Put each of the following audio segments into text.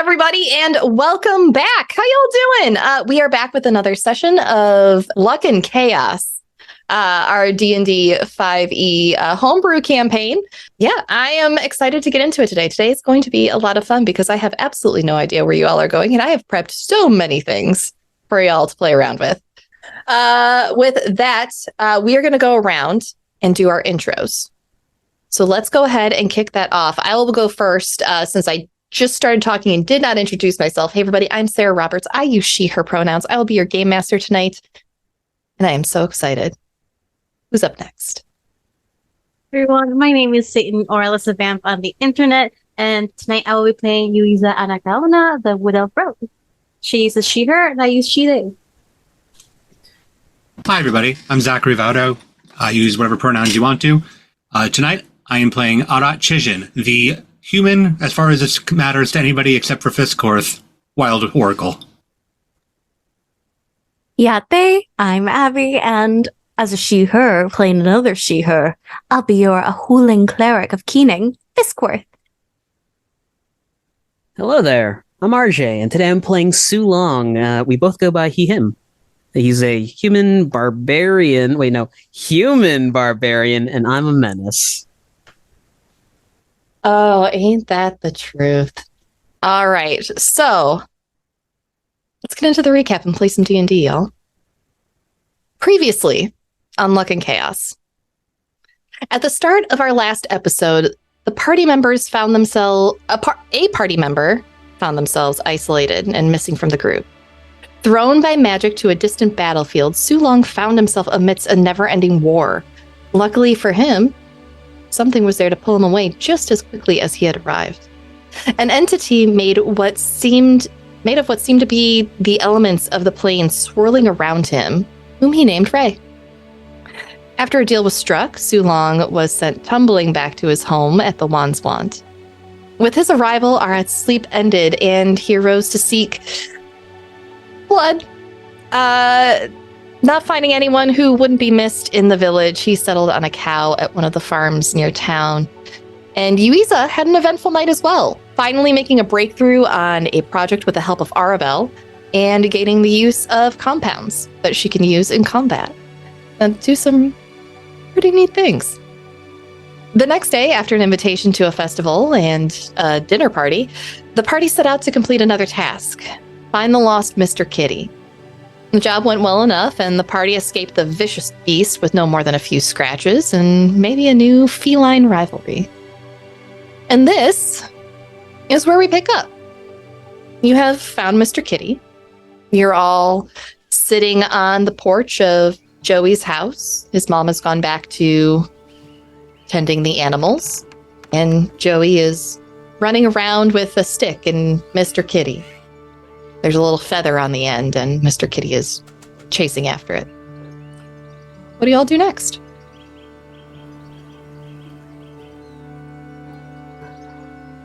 everybody, and welcome back. How y'all doing? We are back with another session of Luck and Chaos, our D&D 5e homebrew campaign. Yeah, I am excited to get into it today. Today is going to be a lot of fun because I have absolutely no idea where you all are going, and I have prepped so many things for y'all to play around with. With that, we are going to go around and do our intros. So let's go ahead and kick that off. I will go first since I just started talking and did not introduce myself. Hey, everybody, I'm Sara Roberts. I use she, her pronouns. I will be your game master tonight, and I am so excited. Who's up next? Everyone, my name is Satan or Alessa Vamp on the internet, and tonight I will be playing Yuiza Anacaona, the Wood Elf Rogue. She uses she, her, and I use she, they. Hi, everybody. I'm Zachary Vaudo. I use whatever pronouns you want to. Tonight, I am playing Arat Kshizhin, the human, as far as this matters to anybody except for Fisscourth, Wild Oracle. Yate, I'm Abby, and as a she-her, playing another she-her, I'll be your Ahuling cleric of Keening, Fisscourth. Hello there, I'm RJ, and today I'm playing Su Long. We both go by he, him. He's a human barbarian, human barbarian, and I'm a menace. Oh, ain't that the truth? All right, so let's get into the recap and play some D&D, y'all. Previously on Luck and Chaos. At the start of our last episode, the party members found themselves a party member found themselves isolated and missing from the group. Thrown by magic to a distant battlefield, Su Long found himself amidst a never-ending war. Luckily for him, something was there to pull him away just as quickly as he had arrived. An entity made of what seemed to be the elements of the plane swirling around him, whom he named Ray. After a deal was struck, Su Long was sent tumbling back to his home at the Wands Wand. With his arrival, Arat's sleep ended, and he arose to seek blood. Not finding anyone who wouldn't be missed in the village, he settled on a cow at one of the farms near town. And Yuiza had an eventful night as well, finally making a breakthrough on a project with the help of Arabelle and gaining the use of compounds that she can use in combat and do some pretty neat things. The next day, after an invitation to a festival and a dinner party, the party set out to complete another task: find the lost Mr. Kitty. The job went well enough, and the party escaped the vicious beast with no more than a few scratches and maybe a new feline rivalry. And this is where we pick up. You have found Mr. Kitty. You're all sitting on the porch of Joey's house. His mom has gone back to tending the animals, and Joey is running around with a stick and Mr. Kitty. There's a little feather on the end, and Mr. Kitty is chasing after it. What do y'all do next?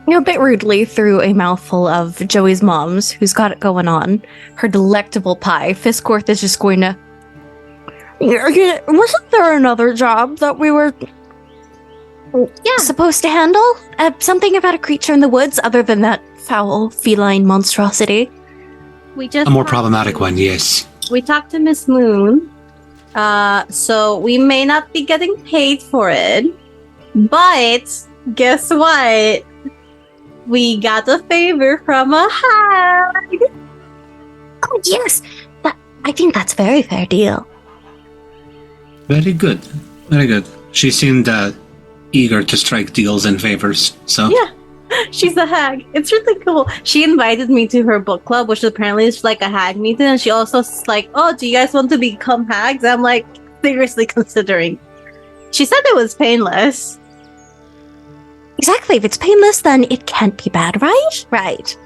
A bit rudely, through a mouthful of Joey's mom's, who's got it going on, her delectable pie, Fisscourth is just going to... Wasn't there another job that we were supposed to handle? Something about a creature in the woods other than that foul feline monstrosity? A more problematic one, yes. We talked to Miss Moon, so we may not be getting paid for it, but guess what? We got a favor from a hag. Oh, yes! I think that's a very fair deal. Very good. Very good. She seemed eager to strike deals and favors, so... Yeah, she's a hag. It's really cool. She invited me to her book club, which apparently is like a hag meeting, and she also is like, oh, do you guys want to become hags? I'm like, seriously considering. She said it was painless. Exactly. If it's painless, then it can't be bad, right? Right.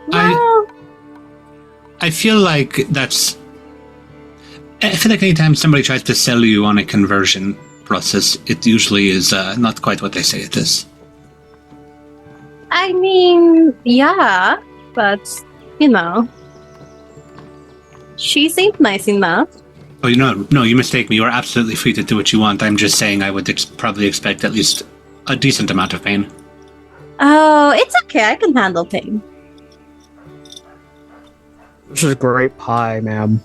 Well, I feel like anytime somebody tries to sell you on a conversion process, it usually is not quite what they say it is. I mean, yeah, but, she seemed nice enough. Oh, no, you mistake me. You are absolutely free to do what you want. I'm just saying I would probably expect at least a decent amount of pain. Oh, it's okay. I can handle pain. This is great pie, ma'am.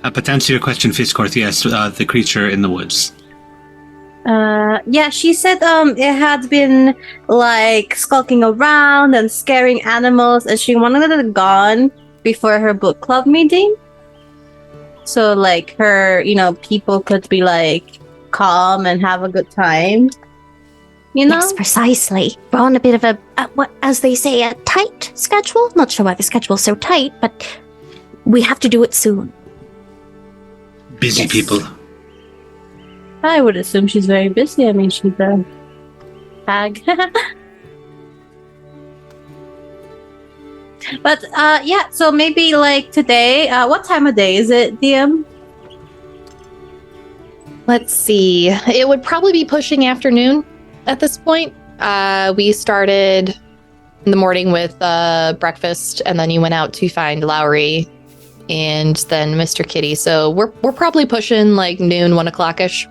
But to answer your question, Fisscourth, yes, the creature in the woods. Yeah, she said it had been like skulking around and scaring animals, and she wanted it gone before her book club meeting. So like her, people could be like calm and have a good time. Yes, precisely. We're on a bit of a, what, as they say, a tight schedule. Not sure why the schedule's so tight, but we have to do it soon. Busy people. I would assume she's very busy. I mean, she's a hag. But yeah, so maybe like today, what time of day is it, DM? Let's see. It would probably be pushing afternoon at this point. We started in the morning with breakfast, and then you went out to find Lowry and then Mr. Kitty. So we're probably pushing like noon, 1 o'clock-ish.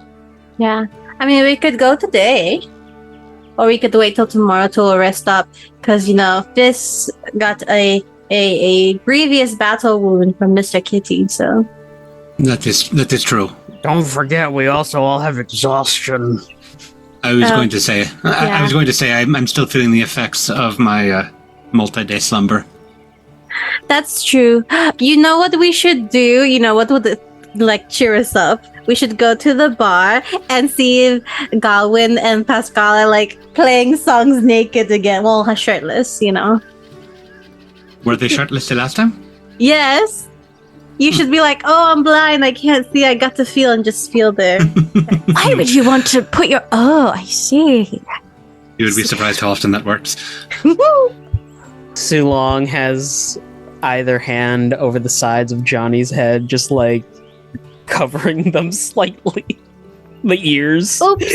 Yeah. I mean, we could go today. Or we could wait till tomorrow to rest up. Because, Fizz got a grievous battle wound from Mr. Kitty, so... That is true. Don't forget, we also all have exhaustion. I was going to say, I was going to say, I'm still feeling the effects of my multi-day slumber. That's true. You know what we should do? What would cheer us up? We should go to the bar and see if Galwin and Pascal are playing songs naked again. Well, shirtless, Were they shirtless the last time? Yes. You should be like, oh, I'm blind. I can't see. I got to feel and just feel there. Why would you want to put your... Oh, I see. You would be surprised how often that works. Sulong has either hand over the sides of Johnny's head, just covering them slightly. The ears. Oops.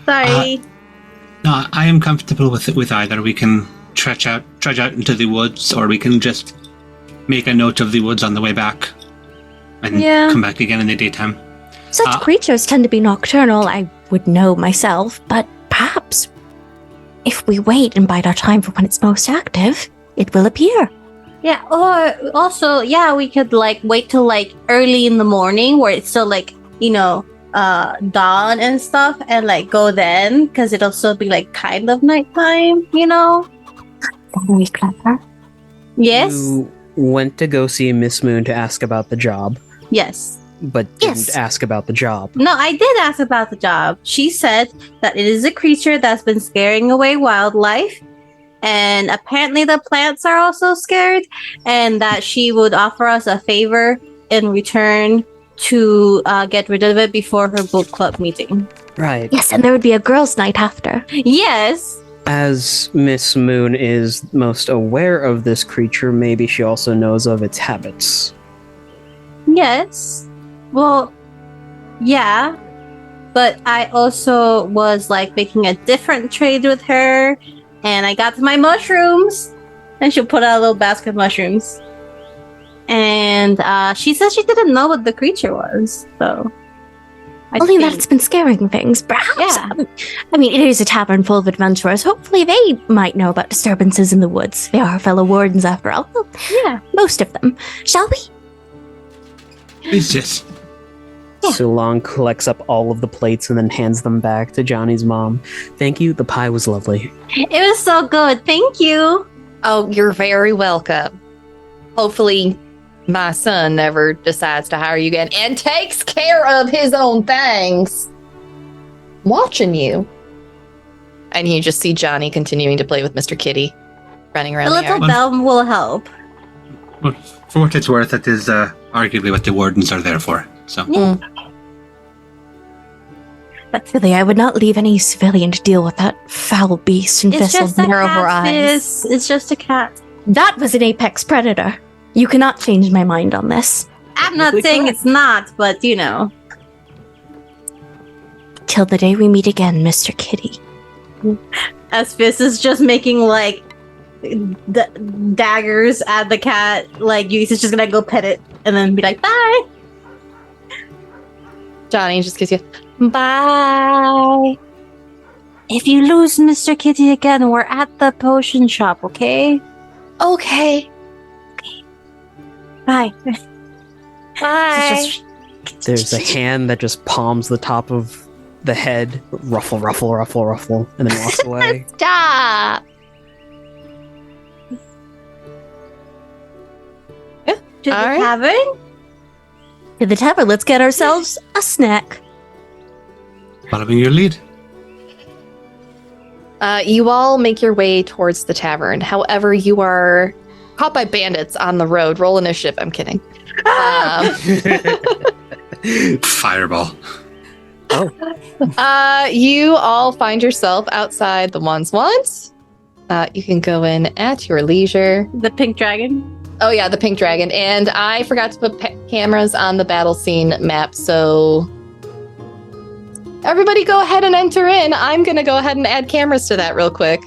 Sorry. No, I am comfortable with either. We can trudge out into the woods, or we can just make a note of the woods on the way back and come back again in the daytime. Such creatures tend to be nocturnal, I would know myself, but perhaps if we wait and bide our time for when it's most active, it will appear. Yeah, or also, we could wait till early in the morning where it's still dawn and stuff, and go then, because it'll still be kind of nighttime, Very clever. Yes. You went to go see Miss Moon to ask about the job, Yes. but didn't ask about the job. No, I did ask about the job. She said that it is a creature that's been scaring away wildlife, and apparently the plants are also scared, and that she would offer us a favor in return to get rid of it before her book club meeting. Right. Yes, and there would be a girls' night after. Yes. As Miss Moon is most aware of this creature, maybe she also knows of its habits. Yes. Well, yeah. But I also was making a different trade with her, and I got my mushrooms, and she'll put out a little basket of mushrooms. And she said she didn't know what the creature was, so... Only that it's been scaring things, perhaps. Yeah. I mean, it is a tavern full of adventurers. Hopefully they might know about disturbances in the woods. They are fellow wardens, after all. Well, Yeah. most of them. Shall we? It's just... Yeah. Sulong collects up all of the plates and then hands them back to Johnny's mom. Thank you, the pie was lovely. It was so good. Thank you. Oh, you're very welcome. Hopefully my son never decides to hire you again and takes care of his own things. Watching you. And you just see Johnny continuing to play with Mr. Kitty, running around A the little yard. bell will help. Well, for what it's worth, that is arguably what the wardens are there for. So, But really, I would not leave any civilian to deal with that foul beast and It's just a narrow her cat, eyes. It's just a cat. That was an apex predator. You cannot change my mind on this. I'm not saying it's not, but Till the day we meet again, Mr. Kitty. As Fizz is just making daggers at the cat, Yuiza's just gonna go pet it and then be like, bye. Johnny just gives you, bye. If you lose Mr. Kitty again, we're at the potion shop, okay? Okay. Bye. Bye. There's a hand that just palms the top of the head, ruffle, ruffle, ruffle, ruffle, and then walks away. Stop. To the All right. tavern? To the tavern, let's get ourselves a snack. Following your lead. You all make your way towards the tavern. However, you are caught by bandits on the road. Roll initiative. I'm kidding. Fireball. You all find yourself outside the Wands. You can go in at your leisure. The pink dragon? Oh yeah, the pink dragon. And I forgot to put cameras on the battle scene map, so everybody go ahead and enter in. I'm gonna go ahead and add cameras to that real quick.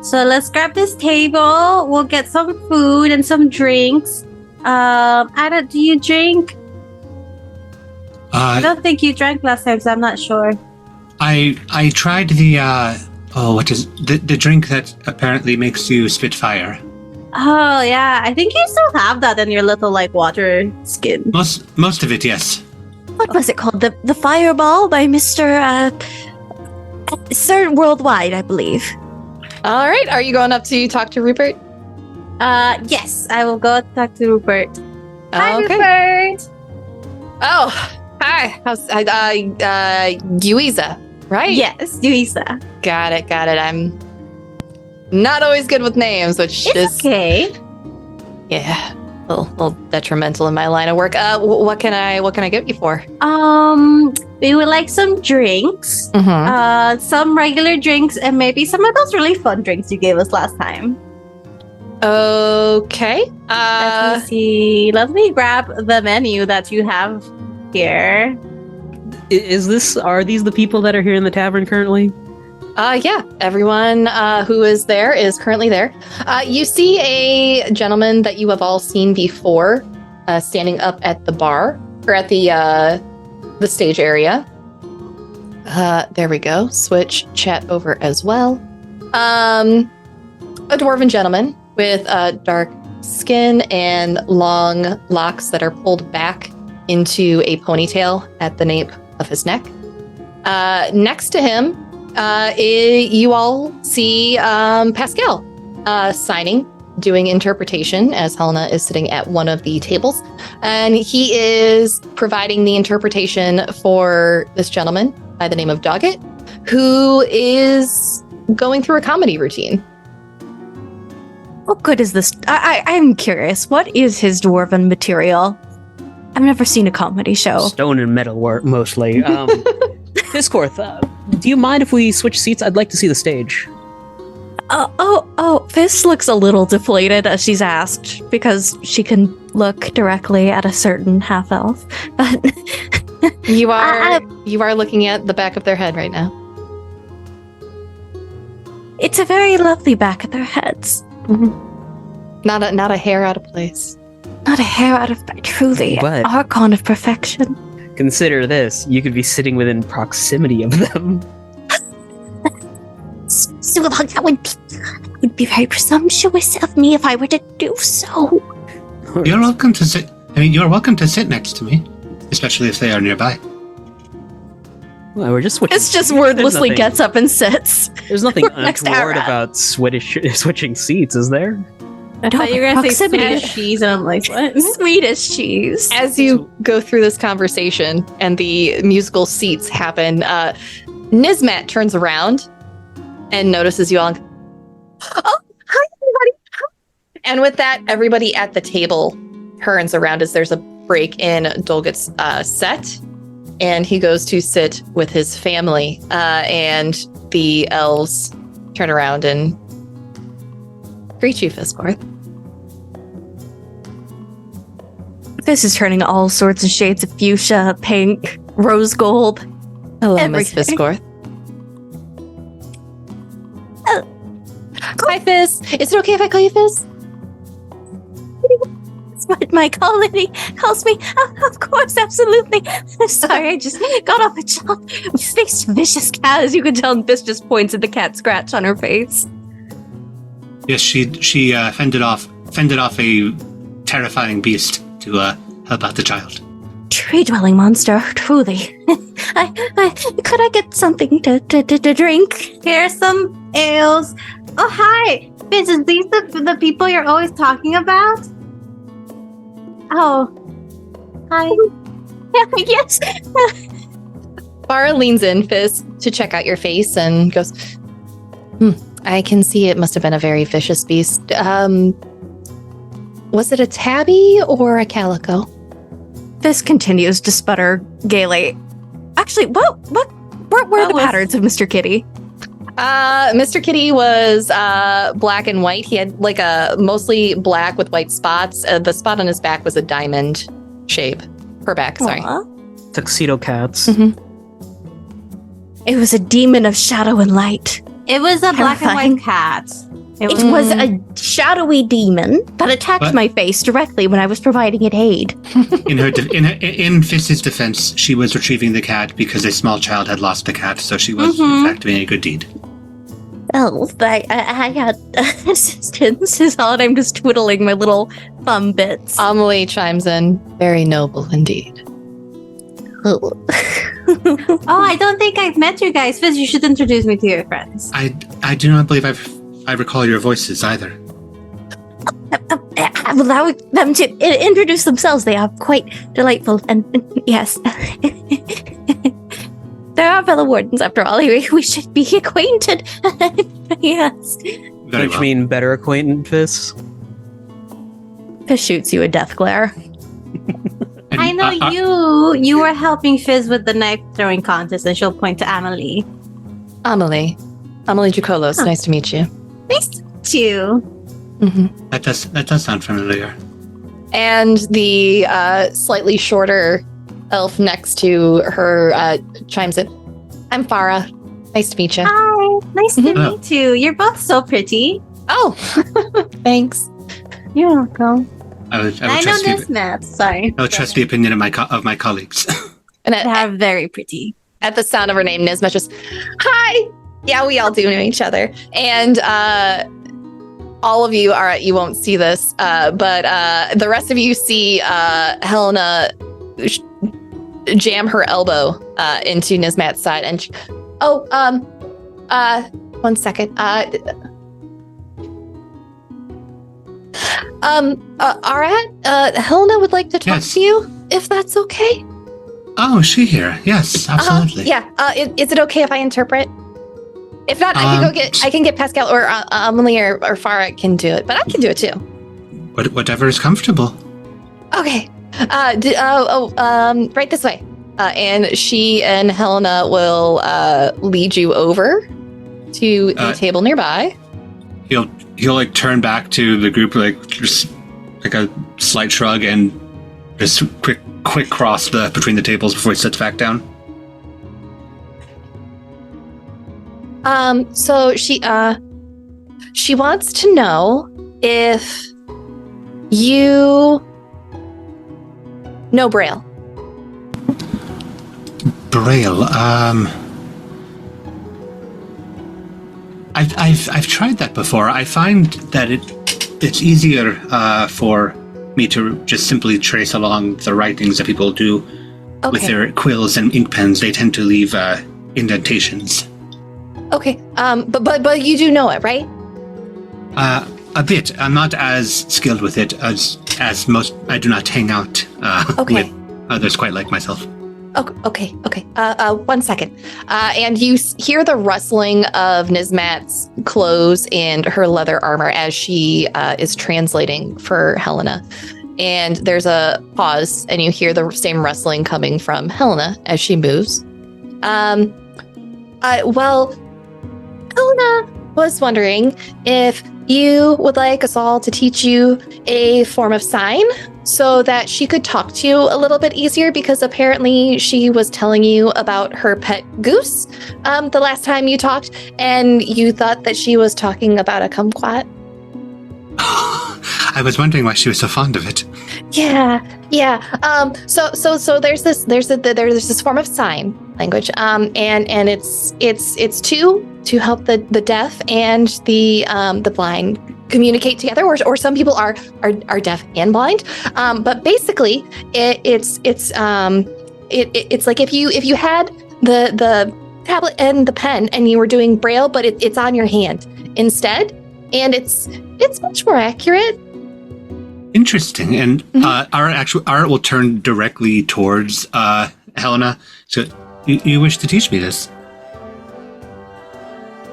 So let's grab this table. We'll get some food and some drinks. Arat, do you drink? I don't think you drank last time, so I'm not sure. I tried the what is the drink that apparently makes you spit fire. Oh yeah, I think you still have that in your little like water skin. Most of it, yes. What was it called? The Fireball by Mr. Sir Worldwide, I believe. All right, are you going up to talk to Rupert? Yes, I will go talk to Rupert. Hi, Okay. Rupert. Oh, hi. How's Yuiza, right? Yes, Yuiza. Got it. I'm not always good with names, which It's is okay. yeah, a little detrimental in my line of work. What can I get you for? We would like some drinks. Mm-hmm. Some regular drinks and maybe some of those really fun drinks you gave us last time. Okay. Let me see. Let me grab the menu that you have here. Are these the people that are here in the tavern currently? Yeah, everyone who is there is currently there. You see a gentleman that you have all seen before, standing up at the bar or at the stage area. There we go. Switch chat over as well. A dwarven gentleman with dark skin and long locks that are pulled back into a ponytail at the nape of his neck. Next to him, you all see Pascal signing, doing interpretation as Helena is sitting at one of the tables. And he is providing the interpretation for this gentleman by the name of Doggett, who is going through a comedy routine. What good is this? I'm curious. What is his dwarven material? I've never seen a comedy show. Stone and metal work, mostly. Fisscourth, do you mind if we switch seats? I'd like to see the stage. Fizz looks a little deflated as she's asked because she can look directly at a certain half elf. But You are looking at the back of their head right now. it's a very lovely back of their heads. Not a hair out of place. Not a hair out of truly But- archon of perfection. Consider this, you could be sitting within proximity of them. So that would be very presumptuous of me if I were to do so. You're welcome to sit. You're welcome to sit next to me, especially if they are nearby. Well, we're just switching. It's just seats. wordlessly There's gets up and sits. There's nothing next to untoward Arat. about switching seats, is there? I thought you were going to say proximity. Swedish cheese, and I'm like, what? Swedish cheese. As you go through this conversation and the musical seats happen, Nismat turns around and notices you all. Oh, hi, everybody. And with that, everybody at the table turns around as there's a break in Dolget's set. And he goes to sit with his family. And the elves turn around and greet you, Fisscourth. This is turning all sorts of shades of fuchsia, pink, rose gold. Hello, Miss Everything. Fisscourth. Hi, Fizz. Is it okay if I call you Fizz? what my colony calls me. Of course, absolutely. Sorry, I just got off a job. Face vicious cat, as you can tell, and Fish just points at the cat scratch on her face. Yes, she fended off a terrifying beast to help out the child. Tree-dwelling monster, truly. Could I get something to drink? Here's some ales. Oh, hi. Fizz, is these the people you're always talking about? Oh. Hi. Yes. Sara leans in, Fizz, to check out your face and goes, I can see it must have been a very vicious beast. Was it a tabby or a calico? This continues to sputter gaily. Actually, what were the patterns of Mr. Kitty? Mr. Kitty was black and white. He had like a mostly black with white spots. The spot on his back was a diamond shape. Her back, sorry. Aww. Tuxedo cats. Mm-hmm. It was a demon of shadow and light. It was a black and Terrifying. white cat. It was a shadowy demon that attacked What? my face directly when I was providing it aid. In Fizz's defense, she was retrieving the cat because a small child had lost the cat, so she was in fact doing a good deed. Oh, I had assistance is all, and I'm just twiddling my little thumb bits. Amelie chimes in, very noble indeed. Oh, I don't think I've met you guys. Fizz, you should introduce me to your friends. I do not believe I recall your voices either. Allow them to introduce themselves. They are quite delightful, and yes. There are fellow wardens, after all. We should be acquainted. Yes. Very Don't well. you mean better acquaintance? Fish shoots you a death glare. And, I know you were helping Fizz with the knife throwing contest, and she'll point to Amelie. Amelie Jucolos, Huh. nice to meet you. Nice to meet you. Mm-hmm. That does sound familiar. And the slightly shorter elf next to her chimes in, I'm Farah. Nice to meet you. Hi, nice to Mhm. meet you. You're both so pretty. Oh, thanks. You're welcome. I would I know trust this math. Sorry. I would trust the opinion of my colleagues. And They're very pretty. at the sound of her name, Nismet just, hi. Yeah, we all do know each other. And all of you are, you won't see this, but the rest of you see Helena jam her elbow into Nismat's side. And one second. Arat, Helena would like to talk Yes. to you, if that's okay. Oh, is she here? Yes, absolutely. Yeah. Is it okay if I interpret? If not, I can get Pascal or Amelie or Farah can do it, but I can do it too. Whatever is comfortable. Okay. Right this way. And she and Helena will lead you over to the table nearby. He'll like turn back to the group, like just like a slight shrug and just quick cross between the tables before he sits back down. So she wants to know if you know Braille. Braille. I've tried that before. I find that it's easier for me to just simply trace along the writings that people do with their quills and ink pens. They tend to leave indentations. Okay. But you do know it, right? A bit. I'm not as skilled with it as most. I do not hang out Okay. with others quite like myself. Okay. 1 second. And you hear the rustling of Nismat's clothes and her leather armor as she is translating for Helena. And there's a pause, and you hear the same rustling coming from Helena as she moves. Well, Helena was wondering if you would like us all to teach you a form of sign so that she could talk to you a little bit easier, because apparently she was telling you about her pet goose the last time you talked, and you thought that she was talking about a kumquat. I was wondering why she was so fond of it. Yeah. So there's this form of sign language. And it's to help the deaf and the blind communicate together, or some people are deaf and blind. But basically, it's like if you had the tablet and the pen and you were doing Braille, but it's on your hand instead, and it's much more accurate. Interesting. And Arat will turn directly towards Helena. So, you wish to teach me this?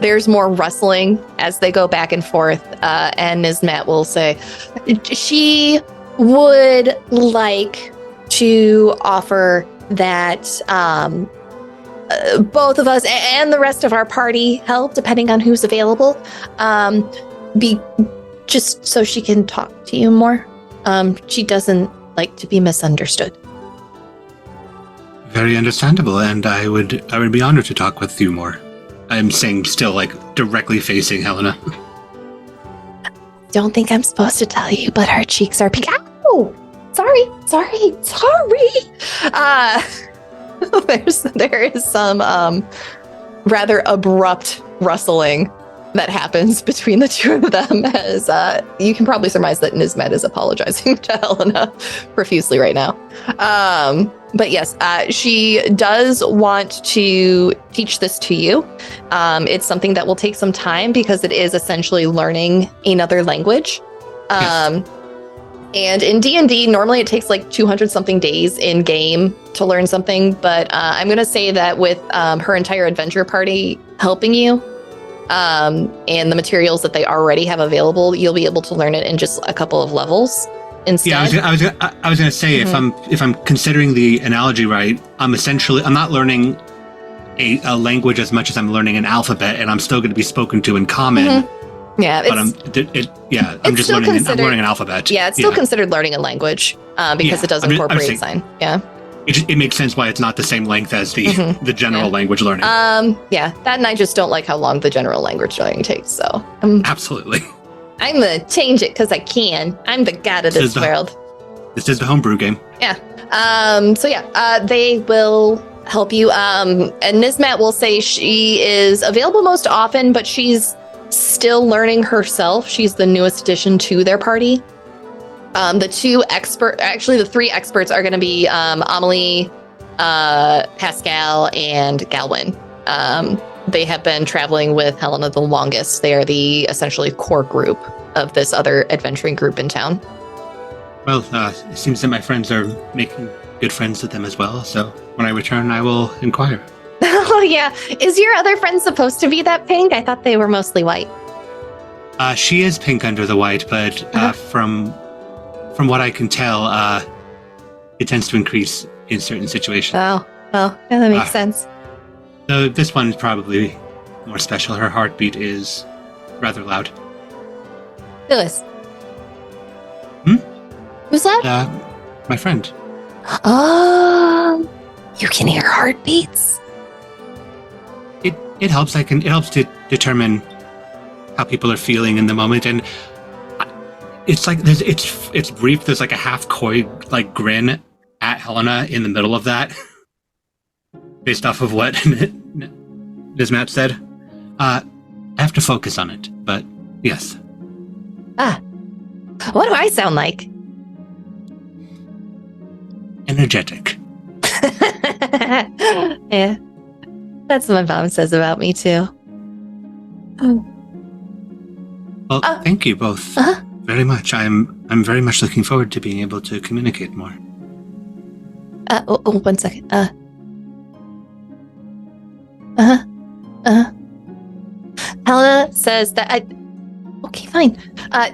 There's more rustling as they go back and forth, and Nismet will say she would like to offer that both of us and the rest of our party help, depending on who's available, be just so she can talk to you more. She doesn't like to be misunderstood. Very understandable, and I would be honored to talk with you more. I'm saying still like directly facing Helena. Don't think I'm supposed to tell you, but her cheeks are pink. Ow! Sorry. There is some rather abrupt rustling that happens between the two of them, as you can probably surmise that Nismet is apologizing to Helena profusely right now. But yes, she does want to teach this to you. It's something that will take some time because it is essentially learning another language. Yes. And in D&D, normally it takes like 200 something days in game to learn something. But I'm going to say that with her entire adventure party helping you, and the materials that they already have available, you'll be able to learn it in just a couple of levels instead. Yeah, I was gonna say, if I'm considering the analogy right, I'm not learning a language as much as I'm learning an alphabet, and I'm still going to be spoken to in common. Yeah, but I'm just learning. I'm learning an alphabet. Yeah, it's still considered learning a language because it does incorporate sign. Yeah. It makes sense why it's not the same length as the general language learning. Yeah, that, and I just don't like how long the general language learning takes. So absolutely, I'm gonna change it because I can. I'm the god of this world. This is the homebrew game. Yeah. They will help you. And Nismet will say she is available most often, but she's still learning herself. She's the newest addition to their party. The three experts are going to be Amelie, Pascal, and Galwin. They have been traveling with Helena the longest. They are the essentially core group of this other adventuring group in town. Well, it seems that my friends are making good friends with them as well. So when I return, I will inquire. Oh, yeah. Is your other friend supposed to be that pink? I thought they were mostly white. She is pink under the white, but from what I can tell, it tends to increase in certain situations. Oh, yeah, that makes sense. So this one is probably more special. Her heartbeat is rather loud. Phyllis. Hmm? Who's that? My friend. You can hear heartbeats? It helps. It helps to determine how people are feeling in the moment, and it's like it's brief. There's like a half coy like grin at Helena in the middle of that, based off of what Nismet said. I have to focus on it, but yes. What do I sound like? Energetic. Yeah, that's what my mom says about me too. Well, thank you both very much. I'm very much looking forward to being able to communicate more. 1 second. Helena says that okay, fine.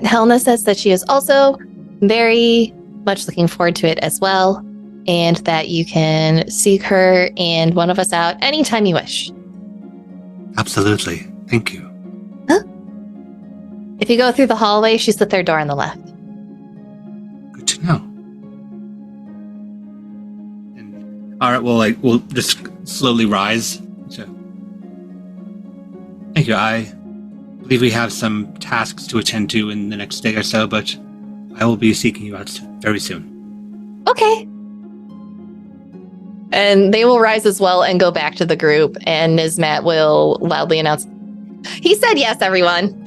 Helena says that she is also very much looking forward to it as well, and that you can seek her and one of us out anytime you wish. Absolutely. Thank you. If you go through the hallway, she's the third door on the left. Good to know. And Arat will just slowly rise. So, thank you. I believe we have some tasks to attend to in the next day or so, but I will be seeking you out very soon. Okay. And they will rise as well and go back to the group. And Nizmat will loudly announce, he said yes, everyone.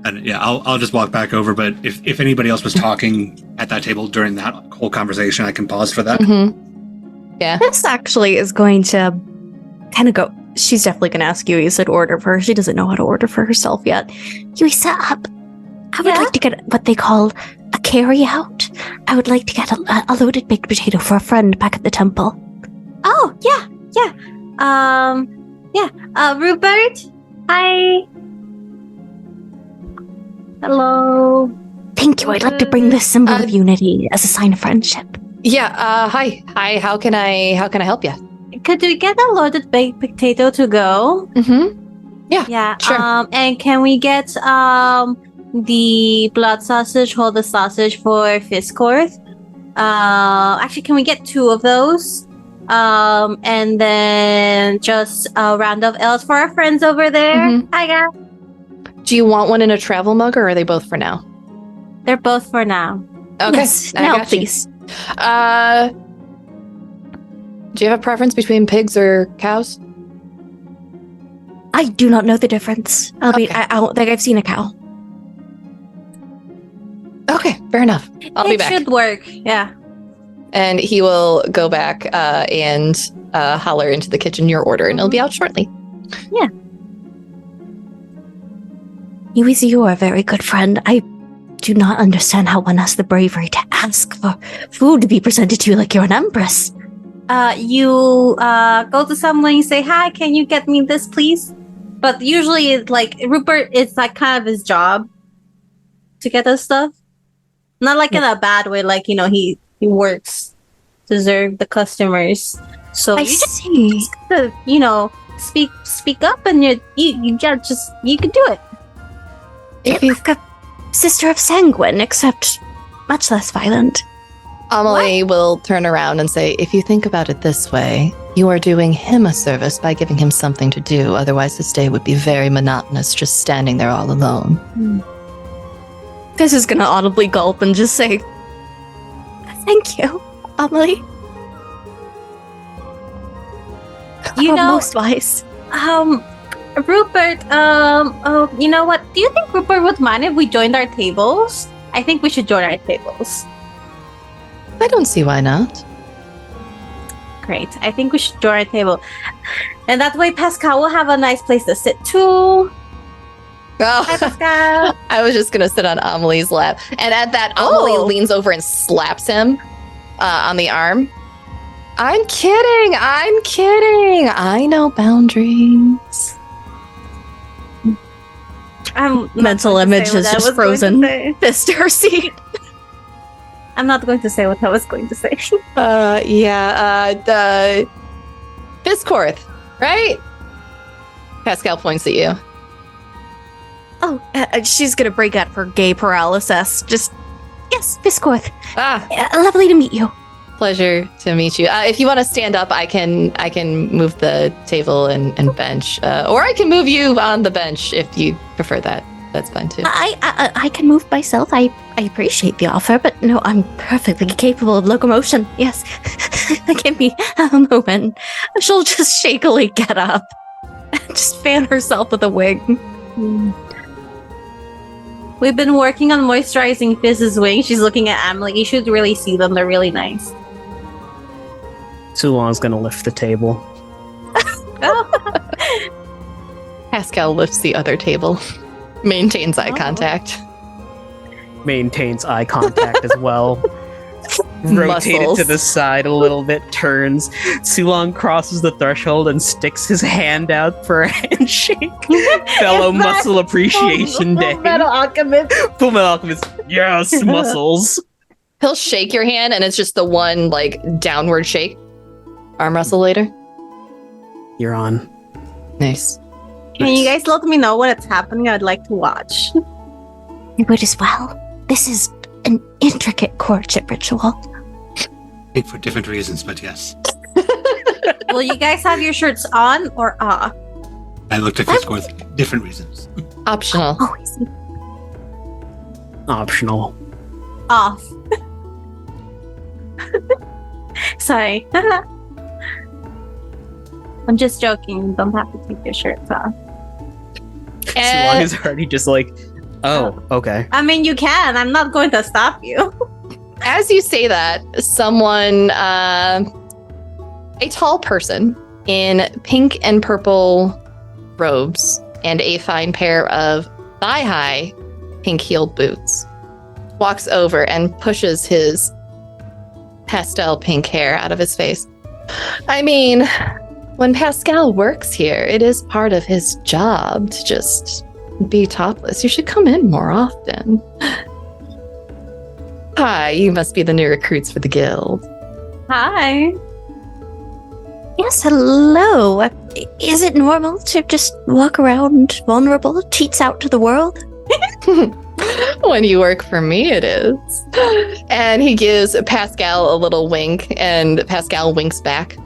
And yeah, I'll just walk back over. But if anybody else was talking at that table during that whole conversation, I can pause for that. Mm-hmm. Yeah. This actually is going to kind of go. She's definitely going to ask Yuiza to order for her. She doesn't know how to order for herself yet. Yuiza, I would like to get what they call a carry-out. I would like to get a loaded baked potato for a friend back at the temple. Oh, yeah. Rupert? Hi. Hello. Thank you. I'd like to bring this symbol of unity as a sign of friendship. Yeah. Hi. How can I help you? Could we get a loaded baked potato to go? Mm-hmm. Yeah. Sure. And can we get the blood sausage, whole the sausage for Fisscourth? Actually, can we get 2 of those? And then just a round of ales for our friends over there. Mhm. Hi, guys. Do you want one in a travel mug, or are they both for now? They're both for now. Okay. Yes, I now, got you. please. Do you have a preference between pigs or cows? I do not know the difference. I don't think I've seen a cow. Okay, fair enough. I'll be It back. should work. Yeah. And he will go back and holler into the kitchen your order, and it'll be out shortly. Yuiza, you are a very good friend. I do not understand how one has the bravery to ask for food to be presented to you like you're an empress. You go to someone, you say, "Hi, can you get me this, please?" But usually, it's like Rupert, it's like kind of his job to get us stuff. Not like in a bad way, like he works to serve the customers. So I you just see. speak up, and you can do it. You're like a sister of sanguine, except much less violent. Amelie will turn around and say, if you think about it this way, you are doing him a service by giving him something to do. Otherwise, his day would be very monotonous, just standing there all alone. This is gonna audibly gulp and just say, "Thank you, Amelie. Most wise." Rupert, you know what? Do you think Rupert would mind if we joined our tables? I think we should join our tables. I don't see why not. Great. I think we should join our table. And that way Pascal will have a nice place to sit too. Hi, Oh, Pascal. I was just going to sit on Amelie's lap. And at that, Amelie leans over and slaps him on the arm. I'm kidding. I know boundaries. Mental image has just frozen. Fist to her seat. I'm not going to say what I was going to say. Fisscourth, right? Pascal points at you. Oh, she's gonna break out for gay paralysis. Just, yes, Fisscourth. Lovely to meet you. Pleasure to meet you. If you want to stand up, I can move the table and bench, or I can move you on the bench if you prefer that. That's fine too. I can move myself. I appreciate the offer, but no, I'm perfectly capable of locomotion. Yes. Give me a moment. She'll just shakily get up and just fan herself with a wig. We've been working on moisturizing Fizz's wings. She's looking at Amelie. You should really see them. They're really nice. Sulong's gonna lift the table. Pascal lifts the other table, maintains eye contact. Maintains eye contact as well. Rotated Muscles. to the side a little bit, turns. Sulong crosses the threshold and sticks his hand out for a handshake. Fellow Muscle Appreciation Day. Metal Alchemist. Full Metal Alchemist. Yes, muscles. He'll shake your hand, and it's just the one like downward shake. Arm wrestle later. You're on. Nice. Can you guys let me know when it's happening? I'd like to watch. You would as well. This is an intricate courtship ritual. I think for different reasons, but yes. Will you guys have your shirts on or off? I looked at Fisscourth, different reasons. Optional. Oh, I see. Optional. Off. Sorry. I'm just joking. You don't have to take your shirts off. Sulong is already just like, oh, okay. I mean, you can. I'm not going to stop you. As you say that, someone, a tall person in pink and purple robes and a fine pair of thigh-high pink-heeled boots, walks over and pushes his pastel pink hair out of his face. I mean, when Pascal works here, it is part of his job to just be topless. You should come in more often. Hi, you must be the new recruits for the guild. Hi. Yes, hello. Is it normal to just walk around vulnerable, teats out to the world? When you work for me, it is. And he gives Pascal a little wink, and Pascal winks back.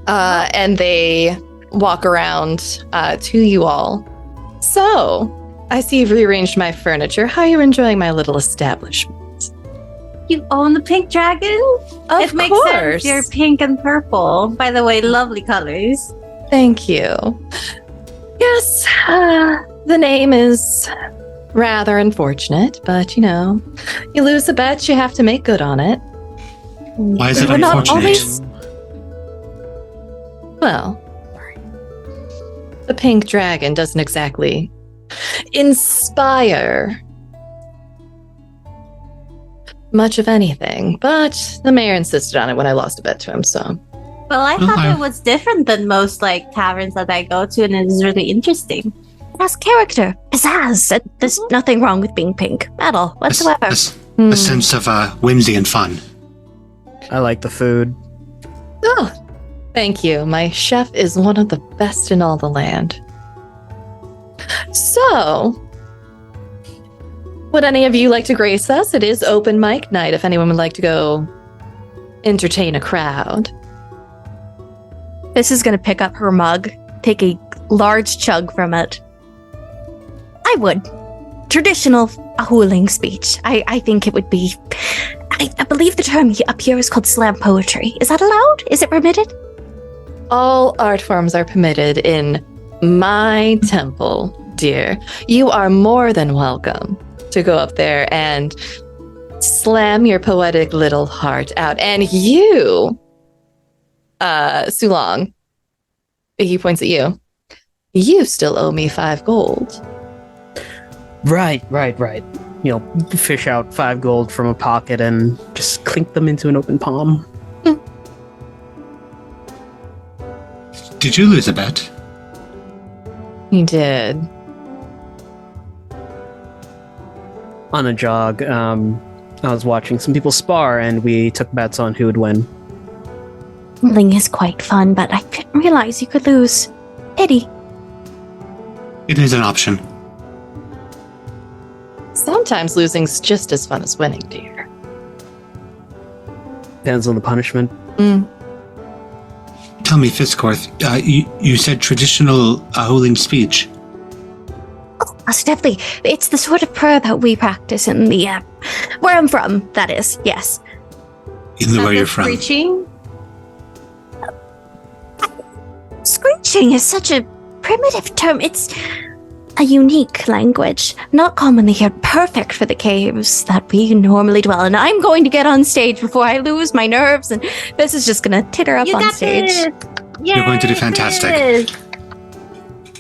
And they walk around to you all. So, I see you've rearranged my furniture. How are you enjoying my little establishment? You own the pink dragon? Of it makes course. sense. You're pink and purple. By the way, lovely colors. Thank you. Yes, the name is rather unfortunate, but you lose a bet, you have to make good on it. Why is it We're not unfortunate? always- Well, the pink dragon doesn't exactly inspire much of anything, but the mayor insisted on it when I lost a bet to him, so. Well, I thought Okay. it was different than most taverns that I go to, and it's really interesting. It has character, pizzazz. There's nothing wrong with being pink at all whatsoever. A sense of whimsy and fun. I like the food. Oh, thank you. My chef is one of the best in all the land. So, would any of you like to grace us? It is open mic night if anyone would like to go entertain a crowd. This is going to pick up her mug, take a large chug from it. I would. Traditional Ahuling speech. I think it would be... I believe the term up here is called slam poetry. Is that allowed? Is it permitted? All art forms are permitted in my temple, dear. You are more than welcome to go up there and slam your poetic little heart out. And you, Sulong, he points at you. You still owe me 5 gold. Right. Fish out 5 gold from a pocket and just clink them into an open palm. Did you lose a bet? He did. On a jog, I was watching some people spar, and we took bets on who would win. Ling is quite fun, but I didn't realize you could lose. Pity. It is an option. Sometimes losing's just as fun as winning, dear. Depends on the punishment. Tell me, Fisscourth, you said traditional Ahuling speech. Oh, definitely. It's the sort of prayer that we practice in the, where I'm from, that is, yes. In the where you're from. Screeching? Screeching is such a primitive term. It's a unique language, not commonly heard, perfect for the caves that we normally dwell in. I'm going to get on stage before I lose my nerves, and this is just going to titter up You on got stage. this. You're going to do fantastic. Yes.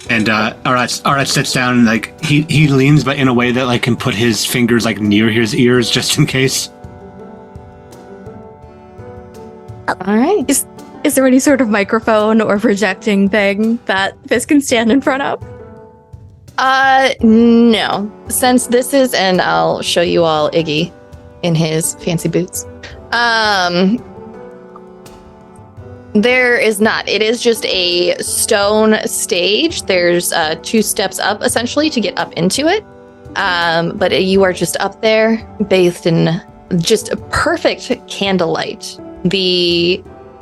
And Arat sits down, and he leans, but in a way that can put his fingers near his ears just in case. All right. Is there any sort of microphone or projecting thing that Fizz can stand in front of? No. Since this is, and I'll show you all Iggy in his fancy boots. There is not. It is just a stone stage. There's 2 steps up, essentially, to get up into it. But you are just up there, bathed in just perfect candlelight.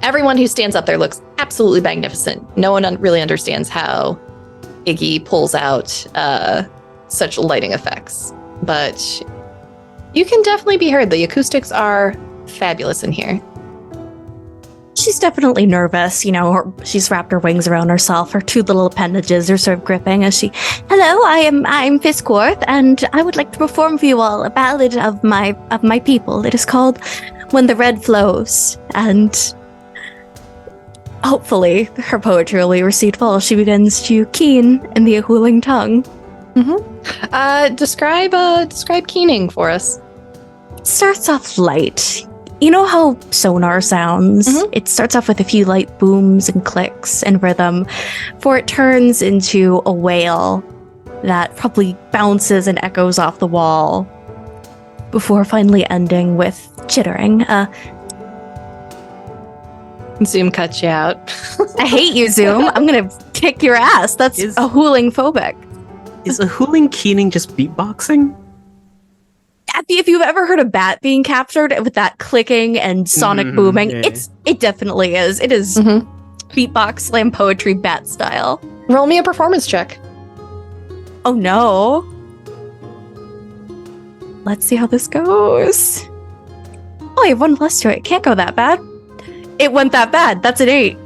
Everyone who stands up there looks absolutely magnificent. No one really understands how Iggy pulls out such lighting effects. But You can definitely be heard. The acoustics are fabulous in here. She's definitely nervous. She's wrapped her wings around herself. Her two little appendages are sort of gripping as she. Hello, I'm Fisscourth, and I would like to perform for you all a ballad of my people. It is called "When the Red Flows," and hopefully her poetry will be received well. She begins to keen in the Ahuling tongue. Describe keening for us. It starts off light. You know how sonar sounds? It starts off with a few light booms and clicks and rhythm, before it turns into a wail that probably bounces and echoes off the wall, before finally ending with chittering. Zoom cuts you out. I hate you, Zoom. I'm gonna kick your ass. That's Ahuling phobic. Is Ahuling keening just beatboxing? If you've ever heard a bat being captured with that clicking and sonic booming, yeah. it definitely is. It is beatbox slam poetry bat style. Roll me a performance check. Oh no. Let's see how this goes. Oh, I have 1+ to it. Can't go that bad. It went that bad. That's an 8.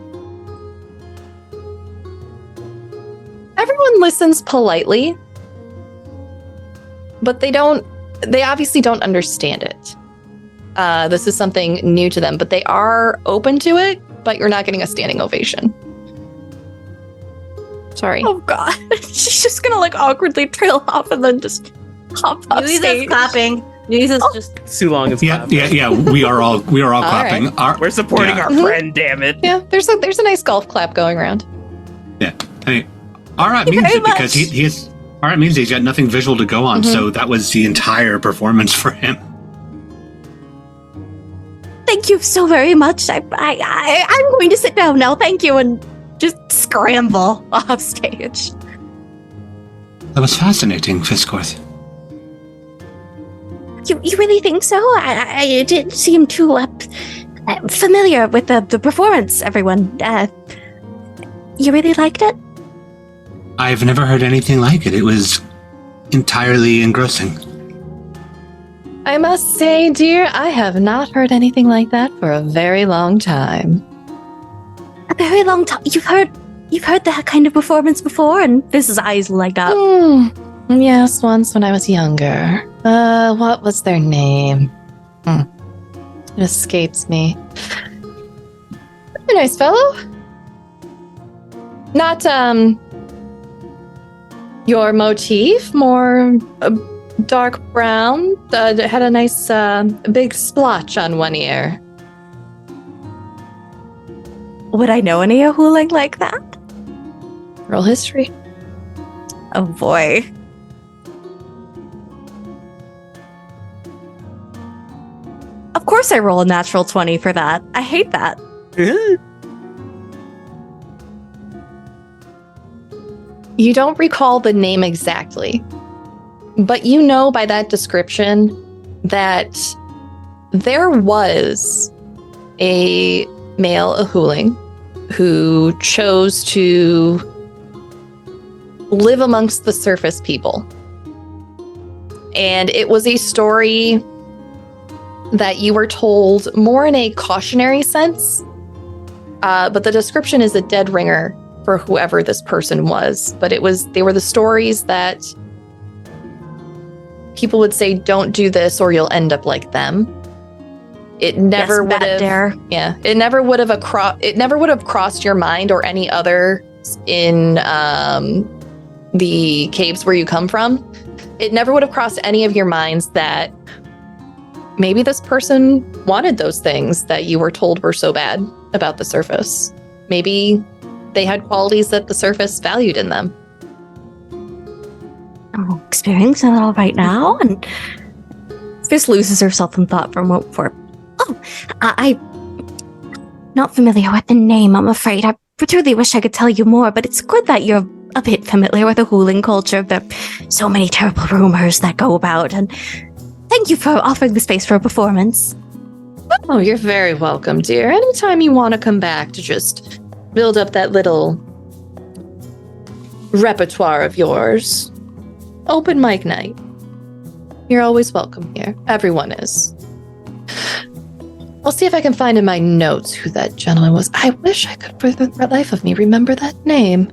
Everyone listens politely, but they obviously don't understand it. This is something new to them, but they are open to it, but you're not getting a standing ovation. Sorry. Oh god. She's just gonna awkwardly trail off and then just hop off Yuiza's stage. clapping. Yuiza's just... Sulong is clapping. Yeah. We are all clapping. Right. We're supporting our friend, damn it. Yeah, there's a nice golf clap going around. Yeah. I mean, Arat means it because he is. Arat means he's got nothing visual to go on, so that was the entire performance for him. Thank you so very much. I'm going to sit down now. Thank you, and just scramble off stage. That was fascinating, Fisscourth. You really think so? I didn't seem too familiar with the performance, everyone. You really liked it? I've never heard anything like it. It was entirely engrossing. I must say, dear, I have not heard anything like that for a very long time. A very long time. You've heard that kind of performance before, and Fizz's eyes light up. Yes, once when I was younger. What was their name? It escapes me. A nice fellow. Not, your motif, more dark brown. Had a nice big splotch on one ear. Would I know any Ahuling like that? Roll history. Oh boy. Of course I roll a natural 20 for that. I hate that. You don't recall the name exactly, but you know by that description that there was a male Ahuling who chose to live amongst the surface people. And it was a story that you were told more in a cautionary sense, but the description is a dead ringer for whoever this person was. But they were the stories that people would say, don't do this or you'll end up like them. It never would have. Yeah, it never would have crossed your mind or any other in the caves where you come from. It never would have crossed any of your minds that maybe this person wanted those things that you were told were so bad about the surface. Maybe they had qualities that the surface valued in them. I'm experiencing it all right now, and Fizz loses herself in thought for a moment before. Oh, I'm not familiar with the name, I'm afraid. I truly wish I could tell you more, but it's good that you're a bit familiar with the Ahuling culture. There are so many terrible rumors that go about, and thank you for offering the space for a performance. Oh, you're very welcome, dear. Anytime you want to come back to just build up that little repertoire of yours, open mic night. You're always welcome here. Everyone is. I'll see if I can find in my notes who that gentleman was. I wish I could, for the life of me, remember that name.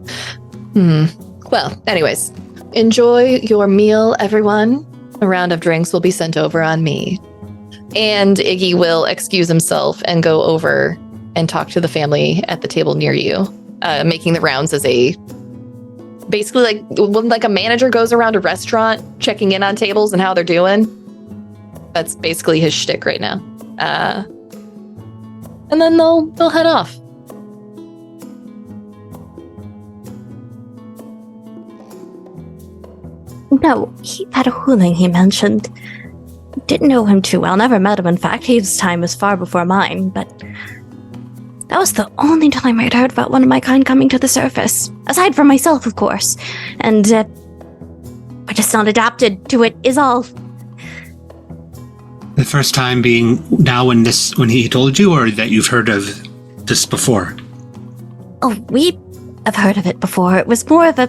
Well, anyways, enjoy your meal, everyone. A round of drinks will be sent over on me. And Iggy will excuse himself and go over and talk to the family at the table near you, making the rounds as basically like when like a manager goes around a restaurant checking in on tables and how they're doing. That's basically his shtick right now. And then they'll head off. No, he had a hooling he mentioned. Didn't know him too well, never met him. In fact, his time was far before mine, but that was the only time I'd heard about one of my kind coming to the surface. Aside from myself, of course. And, we're just not adapted to it, is all. The first time being now when he told you, or that you've heard of this before? Oh, we have heard of it before. It was more of a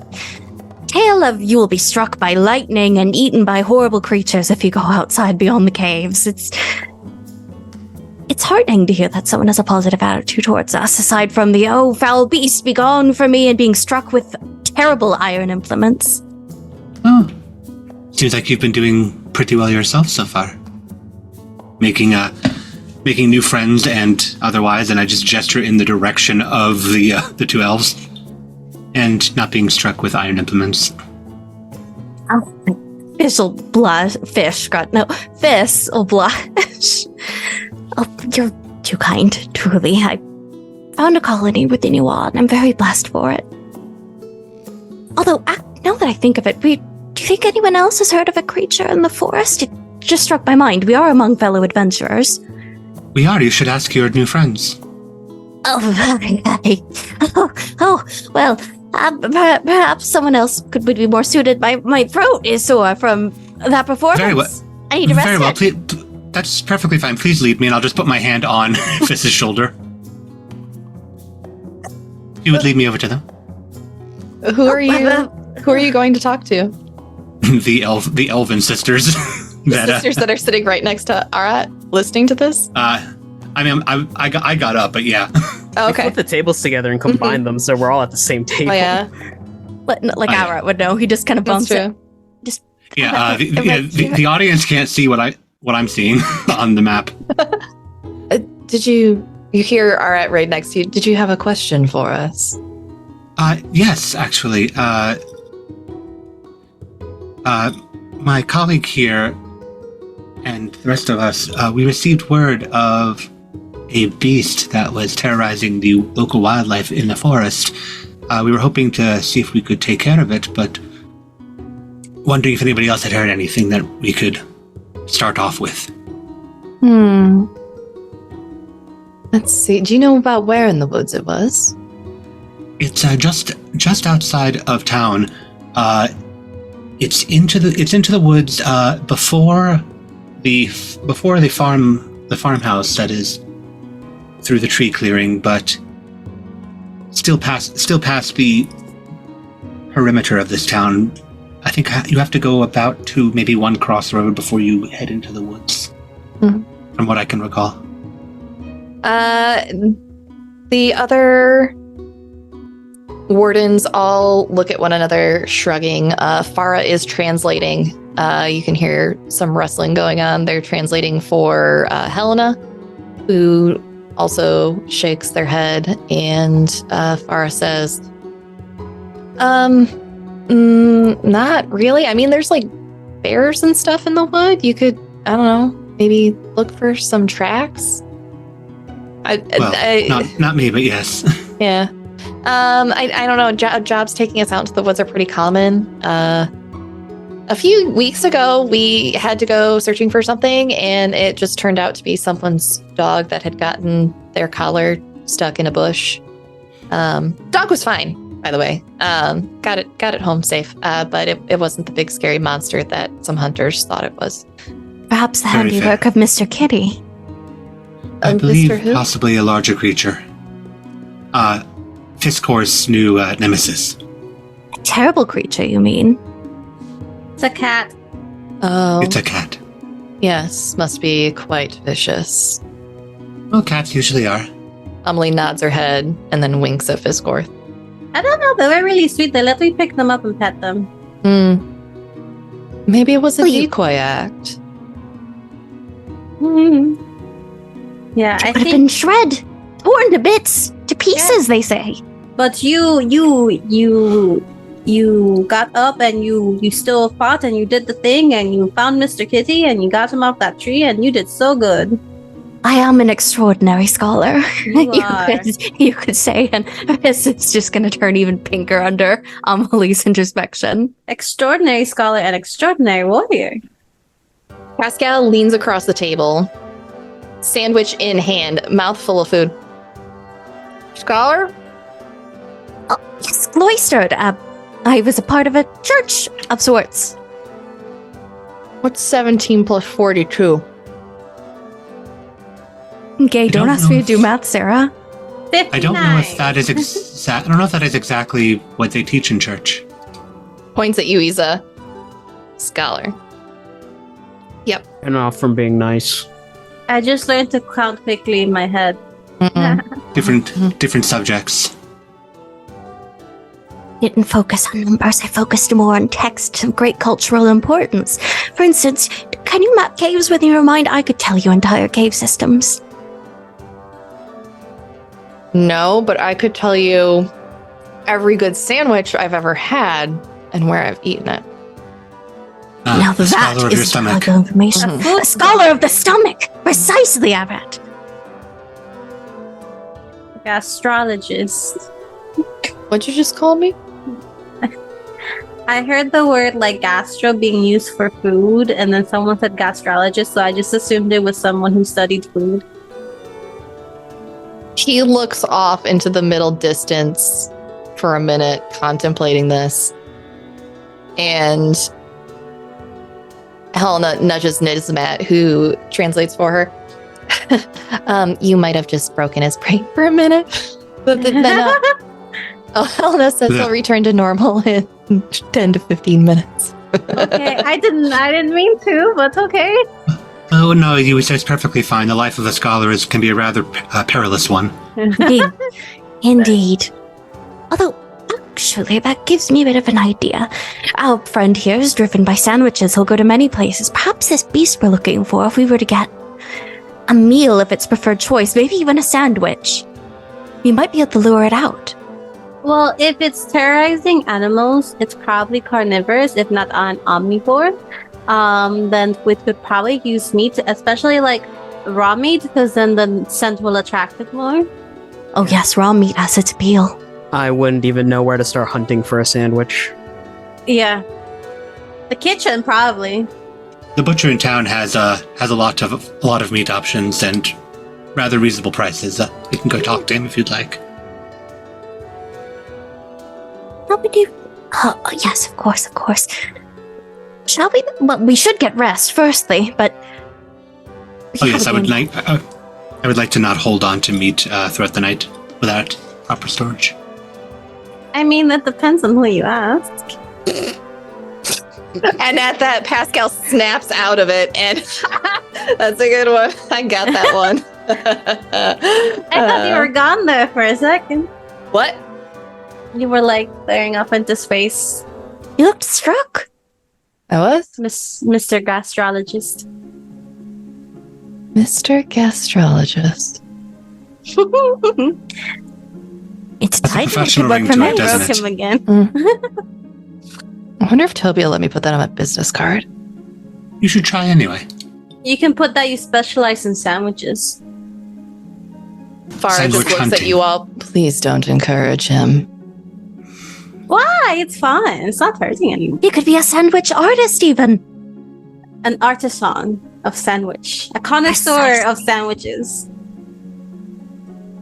tale of you will be struck by lightning and eaten by horrible creatures if you go outside beyond the caves. It's heartening to hear that someone has a positive attitude towards us, aside from the, oh, foul beast, be gone from me, and being struck with terrible iron implements. Oh. Seems like you've been doing pretty well yourself so far. Making new friends and otherwise, and I just gesture in the direction of the two elves. And not being struck with iron implements. Oh, Fish will blush. Oh, you're too kind, truly. I found a colony within you all, and I'm very blessed for it. Although, now that I think of it, do you think anyone else has heard of a creature in the forest? It just struck my mind. We are among fellow adventurers. We are. You should ask your new friends. Well, perhaps someone else would be more suited. My throat is sore from that performance. Very well. I need to rest. Very well. Please, that's perfectly fine. Please lead me, and I'll just put my hand on Fiss's shoulder. You would lead me over to them. Who are you going to talk to? The elven sisters. Sisters that are sitting right next to Arat, listening to this. I mean, I got up, but yeah. Oh, okay. We put the tables together and combine them, so we're all at the same table. Oh, yeah. Arat would know. He just kind of bumps it. Yeah. The audience can't see what I'm seeing on the map. Did you hear Arat right next to you? Did you have a question for us? Yes, actually. My colleague here and the rest of us, we received word of a beast that was terrorizing the local wildlife in the forest. We were hoping to see if we could take care of it, but wondering if anybody else had heard anything that we could start off with. Let's see. Do you know about where in the woods it was? It's just outside of town. It's into the woods before the farmhouse that is through the tree clearing, but still past the perimeter of this town. I think you have to go about to maybe one crossroad before you head into the woods, from what I can recall. The other wardens all look at one another, shrugging. Farah is translating. You can hear some rustling going on. They're translating for Helena, who also shakes their head, and Farah says, not really. I mean, there's like bears and stuff in the wood. You could, I don't know, maybe look for some tracks. Not me, but yes. Yeah. I don't know. Jobs taking us out into the woods are pretty common. A few weeks ago, we had to go searching for something, and it just turned out to be someone's dog that had gotten their collar stuck in a bush. Dog was fine, by the way. Got it home safe, but it wasn't the big scary monster that some hunters thought it was. Perhaps the handiwork of Mr. Kitty. I believe Mr. Who? possibly a larger creature. Fisscourth's new nemesis. A terrible creature, you mean? It's a cat. Oh, It's a cat. yes, must be quite vicious. Well, cats usually are. Amelie nods her head and then winks at Fisscourth. I don't know. They were really sweet. They let me pick them up and pet them. Maybe it was a Well, you- decoy act. Yeah, I Would have think. been shred, torn to bits, to pieces. They say. But you got up and you still fought and you did the thing and you found Mr. Kitty and you got him off that tree and you did so good. I am an extraordinary scholar. You are. You could say, and it's just going to turn even pinker under Amelie's introspection. Extraordinary scholar and extraordinary warrior. Pascal leans across the table, sandwich in hand, mouth full of food. Scholar? Oh, yes, cloistered. I was a part of a church of sorts. What's 17 plus 42? Okay, don't don't ask me know to do math, Sarah. 59. I don't know if that is I don't know if that is exactly what they teach in church. Points at Yuiza. Scholar. And off from being nice. I just learned to count quickly in my head. Different subjects. Didn't focus on numbers. I focused more on texts of great cultural importance. For instance, can you map caves with your mind? I could tell you entire cave systems. No, but I could tell you every good sandwich I've ever had and where I've eaten it. Now The that scholar of your is stomach. valuable information. Mhm. A scholar of the stomach! Precisely, Arat. Astrologist. What'd you just call me? I heard the word like gastro being used for food, and then someone said gastrologist, so I just assumed it was someone who studied food. He looks off into the middle distance for a minute, contemplating this. And Helena nudges Nizmat, who translates for her. You might have just broken his brain for a minute. But then Helena says he'll return to normal in 10 to 15 minutes. Okay, I didn't mean to, but okay. Oh no, you said it's perfectly fine. The life of a scholar can be a rather perilous one. Indeed. Indeed. Although, actually, that gives me a bit of an idea. Our friend here is driven by sandwiches. He'll go to many places. Perhaps this beast we're looking for, if we were to get a meal of its preferred choice, maybe even a sandwich, we might be able to lure it out. Well, if it's terrorizing animals, it's probably carnivorous, if not an omnivore. Then we could probably use meat, especially like raw meat, because then the scent will attract it more. Oh yes, raw meat has its appeal. I wouldn't even know where to start hunting for a sandwich. Yeah. The kitchen, probably. The butcher in town has a lot of meat options and rather reasonable prices. You can go talk to him if you'd like. How would you? Oh, yes, of course, of course. Shall we? Well, we should get rest, firstly, but... Oh yes, I would like to not hold on to meat throughout the night without proper storage. I mean, that depends on who you ask. And at that, Pascal snaps out of it, and that's a good one. I got that one. I thought you were gone there for a second. What? You were like staring up into space. You looked struck. I was? Mr. Gastrologist. Mr. Gastrologist. It's That's a tight. professional Work ring for to me. it, doesn't Broke it? him again. I wonder if Toby will let me put that on my business card. You should try anyway. You can put that you specialize in sandwiches. Farah Sandwich just looks hunting. at you all. Please don't encourage him. Why? It's fine. It's not hurting anyone. You could be a sandwich artist, even. An artisan of sandwich. A connoisseur of sandwiches.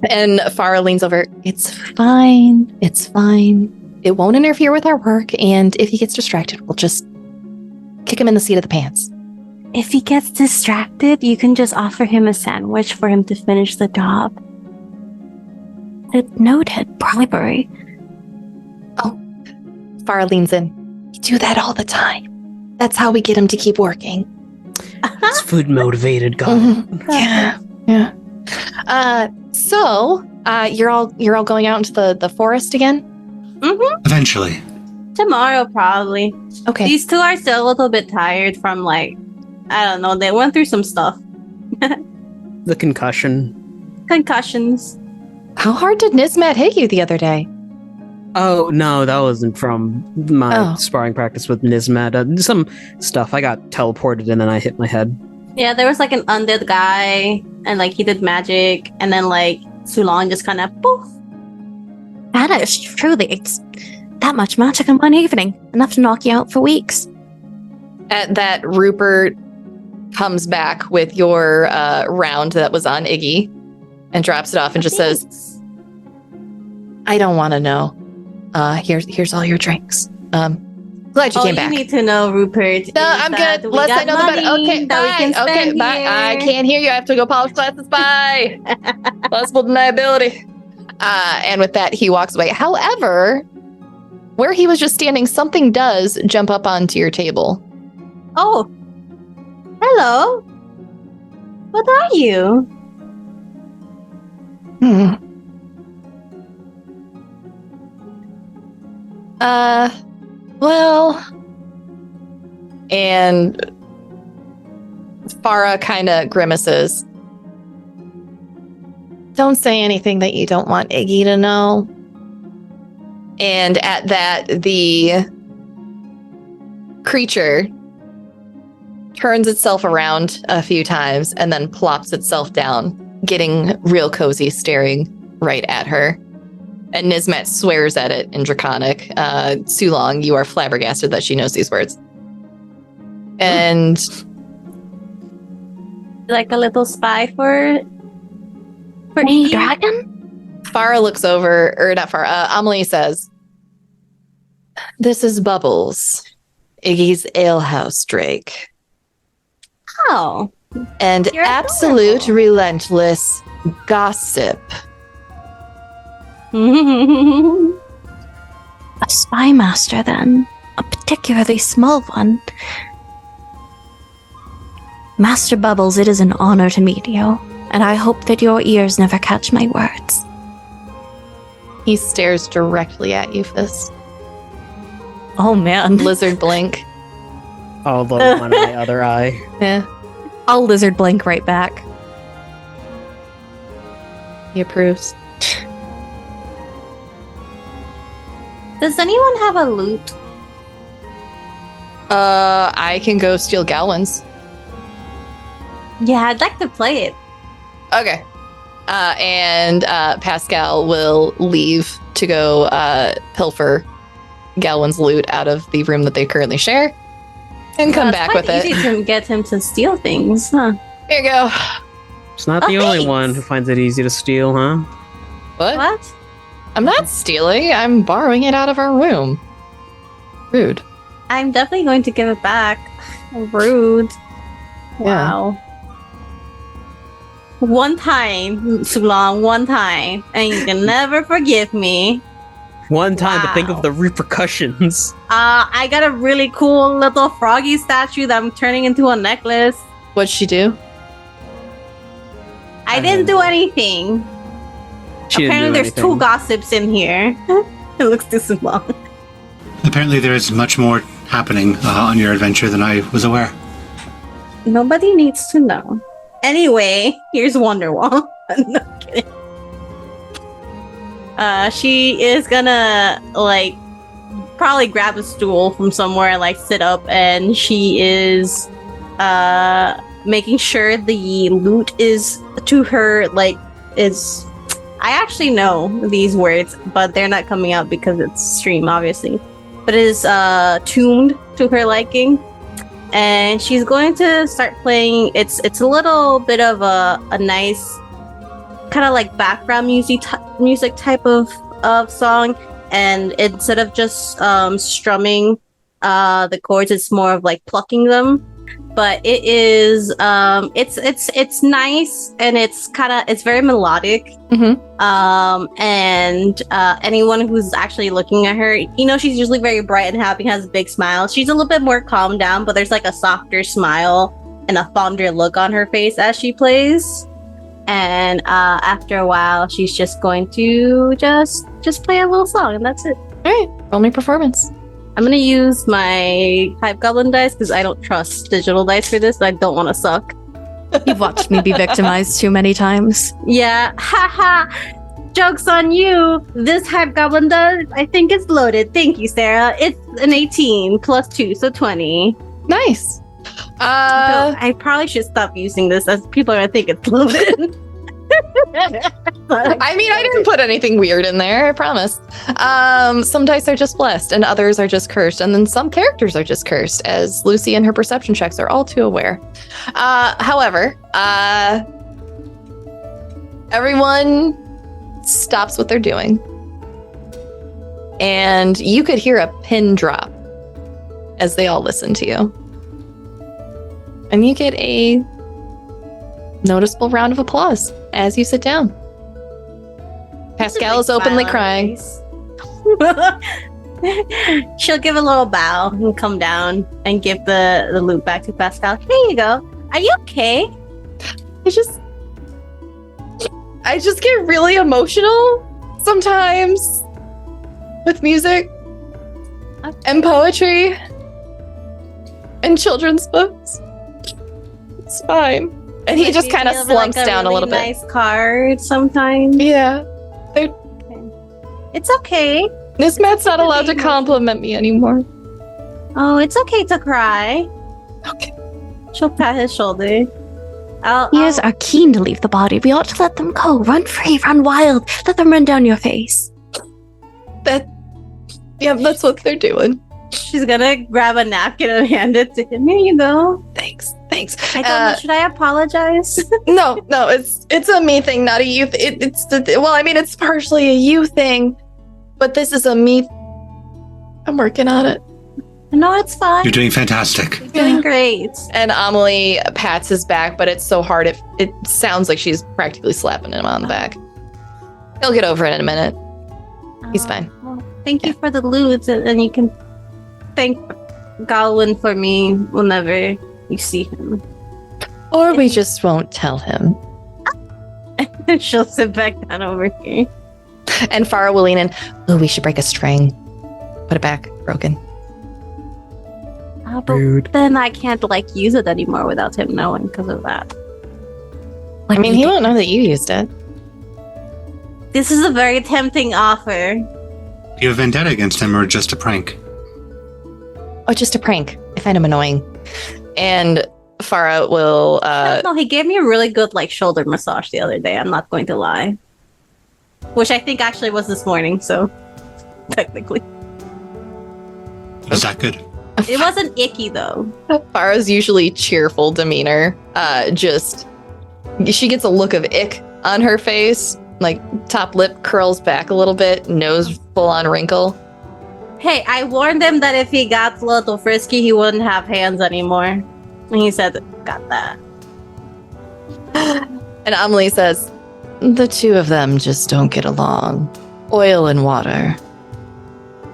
And Farah leans over. It's fine. It's fine. It won't interfere with our work, and if he gets distracted, we'll just kick him in the seat of the pants. If he gets distracted, you can just offer him a sandwich for him to finish the job. Noted bribery. Farah leans in. You do that all the time. That's how we get him to keep working. It's food motivated, God. Mhm. Yeah. So, you're all going out into the forest again? Eventually. Tomorrow, probably. Okay. These two are still a little bit tired from, like, I don't know, they went through some stuff. The concussion. Concussions. How hard did Nismat hit you the other day? Oh, no, that wasn't from my sparring practice with Nismat. Some stuff. I got teleported and then I hit my head. Yeah, there was like an undead guy, and like he did magic, and then like Sulong just kind of poof. That is truly, it's that much magic in one evening. Enough to knock you out for weeks. At that, Rupert comes back with your round that was on Iggy and drops it off and just says, I don't want to know. Here's all your drinks. Glad you came back. You need to know, Rupert. No, I'm good. Let's I know about it. Okay, bye. Okay, bye. I can't hear you. I have to go polish glasses. Bye. Plausible deniability. And with that, he walks away. However, where he was just standing, something does jump up onto your table. Oh. Hello. What are you? Well, and Farah kind of grimaces. Don't say anything that you don't want Iggy to know. And at that, the creature turns itself around a few times and then plops itself down, getting real cozy, staring right at her. And Nismet swears at it in Draconic. Sulong, you are flabbergasted that she knows these words. And like a little spy for Hey, dragon? Farah looks over, or not Farah, Amelie says, this is Bubbles, Iggy's alehouse Drake. Oh. And You're absolute adorable. relentless gossip. A spy master, then. A particularly small one. Master Bubbles, it is an honor to meet you, and I hope that your ears never catch my words. He stares directly at you, Fist. Oh, man. Lizard blink. Although one in my other eye. Yeah, I'll lizard blink right back. he approves. Does anyone have a lute? I can go steal Galwin's. Yeah, I'd like to play it. Okay. And Pascal will leave to go pilfer Galwin's loot out of the room that they currently share and come It's back quite with it. easy to get him to steal things, huh? Here you go. It's not Oh, the only thanks. one who finds it easy to steal, huh? What? I'm not stealing. I'm borrowing it out of our room. Rude. I'm definitely going to give it back. Rude. Wow. One time, Sulong, one time, and you can never forgive me. One time, but think Wow. of the repercussions. I got a really cool little froggy statue that I'm turning into a necklace. What'd she do? I didn't do anything. She didn't Apparently, do there's anything. two gossips in here. It looks too long. Apparently, there is much more happening on your adventure than I was aware. Nobody needs to know. Anyway, here's Wonderwall. No kidding. She is gonna like probably grab a stool from somewhere and like sit up, and she is making sure the loot is to her like is. I actually know these words, but they're not coming out because it's stream, obviously. But it is tuned to her liking. And she's going to start playing. It's a little bit of a nice kind of like background music type of song. And instead of just strumming the chords, it's more of like plucking them. but it is it's nice and it's very melodic. And anyone who's actually looking at her, she's usually very bright and happy, has a big smile. She's a little bit more calmed down, but there's like a softer smile and a fonder look on her face as she plays. And after a while, she's just going to just play a little song, and that's it. All right, roll me performance. I'm gonna use my Hype Goblin dice because I don't trust digital dice for this. I don't want to suck. You've watched me be victimized too many times. Yeah, haha. Joke's on you. This Hype Goblin dice, I think, is loaded. Thank you, Sarah. It's an 18 plus 2, so 20. Nice. I probably should stop using this as people are gonna think it's loaded. I mean, I didn't put anything weird in there, I promise. Some dice are just blessed and others are just cursed, and then some characters are just cursed, as Lucy and her perception checks are all too aware. However, everyone stops what they're doing, and you could hear a pin drop as they all listen to you. And you get a noticeable round of applause as you sit down. Pascal is openly crying. She'll give a little bow and come down and give the loot back to Pascal. Here you go. Are you okay? I just get really emotional sometimes with music and poetry and children's books. It's fine. And he just kind of slumps down a little bit. Nice card sometimes. Yeah. It's okay. Miss Matt's not allowed to compliment me anymore. Oh, it's okay to cry. Okay. She'll pat his shoulder. Ears are keen to leave the body. We ought to let them go. Run free, run wild. Let them run down your face. That's what they're doing. She's gonna grab a napkin and hand it to him. Here you go. Thanks. I don't know. Should I apologize? No, it's a me thing, not a you. It's partially a you thing, but this is a me. I'm working on it. No, it's fine. You're doing fantastic. You're doing great. And Amelie pats his back, but it's so hard. It sounds like she's practically slapping him on the back. He'll get over it in a minute. He's fine. Well, thank you for the loot, and you can thank Galwin for me whenever you see him. Or we just won't tell him. She'll sit back down over here. And Farah will lean in. Oh, we should break a string. Put it back. Broken. But Rude. then I can't use it anymore without him knowing because of that. I mean, he won't know that you used it. This is a very tempting offer. Do you have vendetta against him or just a prank? Oh, just a prank. I find him annoying. And Farah will... No, he gave me a really good shoulder massage the other day. I'm not going to lie. Which I think actually was this morning, so technically. Was that good? It wasn't icky though. Farah's usually cheerful demeanor. She gets a look of ick on her face. Top lip curls back a little bit, nose full on wrinkle. Hey, I warned him that if he got a little frisky, he wouldn't have hands anymore. And he said, got that. And Amelie says, the two of them just don't get along. Oil and water.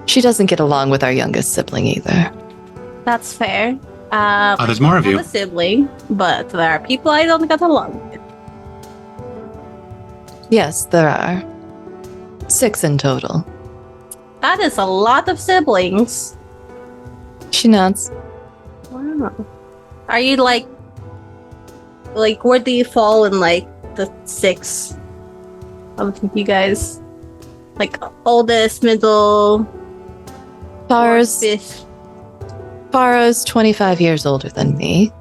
She doesn't get along with our youngest sibling either. That's fair. There's more of you. I'm a sibling, but there are people I don't get along with. Yes, there are. 6 in total. That is a lot of siblings. She nods. Wow. Are you where do you fall in the 6 of you guys? Oldest, middle, fifth? Farah's 25 years older than me.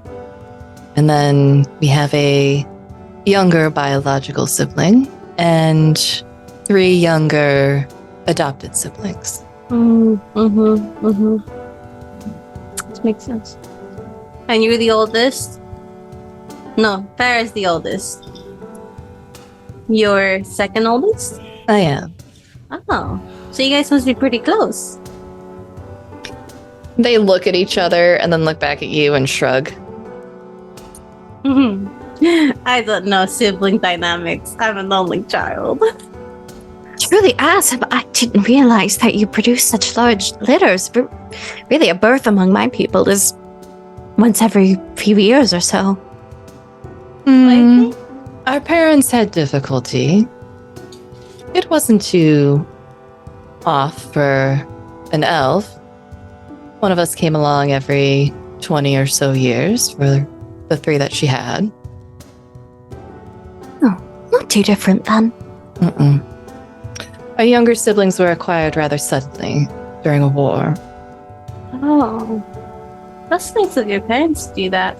And then we have a younger biological sibling and 3 younger adopted siblings. This makes sense. And you're the oldest? No, Farah's the oldest. You're second oldest? I am. Oh, so you guys must be pretty close. They look at each other and then look back at you and shrug. I don't know sibling dynamics. I'm an only child. Truly awesome. I didn't realize that you produce such large litters. Really, a birth among my people is once every few years or so. Our parents had difficulty. It wasn't too off for an elf. One of us came along every 20 or so years for the 3 that she had. Not too different then. Our younger siblings were acquired rather suddenly during a war. Oh. That's nice of your parents to do that.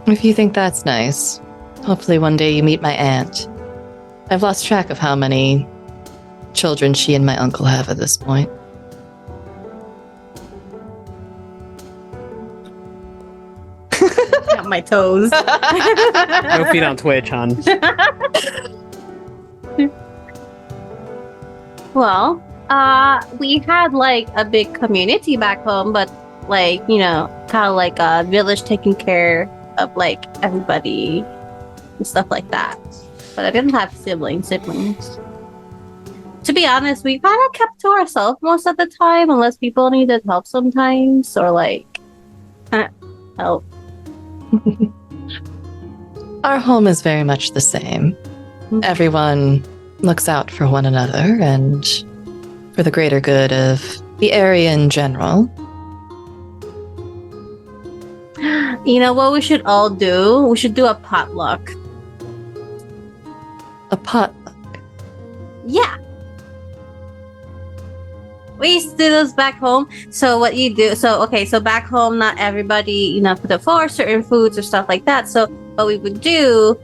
If you think that's nice, hopefully one day you meet my aunt. I've lost track of how many children she and my uncle have at this point. Got my toes. No feet on Twitch, hon. Well, we had like a big community back home, but like, you know, kind of like a village taking care of like everybody and stuff like that. But I didn't have siblings. To be honest, we kind of kept to ourselves most of the time, unless people needed help sometimes, or like help. Our home is very much the same. Everyone looks out for one another and for the greater good of the area in general. You know what we should all do? We should do a potluck. A pot. Yeah. We used to do those back home. So what you do, so back home, not everybody, you know, could afford certain foods or stuff like that. So what we would do,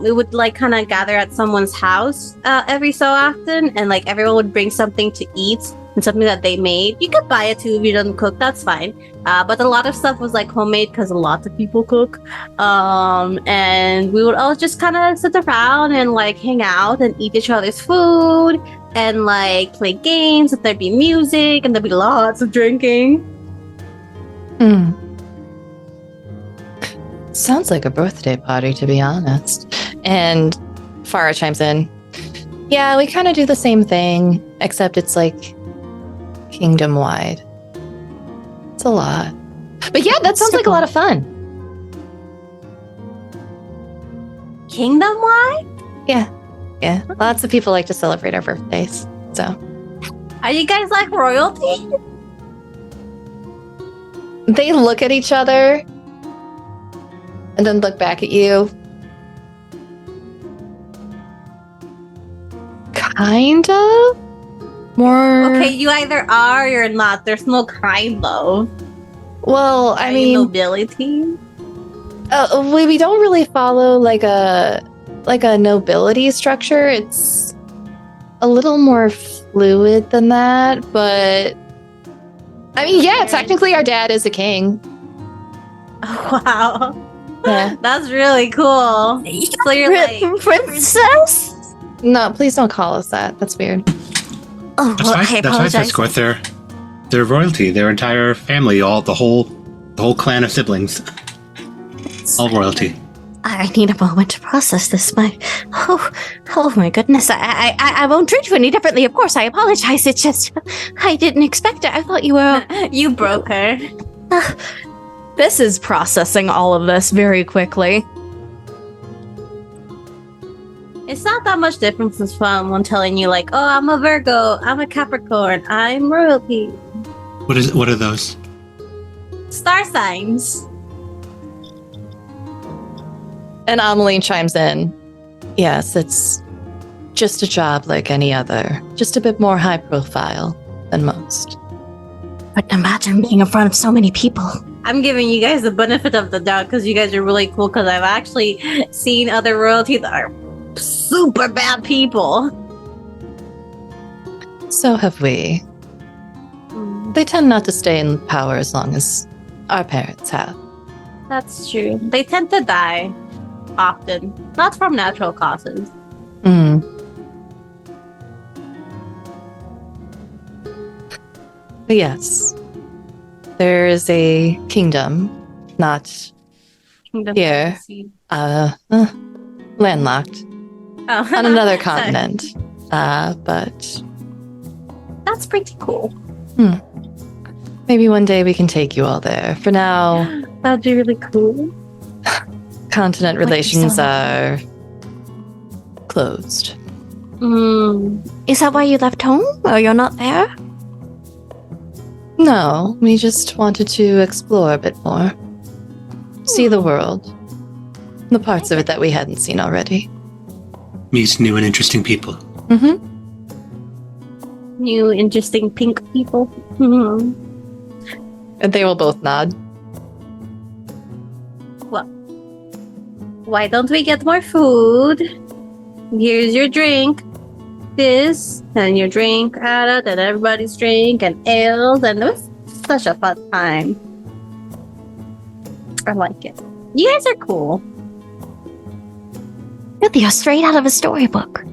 we would like kind of gather at someone's house every so often, and like everyone would bring something to eat and something that they made. You could buy it too if you don't cook, that's fine. But a lot of stuff was like homemade because a lot of people cook. And we would all just kind of sit around and like hang out and eat each other's food and like play games. If there'd be music and there'd be lots of drinking. Sounds like a birthday party, to be honest. And Farah chimes in. Yeah, we kind of do the same thing, except it's like kingdom-wide. It's a lot. But yeah, that sounds like a lot of fun. Kingdom-wide? Yeah. Lots of people like to celebrate our birthdays. So, Are you guys like royalty? they look at each other and then look back at you. Kind of? More. Okay, you either are or you're not. There's no kind of. Well, I Are mean, you nobility? we don't really follow like a nobility structure. It's a little more fluid than that, but I mean, yeah, technically our dad is a king. Oh, wow. Yeah. That's really cool. So you're like Princess? No, please don't call us that. That's weird. Oh, That's well, why. I That's why apologize. Fisscourth, they're royalty. Their entire family, the whole clan of siblings, all royalty. I need a moment to process this. Oh my goodness. I won't treat you any differently. Of course, I apologize. It's just, I didn't expect it. I thought you were. you broke her. This is processing all of this very quickly. It's not that much difference from someone telling you like, oh, I'm a Virgo, I'm a Capricorn, I'm royalty. What are those? Star signs. And Amelie chimes in. Yes, it's just a job like any other. Just a bit more high profile than most. But imagine being in front of so many people. I'm giving you guys the benefit of the doubt because you guys are really cool, because I've actually seen other royalty that are super bad people. So have we. They tend not to stay in power as long as our parents have. That's true. They tend to die often, not from natural causes. But yes, there is a kingdom not Kingdom Here. Fantasy. landlocked Oh. on another Sorry. continent. But That's pretty cool. maybe one day we can take you all there. For now, That'd be really cool. continent Like relations yourself. are closed. Is that why you left home? Or you're not there? No, we just wanted to explore a bit more. See the world. The parts of it that we hadn't seen already. Meet new and interesting people. Mm-hmm. New, interesting pink people. Mhm. And they will both nod. Why don't we get more food? Here's your drink. This, and your drink, Arat, and everybody's drink, and ales, and it was such a fun time. I like it. You guys are cool. Really, you're straight out of a storybook.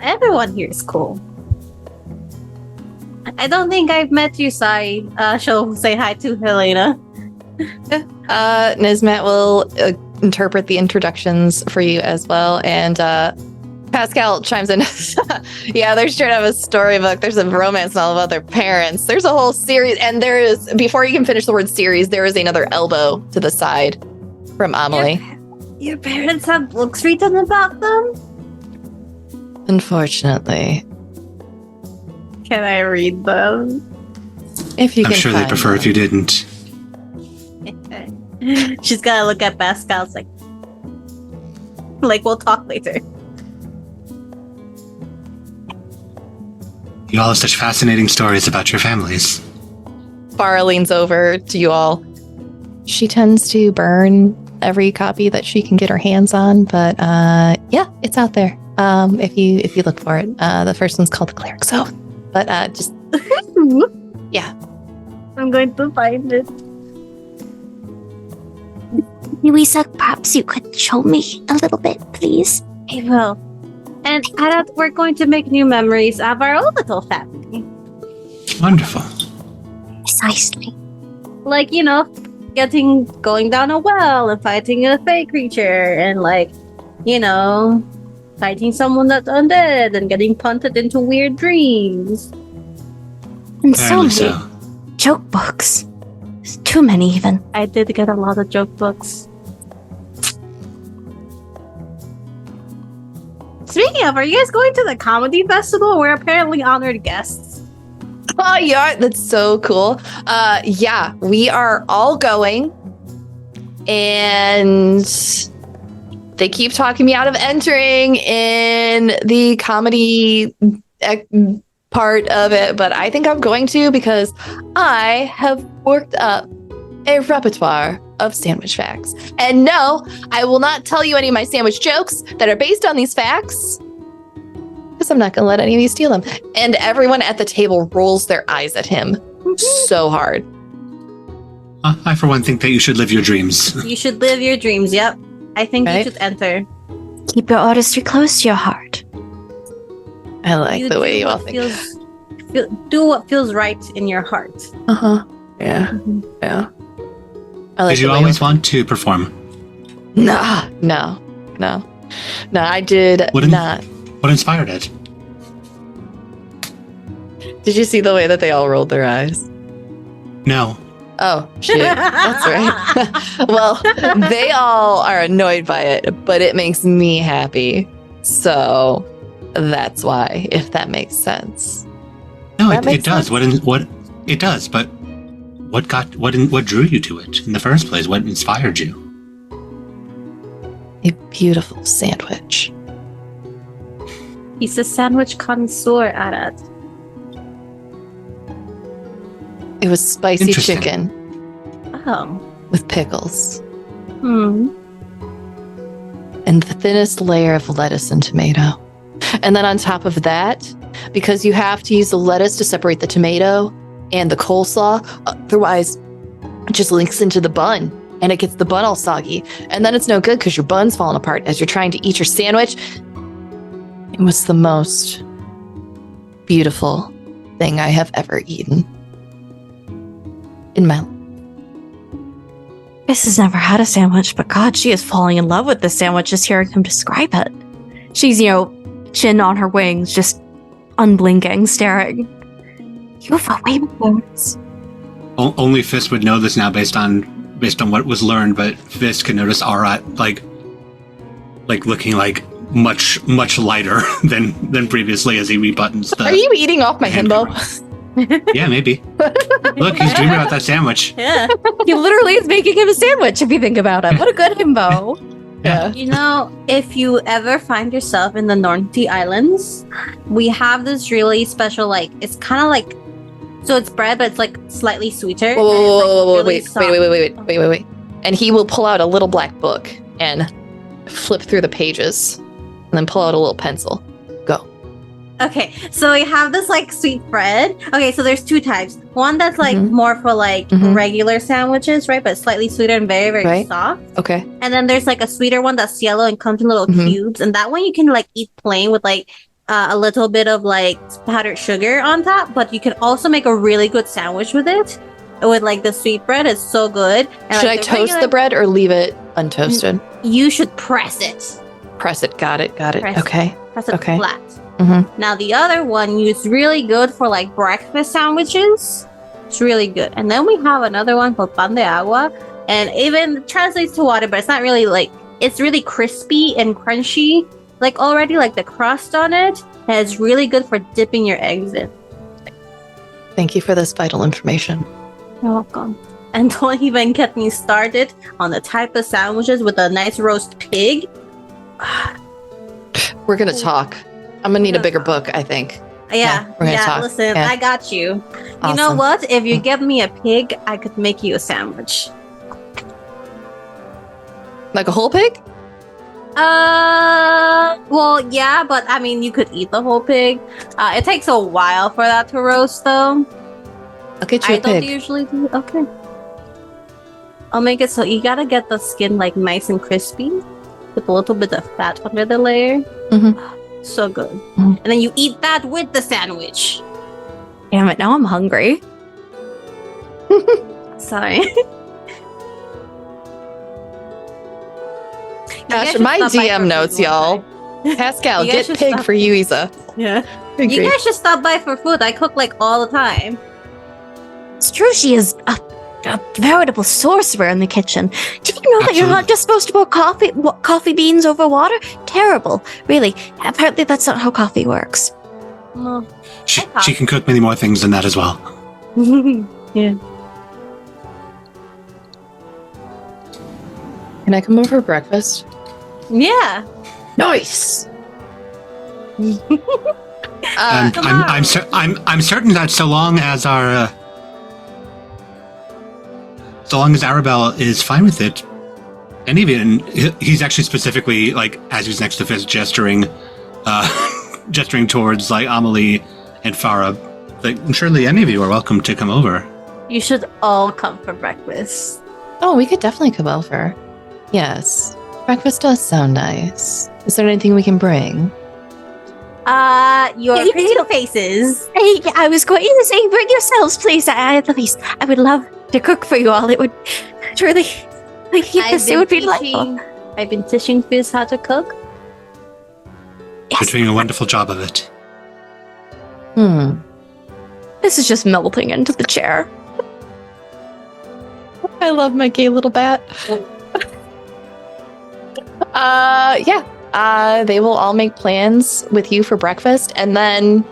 Everyone here is cool. I don't think I've met you, Sai. She'll say hi to Helena. Nismet will interpret the introductions for you as well. And Pascal chimes in. Yeah, they're straight out of a storybook. There's a romance novel about their parents. There's a whole series. And there is, before you can finish the word series, there is another elbow to the side from Amelie. Your parents have books written about them? Unfortunately. Can I read them? If you I'm can sure they'd find prefer them. if you didn't. She's gonna look at Pascal. It's like we'll talk later. You all have such fascinating stories about your families. Farah leans over to you all. She tends to burn every copy that she can get her hands on, but yeah, it's out there. If you look for it. The first one's called The Cleric's Oath. But just yeah. I'm going to find it. Yuiza, perhaps you could show me a little bit, please? I will. And Arat, we're going to make new memories of our own little family. Wonderful. Precisely. Like, going down a well and fighting a fey creature and fighting someone that's undead and getting punted into weird dreams. And so Apparently many so. joke books. There's too many, even. I did get a lot of joke books. Speaking of, are you guys going to the comedy festival? We're apparently honored guests. Oh, yeah, that's so cool. Yeah, we are all going, and they keep talking me out of entering in the comedy part of it, but I think I'm going to because I have worked up a repertoire of sandwich facts. And no, I will not tell you any of my sandwich jokes that are based on these facts because I'm not going to let any of you steal them. And everyone at the table rolls their eyes at him so hard. I, for one, think that you should live your dreams. You should live your dreams, yep. I think Right? you should enter. Keep your artistry close to your heart. I like the way do you all what think. do what feels right in your heart. Uh-huh. Yeah. Yeah. I like Did you the way always want to perform? No, I did Wouldn't- not. What inspired it? Did you see the way that they all rolled their eyes? No. Oh, shit. That's right. Well, they all are annoyed by it, but it makes me happy. So that's why, if that makes sense. No, That it makes does. sense. What it does, but what drew you to it in the first place? What inspired you? A beautiful sandwich. He's a sandwich connoisseur, Arat. It was spicy Interesting. chicken Oh. with pickles Hmm. and the thinnest layer of lettuce and tomato. And then on top of that, because you have to use the lettuce to separate the tomato and the coleslaw, otherwise it just links into the bun and it gets the bun all soggy. And then it's no good because your bun's falling apart as you're trying to eat your sandwich. It was the most beautiful thing I have ever eaten in my life. This has never had a sandwich, but God, she is falling in love with this sandwich just hearing him describe it. She's, chin on her wings, just unblinking, staring. You have a way more words. Only Fist would know this now based on what was learned, but Fist can notice Arat like looking like much lighter than previously as he rebuttons the. Are you eating off my himbo? Yeah, maybe. Look, he's dreaming about that sandwich. Yeah. He literally is making him a sandwich, if you think about it. What a good himbo. Yeah. If you ever find yourself in the Normandy Islands, we have this really special, it's kind of like, so it's bread, but it's like slightly sweeter. Whoa, wait. And he will pull out a little black book and flip through the pages and then pull out a little pencil. Go. Okay, so we have this sweet bread. Okay, so there's two types. One that's more for regular sandwiches, right? But slightly sweeter and very, very soft. Okay. And then there's a sweeter one that's yellow and comes in little cubes. And that one you can eat plain with a little bit of powdered sugar on top. But you can also make a really good sandwich with it. With the sweet bread, it's so good. And, should I toast the bread or leave it untoasted? You should press it. Press it. Got it. Okay. Press it Okay. flat. Mm-hmm. Now the other one is really good for breakfast sandwiches. It's really good. And then we have another one called pan de agua, and even translates to water, but it's not really it's really crispy and crunchy. Already the crust on it, and it's really good for dipping your eggs in. Thank you for this vital information. You're welcome. And don't even get me started on the type of sandwiches with a nice roast pig. We're gonna talk. I'm gonna need a bigger book, I think. Yeah, we're gonna talk. Listen, Yeah. I got you. Awesome. You know what? If you give me a pig, I could make you a sandwich. Like a whole pig? Well, yeah, but I mean, you could eat the whole pig. It takes a while for that to roast, though. I'll get you I a don't pig. usually do. Okay. I'll make it so you gotta get the skin nice and crispy with a little bit of fat under the layer. Mhm. So good. Mhm. And then you eat that with the sandwich. Damn it, now I'm hungry. Sorry. Gosh, my DM notes, y'all. Pascal, You guys get should pig stop. for Yuiza. Yeah. Good You grief. guys should stop by for food. I cook all the time. It's true, she is a veritable sorcerer in the kitchen. Did you know that you're not Absolutely. just supposed to pour coffee beans over water? Terrible. Really. Apparently that's not how coffee works. No. She can cook many more things than that as well. Yeah. Can I come over for breakfast? Yeah. Nice. I'm certain that so long as Arabelle is fine with it, and even he's actually specifically as he's next to Fist gesturing towards Amelie and Farah. Surely any of you are welcome to come over. You should all come for breakfast. Oh, we could definitely come over. Yes. Breakfast does sound nice. Is there anything we can bring? Your You pretty can- faces. Hey, I was going to say, bring yourselves, please. At least I would love to cook for you all. It would truly, yes, it would be delightful. I've been teaching Fizz how to cook. You're doing a wonderful job of it. This is just melting into the chair. I love my gay little bat. They will all make plans with you for breakfast, and then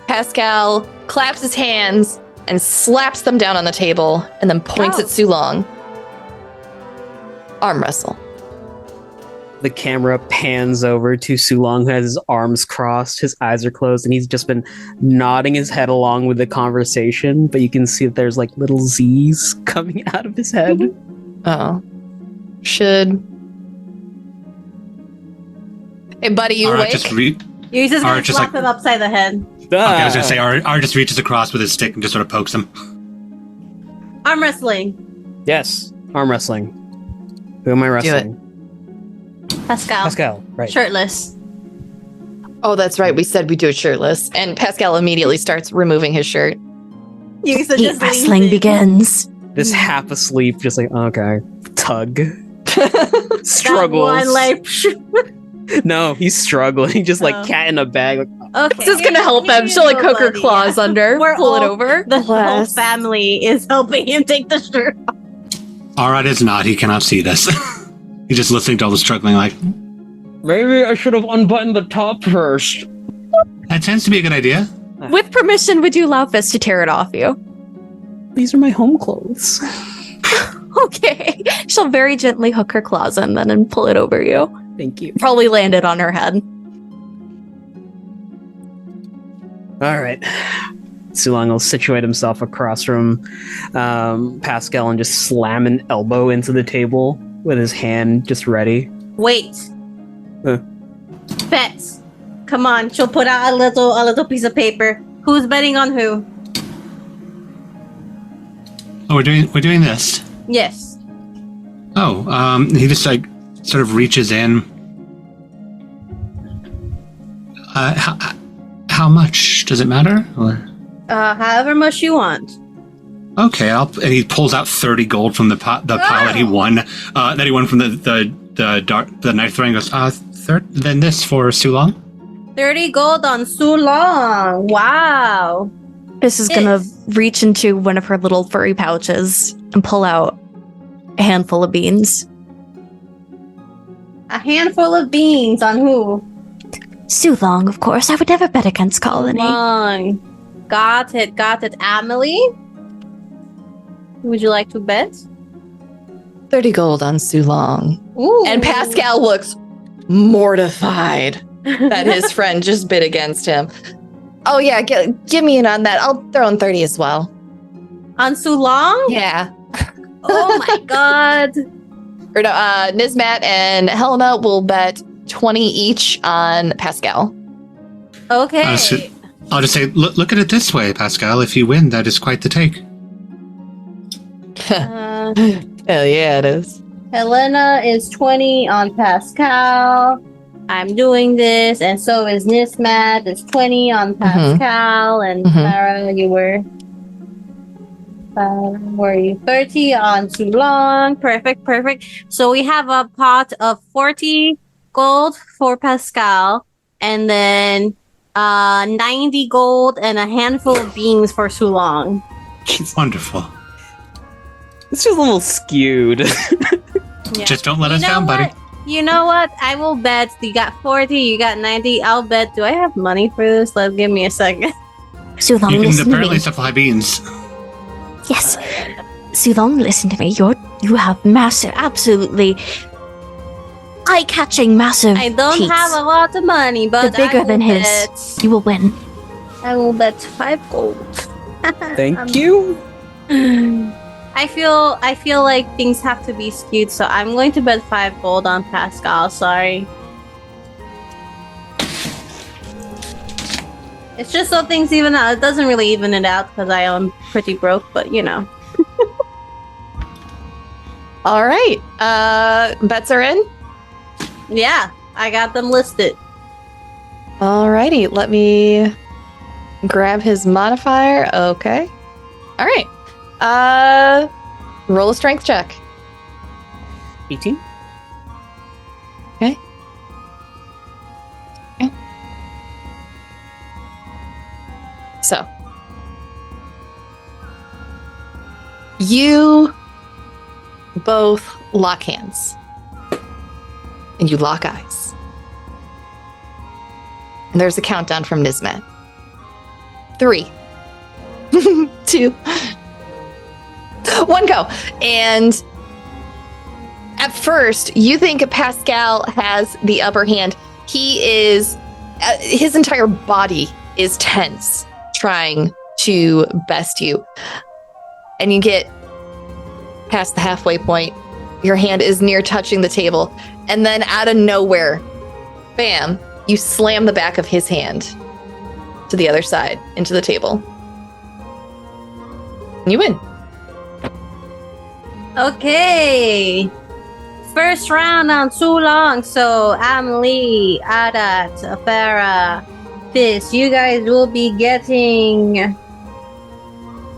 Pascal claps his hands and slaps them down on the table, and then points at Sulong. Arm wrestle. The camera pans over to Sulong, who has his arms crossed, his eyes are closed, and he's just been nodding his head along with the conversation. But you can see that there's little Z's coming out of his head. Oh. Should. Hey, buddy, you Arat awake? You're just gonna Alright, just slap him upside the head. Okay, I was gonna say Arat just reaches across with his stick and just sort of pokes him. Arm wrestling. Yes, arm wrestling. Who am I wrestling? Pascal. Pascal, right. Shirtless. Oh, that's right. We said we do it shirtless. And Pascal immediately starts removing his shirt. Yuiza The wrestling begins. Just half asleep, just like, okay. Tug. That Struggles. one life. No, he's struggling. Just like Oh. cat in a bag. Like, Okay. This is gonna help him. She'll like hook her buddy, claws yeah. under, We're pull it all- over. The whole Bless. family is helping him take the shirt off. Arat is not. He cannot see this. He's just listening to all the struggling like, maybe I should have unbuttoned the top first. that tends to be a good idea. With permission, would you allow Fist to tear it off you? These are my home clothes. Okay. She'll very gently hook her claws in then and pull it over you. Thank you. Probably land it on her head. All right. Sulong will situate himself across from Pascal and just slam an elbow into the table with his hand just ready. Wait. Huh. Bets. Come on. She'll put out a little piece of paper. Who's betting on who? Oh, we're doing this. Yes. Oh, he just like sort of reaches in. How much does it matter? Or However much you want. okay, and he pulls out 30 gold from the pile that he won. That he won from the knife throwing. Goes, then this for Sulong. 30 gold on Sulong. Wow. Fist is gonna reach into one of her little furry pouches and pull out a handful of beans. A handful of beans on who? Sulong, of course. I would never bet against Colony. Long. Got it. Amelie? Would you like to bet? 30 gold on Sulong. Ooh. And Pascal looks mortified that his friend just bid against him. Oh yeah, give me in on that. I'll throw in 30 as well. On Sulong? Yeah. Oh my god. Or no, Nizmat and Helena will bet 20 each on Pascal. Okay. I'll just say, look at it this way, Pascal. If you win, that is quite the take. Uh, Hell yeah, it is. Helena is 20 on Pascal. I'm doing this, and so is Nismat. It's 20 on Pascal, and Sara, you were 30 on Sulong. Perfect. So we have a pot of 40 gold for Pascal, and then 90 gold and a handful of beans for Sulong. Wonderful. It's just a little skewed. Yeah. Just don't let us know down, buddy. what? You know what? I will bet. You got 40, you got 90. I'll bet. Do I have money for this? Give me a second. Sulong, You can listen to apparently me. supply beans. Yes. Sulong, listen to me. You have massive, absolutely eye-catching, massive I don't teeth. have a lot of money, but They're bigger I will than his. bet- You will win. I will bet 5 gold. Thank you. I feel like things have to be skewed, so I'm going to bet 5 gold on Pascal. Sorry. It's just so things even out. It doesn't really even it out because I am pretty broke, but you know. All right. Bets are in. Yeah, I got them listed. Alrighty, let me grab his modifier. Okay. All right. Roll a strength check. 18. So, you both lock hands and you lock eyes. And there's a countdown from Nismet. 3, 2, 1, go. And at first, you think Pascal has the upper hand. He is, his entire body is tense, trying to best you. And you get past the halfway point. Your hand is near touching the table. And then out of nowhere, bam, you slam the back of his hand to the other side, into the table. You win. Okay. First round on Sulong. So Amelie, Arat, Farah, Fizz, you guys will be getting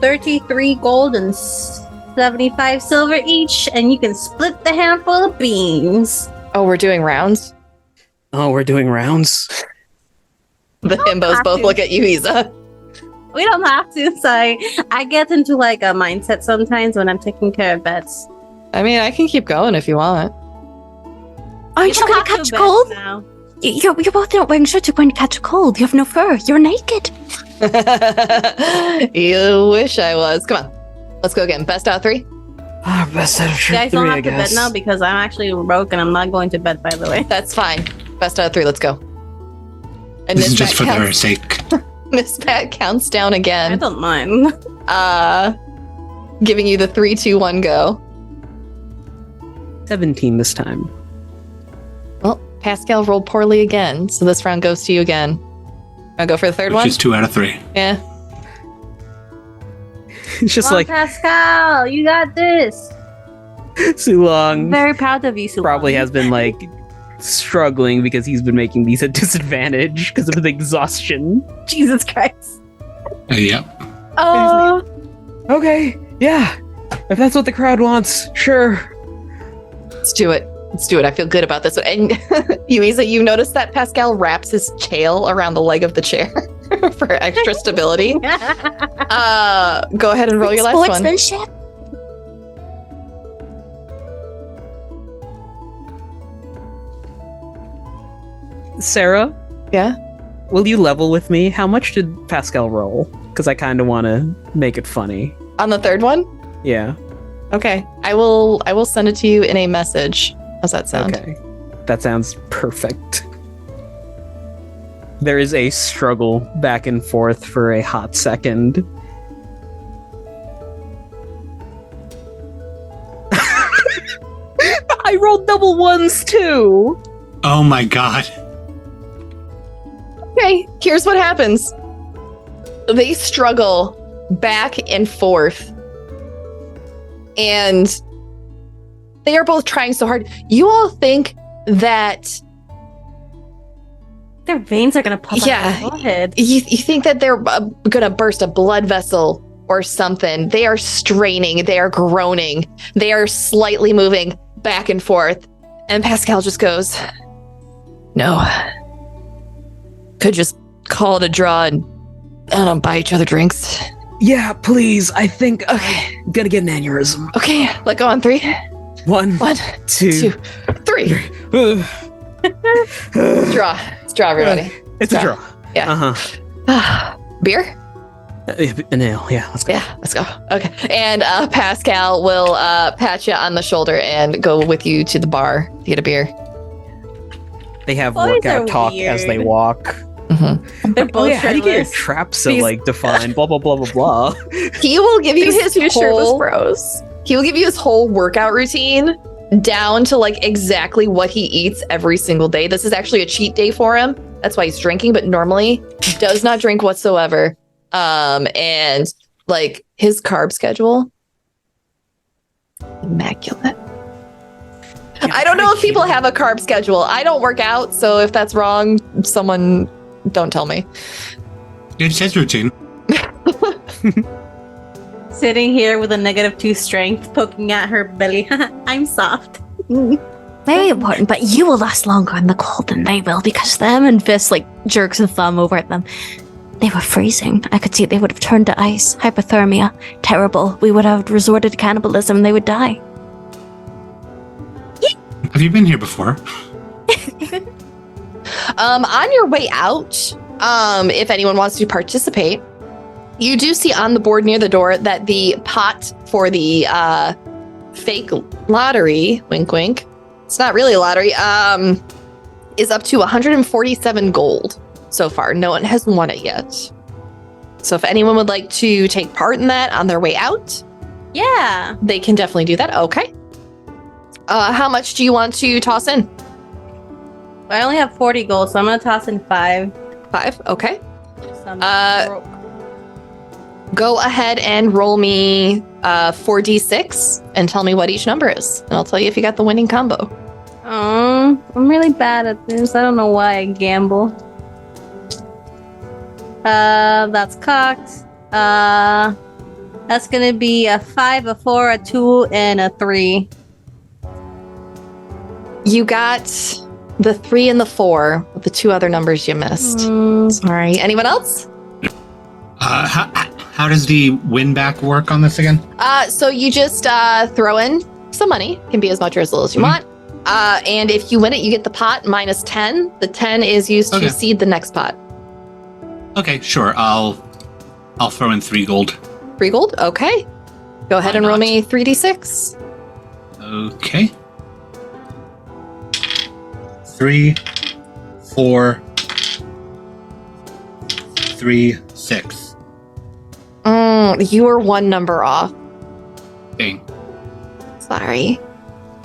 33 gold and 75 silver each, and you can split the handful of beans. Oh, we're doing rounds? Oh, we're doing rounds. The himbos both look at Yuiza. We don't have to. Sorry, I get into like a mindset sometimes when I'm taking care of bets. I mean, I can keep going if you want. Aren't you going to catch cold? Now. You're both not wearing shirts. You're going to catch a cold. You have no fur. You're naked. You wish I was. Come on. Let's go again. Best out of 3? Best out of You guys three, don't I have to guess. bed now because I'm actually broke and I'm not going to bed, by the way. That's fine. Best out of 3. Let's go. And This is Miss just Pat for their counts- sake. Miss Pat counts down I again. don't mind. Giving you the 3, 2, 1 go. 17 this time. Well, Pascal rolled poorly again, so this round goes to you again. I'll go for the third Which one. is 2 out of 3. Yeah. It's just Come on, like Pascal, you got this. Sulong I'm very proud of you, Sulong. probably has been like struggling because he's been making these at disadvantage because of the exhaustion. Jesus Christ. Yep. Okay, yeah. If that's what the crowd wants, sure. Let's do it. Let's do it. I feel good about this one. And Yuiza, you notice that Pascal wraps his tail around the leg of the chair for extra stability. Go ahead and roll your last one. Sportsmanship. Sarah, Yeah. will you level with me? How much did Pascal roll? Because I kind of want to make it funny. On the third one? Yeah. Okay. I will send it to you in a message. How's that sound? Okay. That sounds perfect. There is a struggle back and forth for a hot second. I rolled double ones too. Oh my god. Okay, here's what happens. They struggle back and forth. And they are both trying so hard. You all think that Their veins are going to pop out Yeah. of their forehead. you think that they're going to burst a blood vessel or something. They are straining. They are groaning. They are slightly moving back and forth. And Pascal just goes, no. Could just call it a draw and I don't buy each other drinks. Yeah, please. I think Okay. I'm gonna get an aneurysm. Okay, let go on 3. 1, 1, 2, 2, 3. Draw. It's draw, everybody. It's a draw. Yeah. Uh-huh. Beer? A nail. Yeah, let's go. Yeah, let's go. Okay. And Pascal will pat you on the shoulder and go with you to the bar to get a beer. They have Boys workout are talk as they weird. walk. They're both Oh yeah, how do you get your shirtless. traps so These- like defined? Blah blah blah blah blah. He will give you his two shirtless whole bros. He will give you his whole workout routine down to like exactly what he eats every single day. This is actually a cheat day for him. That's why he's drinking, but normally he does not drink whatsoever. And like his carb schedule, immaculate. I don't know if people have a carb schedule. I don't work out, so if that's wrong, someone don't tell me. It's his routine. Sitting here with a -2 strength poking at her belly. I'm soft. Very important, but you will last longer in the cold than they will because them and Fist like jerks a thumb over at them. They were freezing. I could see they would have turned to ice. Hypothermia. Terrible. We would have resorted to cannibalism and they would die. Have you been here before? On your way out, if anyone wants to participate, you do see on the board near the door that the pot for the fake lottery, wink wink, it's not really a lottery, is up to 147 gold so far. No one has won it yet. So if anyone would like to take part in that on their way out, Yeah. they can definitely do that. Okay. How much do you want to toss in? I only have 40 gold, so I'm going to toss in 5. 5. Okay. So I'm broke. Go ahead and roll me 4d6 and tell me what each number is. And I'll tell you if you got the winning combo. I'm really bad at this. I don't know why I gamble. That's cocked. That's gonna be a 5, a 4, a 2, and a 3. You got the 3 and the 4, with the 2 other numbers you missed. Sorry. Anyone else? How does the win back work on this again? So you just throw in some money. Can be as much or as little as you want. And if you win it, you get the pot minus 10. The 10 is used to seed the next pot. Okay, sure. I'll throw in 3 gold. 3 gold? Okay. Go ahead and roll me 3d6. Okay. 3, 4, 3, 6. You were 1 number off. Dang. Sorry.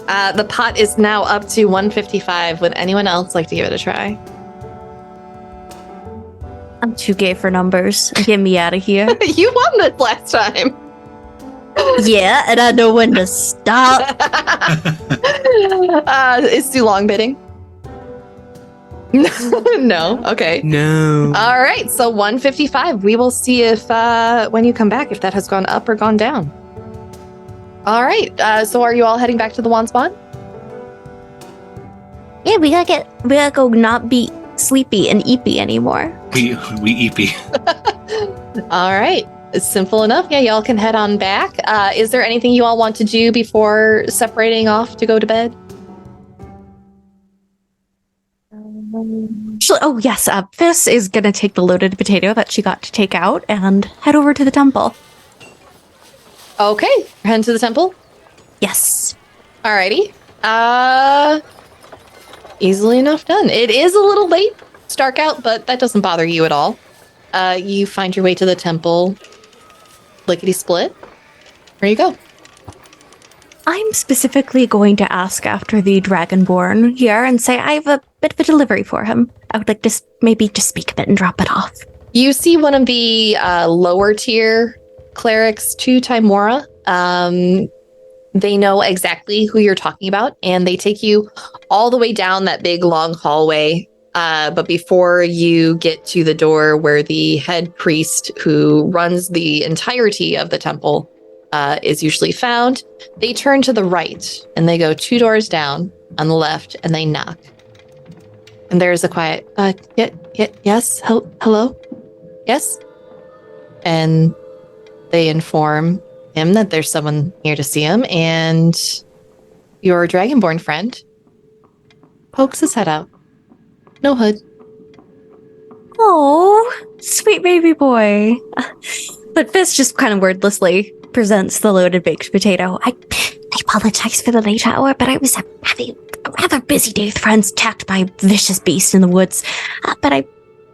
The pot is now up to 155. Would anyone else like to give it a try? I'm too gay for numbers. Get me out of here. You won this last time. Yeah, and I know when to stop. Is too long bidding? No. Okay. No. All right. So 155. We will see if when you come back, if that has gone up or gone down. All right. So are you all heading back to the Wand Spawn? Yeah, we gotta go not be sleepy and eepy anymore. We eepy. All right. It's simple enough. Yeah, y'all can head on back. Is there anything you all want to do before separating off to go to bed? Actually, oh yes, Fiss is gonna take the loaded potato that she got to take out and head over to the temple. Okay. Head to the temple. Yes. Alrighty. Easily enough done. It is a little late. It's dark out, but that doesn't bother you at all. You find your way to the temple. Lickety split. Where you go? I'm specifically going to ask after the Dragonborn here and say I have a bit of a delivery for him. I would like to maybe just speak a bit and drop it off. You see one of the lower tier clerics to Timora. They know exactly who you're talking about, and they take you all the way down that big long hallway. But before you get to the door where the head priest who runs the entirety of the temple is usually found, they turn to the right and they go 2 doors down on the left and they knock. And there's a quiet, yes, hello, yes. And they inform him that there's someone here to see him, and your Dragonborn friend pokes his head out. No hood. Oh, sweet baby boy. But Fizz just kind of wordlessly presents the loaded baked potato. I apologize for the late hour, but I was having a rather busy day with friends attacked by a vicious beast in the woods. But I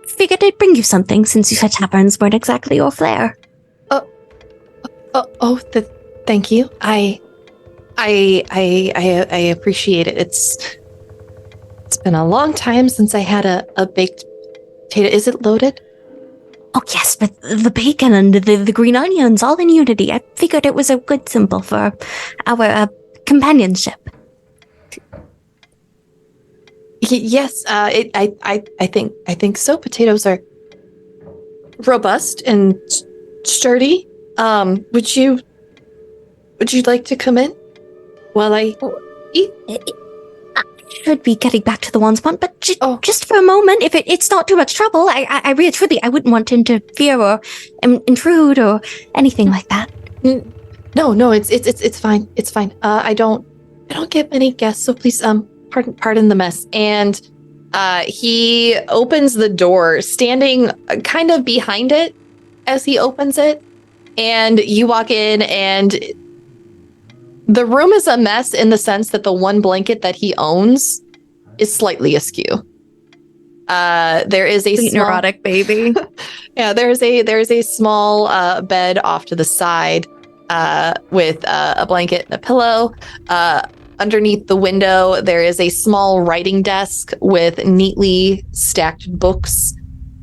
figured I'd bring you something since you said taverns weren't exactly your flair. Thank you. I appreciate it. It's been a long time since I had a baked potato. Is it loaded? Oh yes, but the bacon and the green onions, all in unity. I figured it was a good symbol for our companionship. Yes, I think so. Potatoes are robust and sturdy. Would you like to come in while I eat? I should be getting back to the Wand Spawn, but just for a moment, if it's not too much trouble, I really truly, I wouldn't want to interfere or intrude or anything like that. No, it's fine. It's fine. I don't get many guests, so please, pardon the mess. And he opens the door, standing kind of behind it as he opens it. And you walk in, and the room is a mess in the sense that the one blanket that he owns is slightly askew. There is a small, neurotic baby. Yeah, there's a small bed off to the side with a blanket and a pillow. Underneath the window, there is a small writing desk with neatly stacked books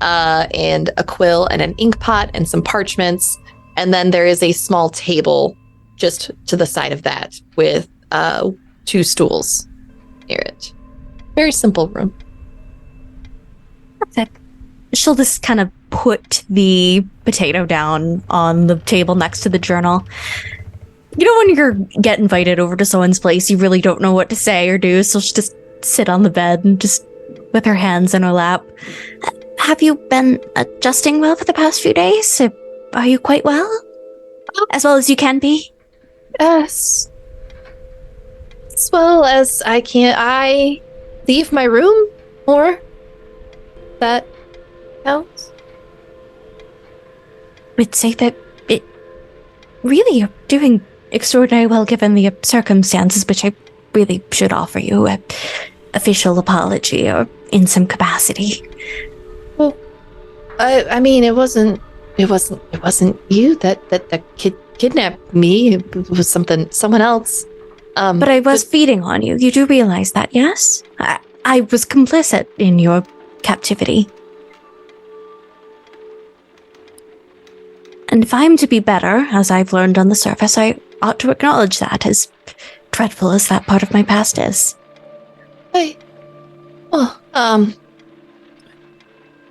and a quill and an ink pot and some parchments. And then there is a small table just to the side of that with 2 stools near it. Very simple room. Perfect. She'll just kind of put the potato down on the table next to the journal. You know, when you get invited over to someone's place, you really don't know what to say or do, so she'll just sit on the bed and just with her hands in her lap. Have you been adjusting well for the past few days? Are you quite well? As well as you can be? Yes. As well as I can. I leave my room more. That counts. Would say that it really you're doing extraordinarily well given the circumstances, which I really should offer you a official apology or in some capacity. Well, I mean, it wasn't you that kidnapped me. It was someone else. But I was feeding on you. You do realize that, yes? I was complicit in your captivity. And if I'm to be better, as I've learned on the surface, I ought to acknowledge that, as dreadful as that part of my past is.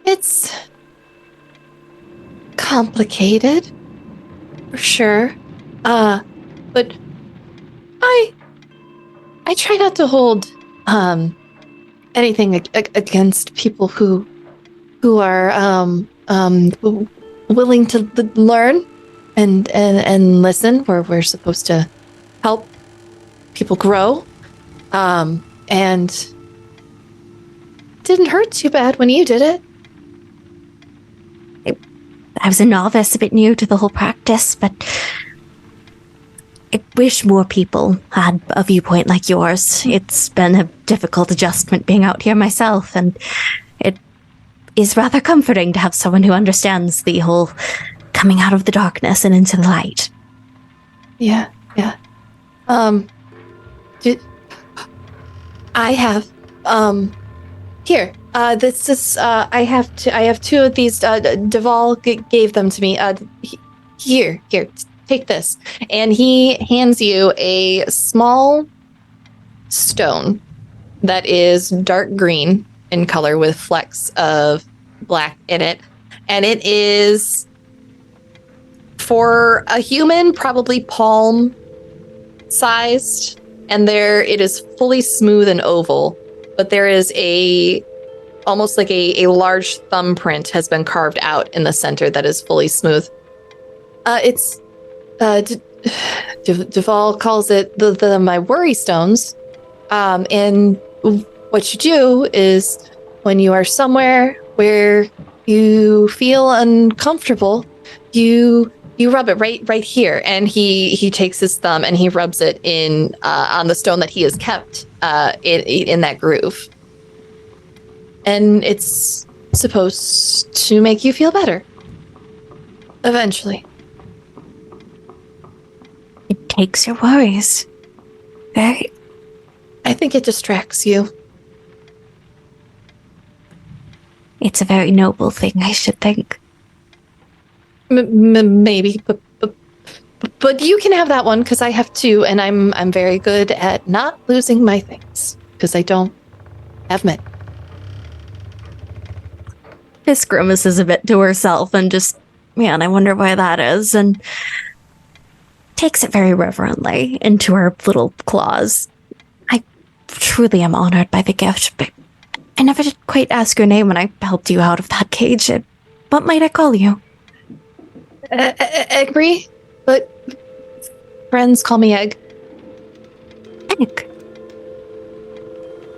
It's complicated, for sure. But I try not to hold anything against people who are willing to learn and listen. Where we're supposed to help people grow, and didn't hurt too bad when you did it. I was a novice, a bit new to the whole practice, but I wish more people had a viewpoint like yours. It's been a difficult adjustment being out here myself, and it is rather comforting to have someone who understands the whole coming out of the darkness and into the light. Yeah. I have, here, this is, I have two of these, Duval gave them to me, here, take this. And he hands you a small stone that is dark green in color with flecks of black in it. And it is, for a human, probably palm sized. And it is fully smooth and oval, but there is almost like a large thumbprint has been carved out in the center that is fully smooth. It's Duval calls it the my worry stones. And what you do is when you are somewhere where you feel uncomfortable, you rub it right here. And he takes his thumb and he rubs it in on the stone that he has kept in that groove. And it's supposed to make you feel better. Eventually. It takes your worries. Very. I think it distracts you. It's a very noble thing, I should think. Maybe, but you can have that one because I have two, and I'm very good at not losing my things because I don't have many. This grimaces a bit to herself and just, man, I wonder why that is, and takes it very reverently into her little claws. I truly am honored by the gift, but I never did quite ask your name when I helped you out of that cage. What might I call you? Eggery, but friends call me Egg. Egg.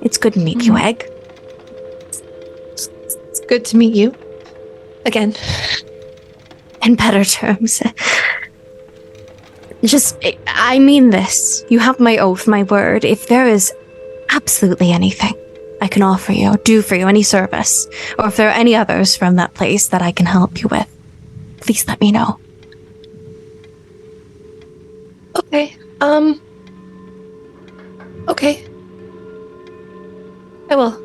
It's good to meet you, Egg. It's good to meet you again. In better terms. I mean this. You have my oath, my word. If there is absolutely anything I can offer you, do for you, any service, or if there are any others from that place that I can help you with, please let me know. Okay. Okay. I will.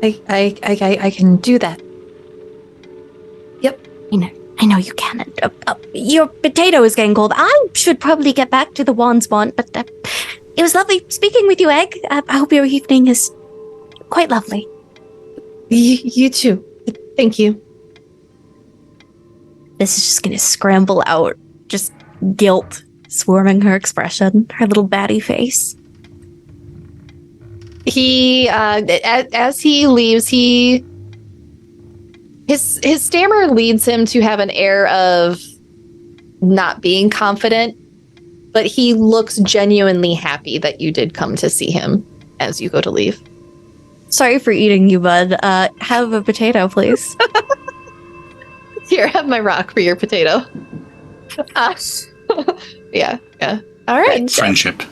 I can do that. Yep. I know you can. Your potato is getting cold. I should probably get back to the Wands Want, but it was lovely speaking with you, Egg. I hope your evening is quite lovely. You too. Thank you. This is just going to scramble out, just guilt swarming her expression, her little batty face. He, as he leaves, his stammer leads him to have an air of not being confident, but he looks genuinely happy that you did come to see him as you go to leave. Sorry for eating you, bud. Have a potato, please. Here, have my rock for your potato. Yeah. All right. Friendship.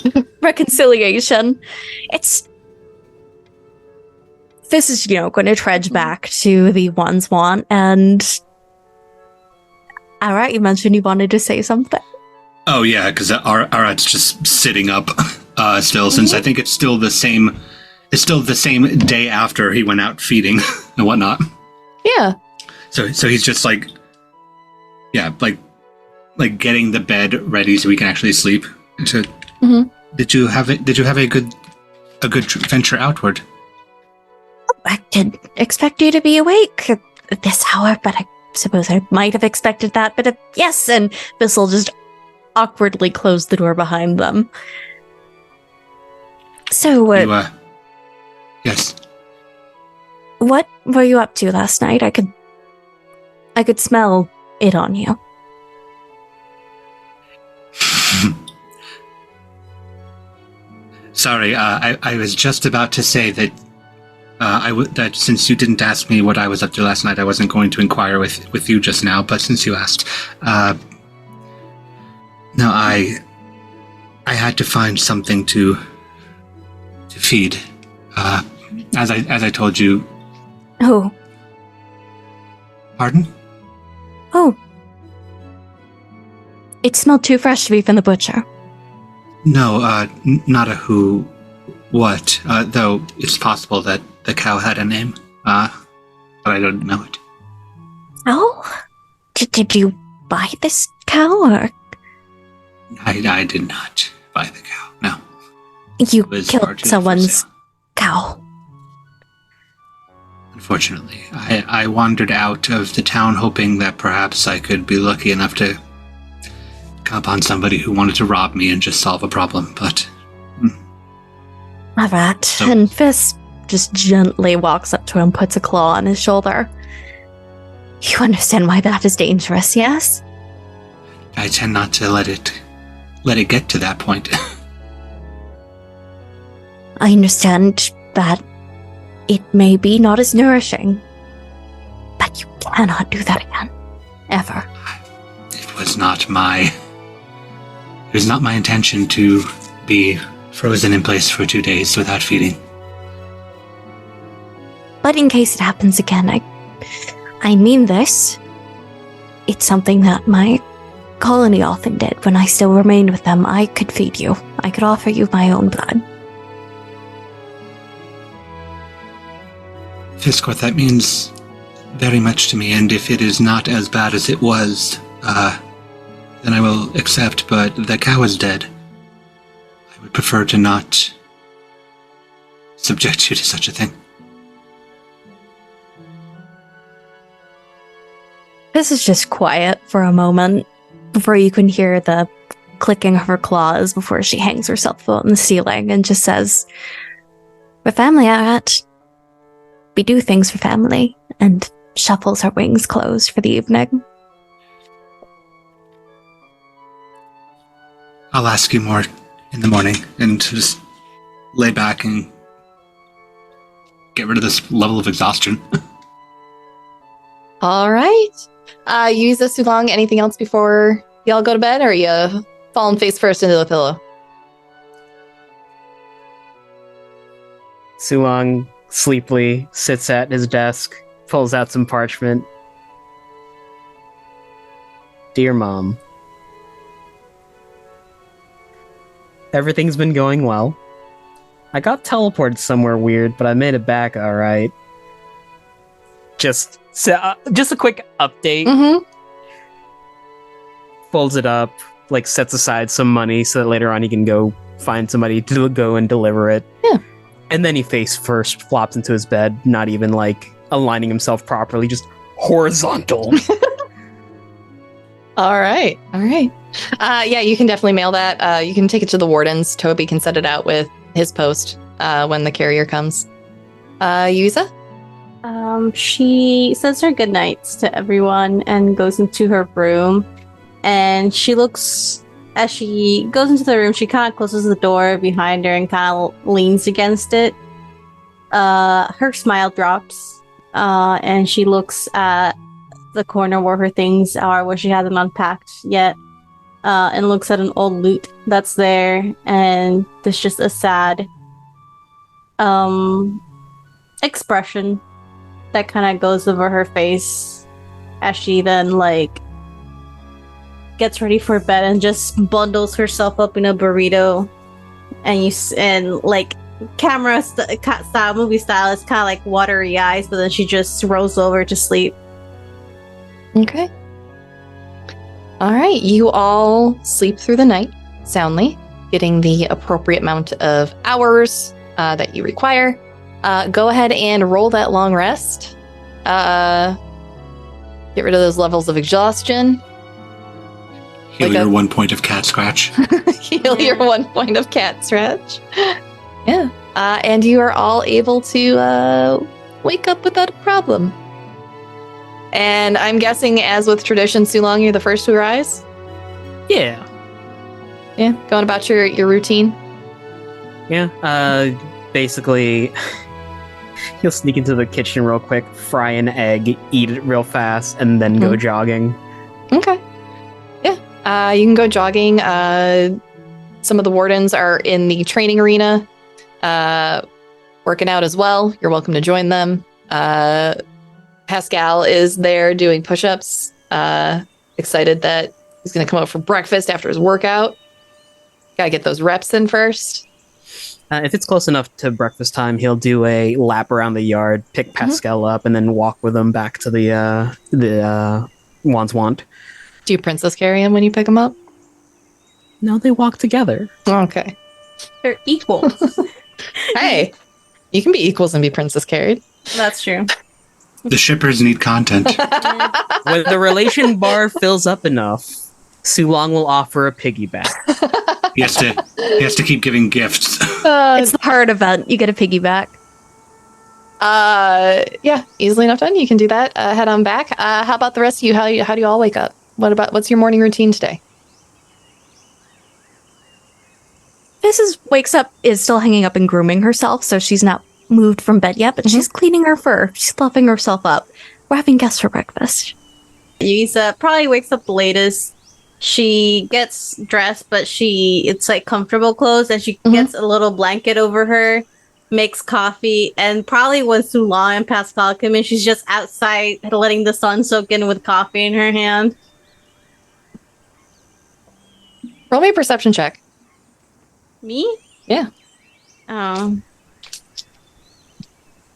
Reconciliation. This is, going to trudge back to the one's want, and Arat, you mentioned you wanted to say something. Oh yeah, because Arat's just sitting up still, since I think it's still the same. It's still the same day after he went out feeding and whatnot. Yeah. So he's just like getting the bed ready so we can actually sleep. So, did you have a good venture outward? I didn't expect you to be awake at this hour, but I suppose I might have expected that. But yes, and Bissell just awkwardly closed the door behind them. So, yes. What were you up to last night? I could smell it on you. Sorry, I was just about to say that that since you didn't ask me what I was up to last night, I wasn't going to inquire with you just now. But since you asked, no, I had to find something to feed. As I told you. Oh. Pardon? Oh. It smelled too fresh to be from the butcher. No, not a who, what. Though it's possible that the cow had a name. But I don't know it. Oh? Did you buy this cow, or? I did not buy the cow, no. You killed someone's cow. Unfortunately, I wandered out of the town hoping that perhaps I could be lucky enough to come upon somebody who wanted to rob me and just solve a problem, but... Arat, and Fist just gently walks up to him, puts a claw on his shoulder. You understand why that is dangerous, yes? I tend not to let it get to that point. I understand that it may be not as nourishing, but you cannot do that again. Ever. It was not my intention to be frozen in place for 2 days without feeding. But in case it happens again, I mean this. It's something that my colony often did when I still remained with them. I could feed you. I could offer you my own blood. Fisscourth, that means very much to me, and if it is not as bad as it was, then I will accept, but the cow is dead. I would prefer to not subject you to such a thing. This is just quiet for a moment before you can hear the clicking of her claws before she hangs herself out in the ceiling and just says, "We're family, Arat. We do things for family," and shuffles her wings closed for the evening. I'll ask you more in the morning and just lay back and get rid of this level of exhaustion. All right. Yuiza, Sulong, anything else before y'all go to bed, or are you falling face first into the pillow? Sulong sleepily sits at his desk, pulls out some parchment. Dear Mom, everything's been going well. I got teleported somewhere weird, but I made it back all right. Just a quick update. Mm-hmm. Folds it up, sets aside some money so that later on he can go find somebody to go and deliver it. Yeah. And then he face first flops into his bed, not even aligning himself properly, just horizontal. All right. Yeah, you can definitely mail that. You can take it to the wardens. Toby can set it out with his post when the carrier comes. Yuiza? She says her goodnights to everyone and goes into her room. And she looks, as she goes into the room, she kind of closes the door behind her and kind of leans against it. Her smile drops, and she looks at the corner where her things are, where she hasn't unpacked yet, and looks at an old lute that's there, and there's just a sad expression that kind of goes over her face as she then gets ready for bed and just bundles herself up in a burrito, and camera style, movie style, it's kind of watery eyes, but then she just rolls over to sleep. Okay. All right. You all sleep through the night soundly, getting the appropriate amount of hours that you require. Go ahead and roll that long rest. Get rid of those levels of exhaustion. Heal your 1 point of cat scratch. Heal your 1 point of cat scratch. Yeah. And you are all able to wake up without a problem. And I'm guessing, as with tradition, Sulong, you're the first to arise? Yeah. Yeah, going about your routine? Yeah. Basically, he'll sneak into the kitchen real quick, fry an egg, eat it real fast, and then go jogging. Okay. Yeah. You can go jogging. Some of the wardens are in the training arena, working out as well. You're welcome to join them. Pascal is there doing push-ups, excited that he's going to come out for breakfast after his workout. Gotta get those reps in first. If it's close enough to breakfast time, he'll do a lap around the yard, pick Pascal up, and then walk with him back to the Wands Want. Do you princess carry him when you pick him up? No, they walk together. Okay. They're equals. Hey, you can be equals and be princess carried. That's true. The shippers need content. When the relation bar fills up enough, Sulong will offer a piggyback. He has to keep giving gifts. It's the hard event. You get a piggyback. Yeah, easily enough done. You can do that. Head on back. How about the rest of you? How do you all wake up? What's your morning routine today? Mrs. wakes up, is still hanging up and grooming herself, so she's not moved from bed yet, but she's cleaning her fur. She's fluffing herself up. We're having guests for breakfast. Yuiza probably wakes up the latest. She gets dressed, but it's comfortable clothes, and she gets a little blanket over her, makes coffee, and probably when Sulong and Pascal come in, she's just outside letting the sun soak in with coffee in her hand. Roll me a perception check. Me? Yeah. Oh.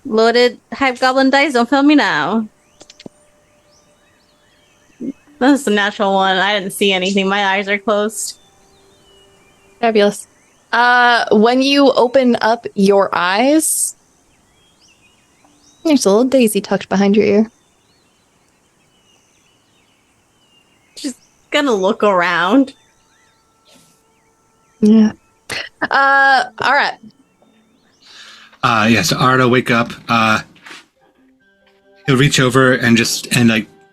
Loaded Hype Goblin dice, don't fail me now. That's a natural one. I didn't see anything. My eyes are closed. Fabulous. When you open up your eyes, there's a little daisy tucked behind your ear. Just gonna look around. Yeah. All right. So Arat will wake up. He'll reach over and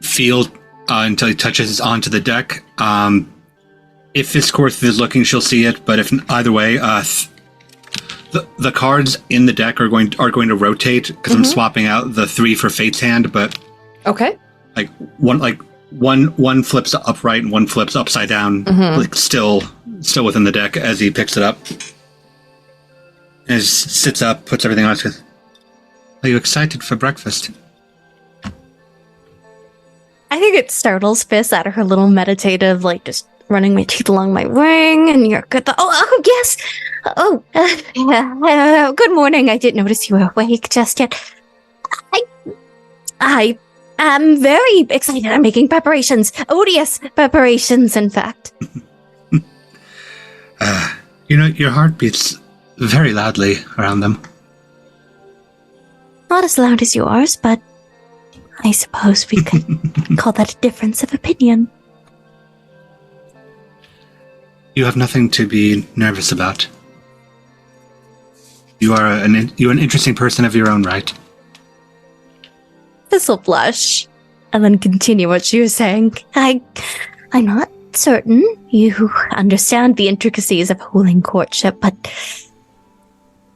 feel until he touches onto the deck. If Fisscourth is looking, she'll see it. But if either way, the cards in the deck are going to rotate because I'm swapping out the 3 for Fate's Hand. But Okay. One flips upright and one flips upside down, still within the deck as he picks it up. And just sits up, puts everything on. Says, "Are you excited for breakfast?" I think it startles Fizz out of her little meditative, just running my teeth along my ring, and you're good. Oh, yes. Oh, good morning. I didn't notice you were awake just yet. I am very excited. I'm making preparations. Odious preparations, in fact. Your heart beats very loudly around them. Not as loud as yours, but I suppose we could call that a difference of opinion. You have nothing to be nervous about. You are you're an interesting person of your own right. This will blush and then continue what she was saying. I'm not certain you understand the intricacies of holding courtship, but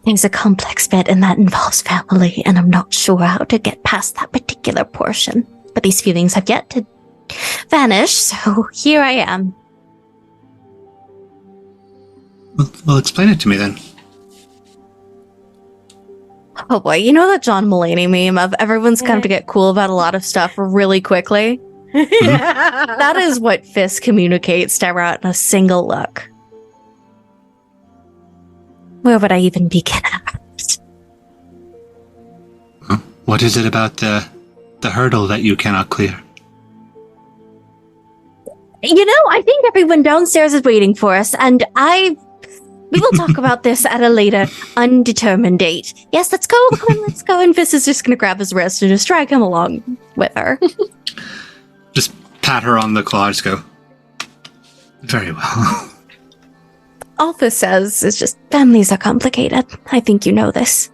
there's a complex bit and that involves family, and I'm not sure how to get past that particular portion. But these feelings have yet to vanish, so here I am. Well, explain it to me then. Oh boy, you know that John Mulaney meme of everyone's come to get cool about a lot of stuff really quickly? That is what Fisk communicates to Arat in a single look. Where would I even begin at? What is it about the hurdle that you cannot clear? You know, I think everyone downstairs is waiting for us, and we will talk about this at a later, undetermined date. Yes, let's go. Come on, let's go. And Fisk is just going to grab his wrist and just drag him along with her. Just pat her on the claw, just go, very well. All Fisk says is just, families are complicated. I think you know this.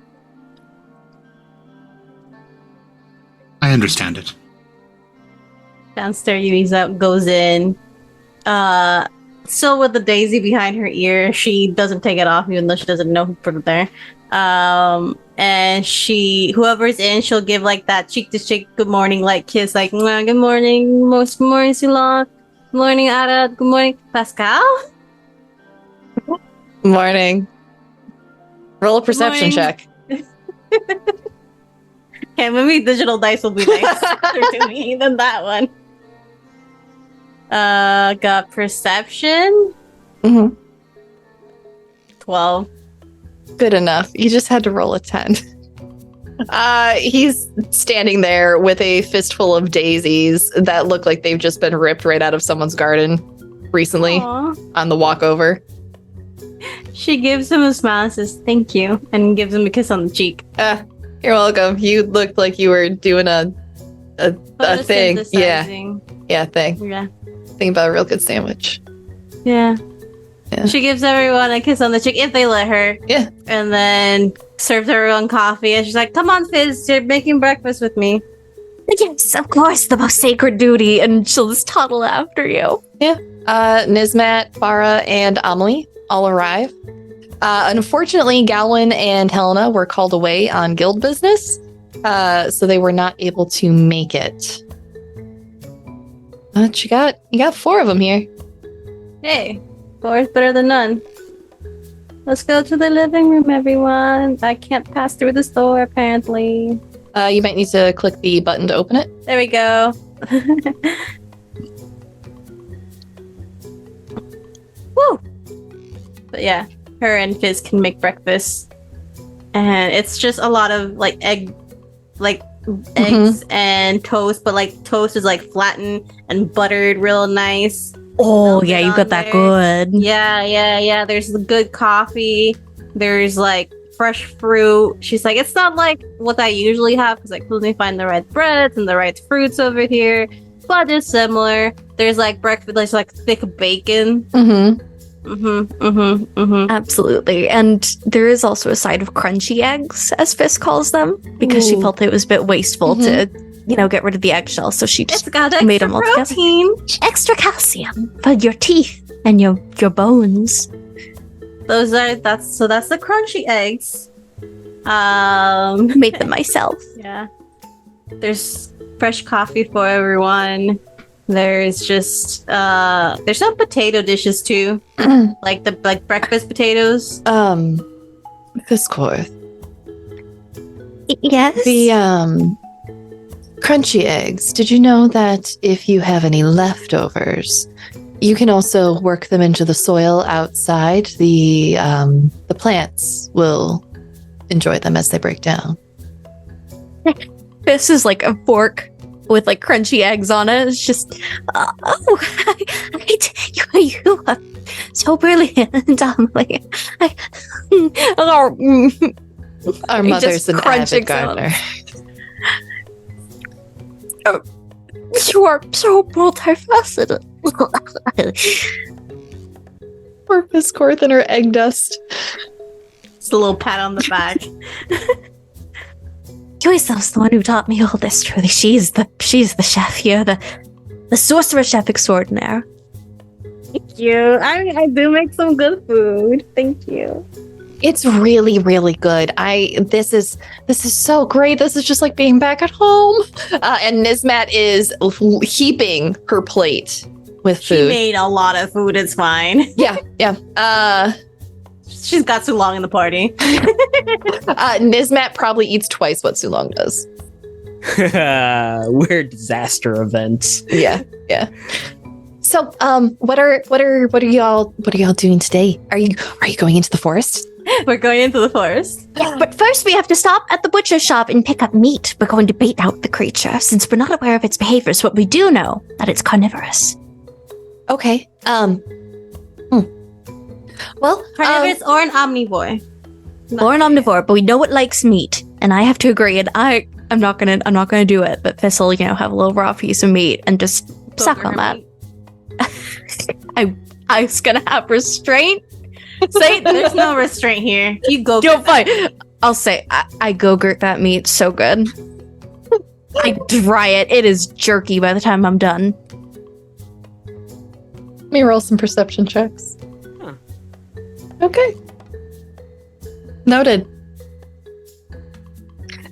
I understand it. Downstairs, Yuiza goes in. Still with the daisy behind her ear. She doesn't take it off, even though she doesn't know who put it there. And whoever's in, she'll give like that cheek to cheek good morning, like kiss, like "Mwah, good morning, good morning, Silon, good morning, Arat, good morning, Pascal. Morning. Roll a perception Morning. check. Okay, maybe digital dice will be nicer to me than that one. Got perception. Mm-hmm. 12. Good enough. You just had to roll a 10. He's standing there with a fistful of daisies that look like they've just been ripped right out of someone's garden recently. Aww. On the walk over. She gives him a smile and says, "Thank you," and gives him a kiss on the cheek. You're welcome. You looked like you were doing a thing. Yeah. Yeah, thing. Yeah. Think about a real good sandwich. Yeah. Yeah. She gives everyone a kiss on the cheek if they let her. Yeah. And then serves everyone coffee. And she's like, "Come on, Fizz, you're making breakfast with me." Yes, of course, the most sacred duty, and she'll just toddle after you. Nizmat, Farah, and Amelie all arrive. Unfortunately, Galwin and Helena were called away on guild business, so they were not able to make it. But you got 4 of them here. Hey, 4 is better than none. Let's go to the living room, everyone. I can't pass through this door, apparently. You might need to click the button to open it. There we go. Woo! But yeah, her and Fizz can make breakfast. And it's just a lot of like eggs and toast, but like toast is like flattened and buttered real nice. Oh, Melted yeah, you on got that there. good. Yeah. There's the good coffee. There's like fresh fruit. She's like, it's not like what I usually have because I couldn't find the right breads and the right fruits over here, but it's similar. There's like breakfast, there's like thick bacon. Absolutely. And there is also a side of crunchy eggs, as Fisk calls them, because she Ooh. felt it was a bit wasteful to, get rid of the eggshell. So she It's just got made extra them all together. protein. Extra calcium for your teeth and your bones. That's the crunchy eggs. Made them myself. Yeah. There's fresh coffee for everyone. There's just there's some potato dishes too. like breakfast potatoes. Fisscourth. Yes. The crunchy eggs. Did you know that if you have any leftovers, you can also work them into the soil outside? The plants will enjoy them as they break down. This is like a fork with like crunchy eggs on it. It's just, you are so brilliant, Amelie. Our mother's an avid gardener. You are so multifaceted. Poor Fisscourth and her egg dust. Just a little pat on the back. Yuiza's the one who taught me all this, truly. She's the chef here, the sorcerer chef extraordinaire. Thank you. I do make some good food. Thank you. It's really, really good. This is so great. This is just like being back at home. And Nismat is heaping her plate with She food. made a lot of food. It's fine. Yeah. She's got too long in the party. Nismat probably eats twice what Sulong does. Weird disaster events. Yeah. So, what are y'all doing today? Are you going into the forest? We're going into the forest. Yeah, but first we have to stop at the butcher shop and pick up meat. We're going to bait out the creature, since we're not aware of its behaviors, but we do know that it's carnivorous. Okay. Well, Carnivorous or an omnivore. Or an omnivore, but we know it likes meat, and I have to agree. And I'm not gonna do it. But Fist will, have a little raw piece of meat and just suck on that. I was gonna have restraint. Say There's no restraint here. You go. Don't fight. I'll say I go-gurt that meat so good. I dry it. It is jerky by the time I'm done. let me roll some perception checks. Huh. Okay. Noted.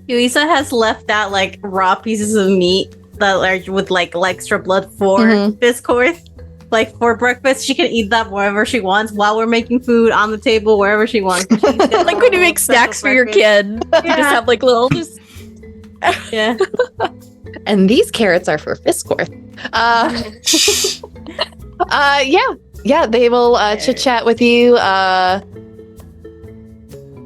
Yuiza has left out like raw pieces of meat that are with like extra blood for Mhm. Fisscourth. Like for breakfast, she can eat that wherever she wants while we're making food on the table, wherever she wants. Like when you make snacks for your kid, you just have like little. Yeah. And these carrots are for Fisscourth. Yeah, they will chit chat with you.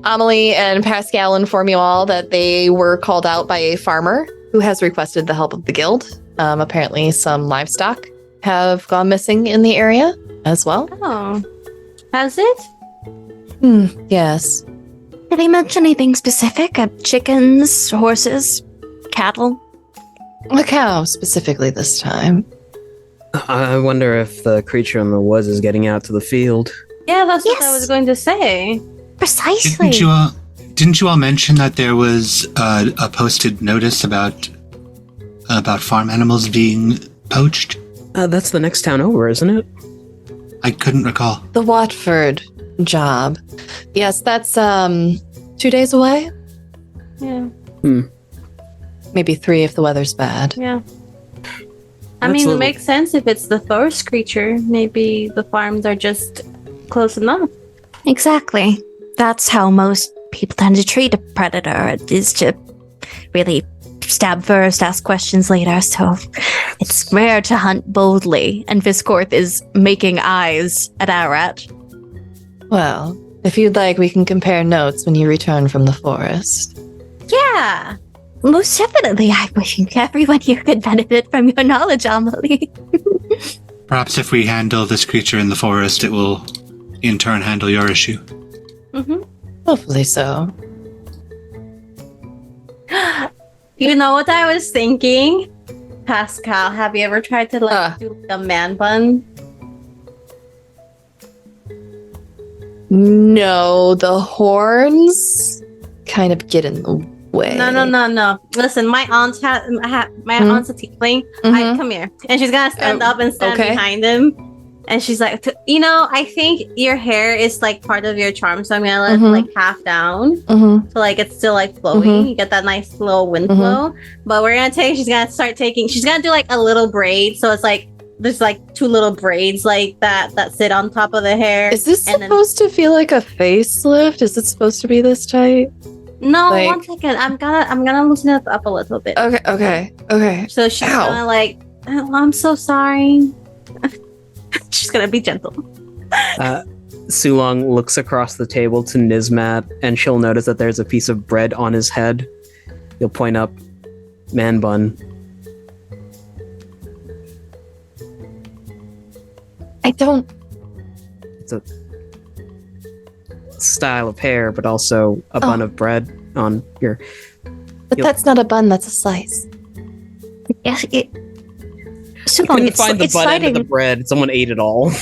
Amelie and Pascal inform you all that they were called out by a farmer who has requested the help of the guild. Apparently, some livestock have gone missing in the area as well. Oh. Has it? Yes. Did they mention anything specific? Chickens, horses, cattle? A cow specifically this time. I wonder if the creature in the woods is getting out to the field. Yeah, that's what I Yes. was going to say. Precisely. Didn't you all mention that there was a posted notice about farm animals being poached? That's the next town over, isn't it? I couldn't recall. The Watford job. Yes, that's 2 days away. Yeah. Maybe 3 if the weather's bad. Yeah. I That's mean, a it little- makes sense if it's the forest creature. Maybe the farms are just close enough. Exactly. That's how most people tend to treat a predator, is to really stab first, ask questions later. So it's rare to hunt boldly. And Fisscourth is making eyes at Arat. Well, if you'd like, we can compare notes when you return from the forest. Yeah. Most definitely, I wish everyone here could benefit from your knowledge, Amelie. Perhaps if we handle this creature in the forest, it will in turn handle your issue. Mm-hmm. Hopefully so. You know what I was thinking? Pascal, have you ever tried to do a man bun? No, the horns kind of get in the way. No. Listen, my aunt's aunt's a tiefling. Mhm. Come here, and she's gonna stand up and stand okay. behind him, and she's like, I think your hair is like part of your charm, so I'm gonna let it Mhm. like half down, Mm-hmm. so like it's still like flowy. Mhm. You get that nice little wind Mhm. flow. But she's gonna do like a little braid, so it's like there's like 2 little braids like that sit on top of the hair. Is this And then- supposed to feel like a facelift? Is it supposed to be this tight? No, like- 1 second. I'm gonna loosen it up a little bit. Okay. So she's Ow. gonna like, oh, I'm so sorry. She's gonna be gentle. Sulong looks across the table to Nismat, and she'll notice that there's a piece of bread on his head. You'll point up, man bun. I don't. It's a style of hair, but also a bun of bread on your. But Yep. that's not a bun. That's a slice. Yes, I couldn't find the bun end of the bread. Someone ate it all.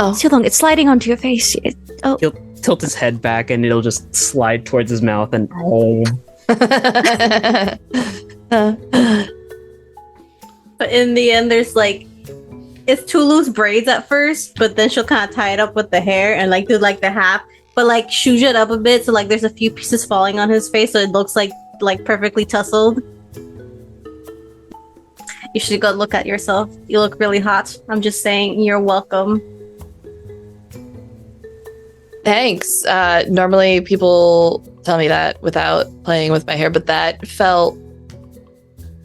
Oh. Sulong, it's sliding onto your face. He'll tilt his head back and it'll just slide towards his mouth and But in the end, there's like, it's two loose braids at first, but then she'll kind of tie it up with the hair and like do like the half, but like shooge it up a bit. So like there's a few pieces falling on his face. So it looks like perfectly tussled. You should go look at yourself. You look really hot. I'm just saying, you're welcome. Thanks. Normally people tell me that without playing with my hair, but that felt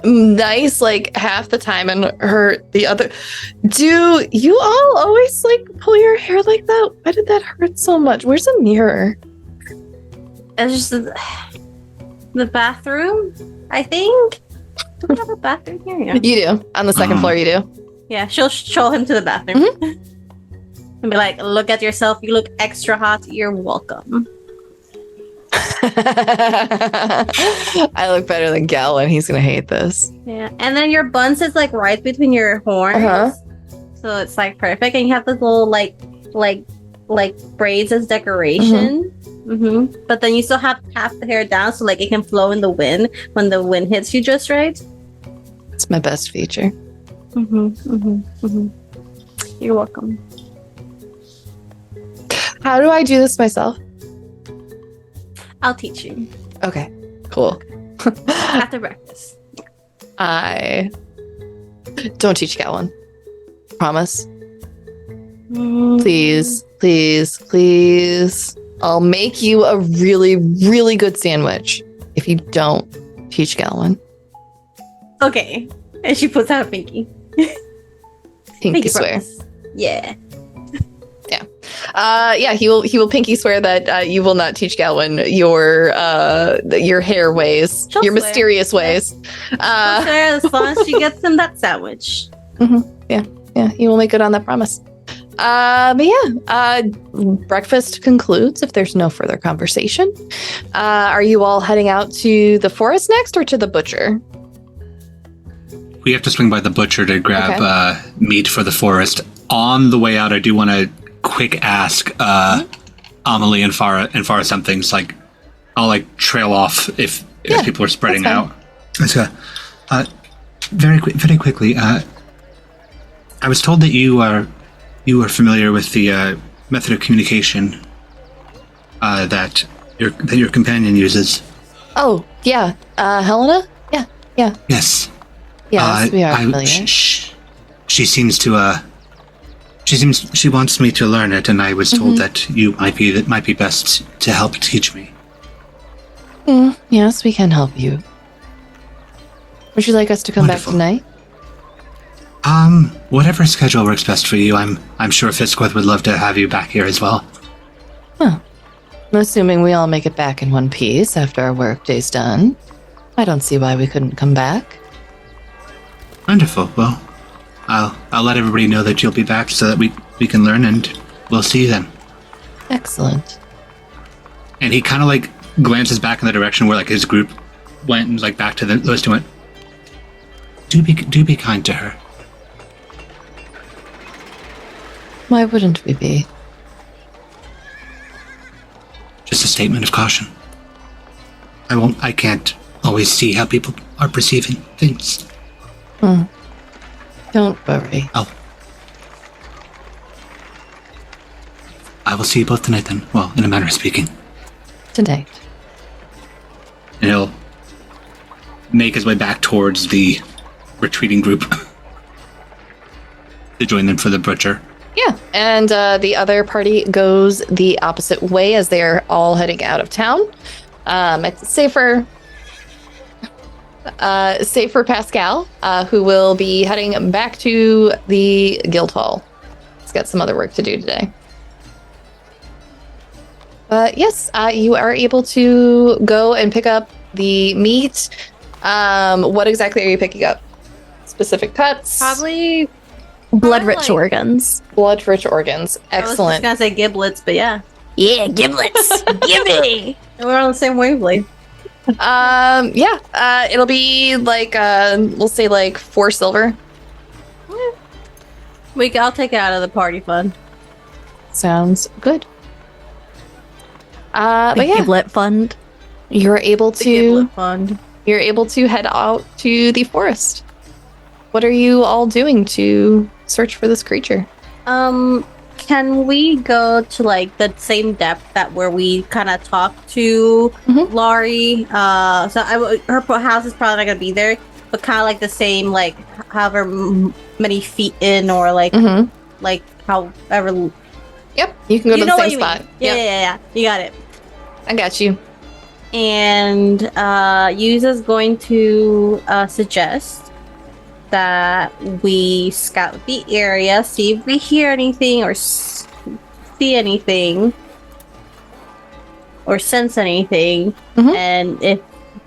nice like half the time and hurt the other. Do you all always like pull your hair like that? Why did that hurt so much? Where's a mirror? It's just the bathroom, I think. Do we have a bathroom here? Yeah. You do. On the second floor, you do. Yeah, she'll show him to the bathroom. And be like, look at yourself. You look extra hot. You're welcome. I look better than Galwin. He's going to hate this. Yeah. And then your bun sits like right between your horns. Uh-huh. So it's like perfect. And you have this little like braids as decoration. But then you still have half the hair down so like it can flow in the wind when the wind hits you just right. It's my best feature. You're welcome. How do I do this myself? I'll teach you Okay, cool. after breakfast. I don't teach Galwin. Promise. Please, please, please. I'll make you a really, really good sandwich if you don't teach Galwin. Okay. And she puts out a pinky. Pinky swear. promise. Yeah. Yeah, he will pinky swear that you will not teach Galwin your hair ways, She'll your swear. mysterious ways. Sure, as long as she gets him that sandwich. Yeah, he will make good on that promise. Breakfast concludes if there's no further conversation. Are you all heading out to the forest next or to the butcher? We have to swing by the butcher to grab meat for the forest. On the way out, I do want to quick ask Amelie and Farah some things. Like, I'll like trail off if people are spreading out. So, very quickly. I was told that you are familiar with the method of communication that your companion uses. Oh yeah, Helena. Yeah. Yes. Yes, we are familiar. She seems to. She wants me to learn it, and I was told that you might be best to help teach me. Yes, we can help you. Would you like us to come Wonderful. back tonight? Whatever schedule works best for you. I'm sure Fisscourth would love to have you back here as well. Huh. Assuming we all make it back in one piece after our workday's done, I don't see why we couldn't come back. Wonderful. Well, I'll let everybody know that you'll be back so that we can learn, and we'll see you then. Excellent. And he kind of like glances back in the direction where like his group went and like back to those two went. Do be kind to her. Why wouldn't we be? Just a statement of caution. I can't always see how people are perceiving things. Don't worry. I will see you both tonight then. Well, in a manner of speaking. Tonight. And he'll make his way back towards the retreating group to join them for the butcher. Yeah, and the other party goes the opposite way as they're all heading out of town. It's safer Pascal, who will be heading back to the guild hall. He's got some other work to do today. But yes, you are able to go and pick up the meat. What exactly are you picking up? Specific cuts? Probably Blood-rich organs. Blood-rich organs. I was Excellent. just gonna say giblets, but yeah. Yeah, giblets. Gimme. We're on the same wavelength. It'll be like we'll say like 4 silver. I'll take it out of the party fund. Sounds good. But Big yeah, Giblet Fund. you're able The to Giblet Fund. head out to the forest. What are you all doing to search for this creature? Can we go to like the same depth that where we kind of talked to Mhm. Laurie? Her house is probably not gonna be there, but kind of like the same, like however many feet in, or like Mm-hmm. like however. Yep, you can go to You the know same what you spot. mean? Yeah. You got it. I got you. And Yuiza's going to suggest that we scout the area, see if we hear anything or see anything or sense anything, Mhm. and if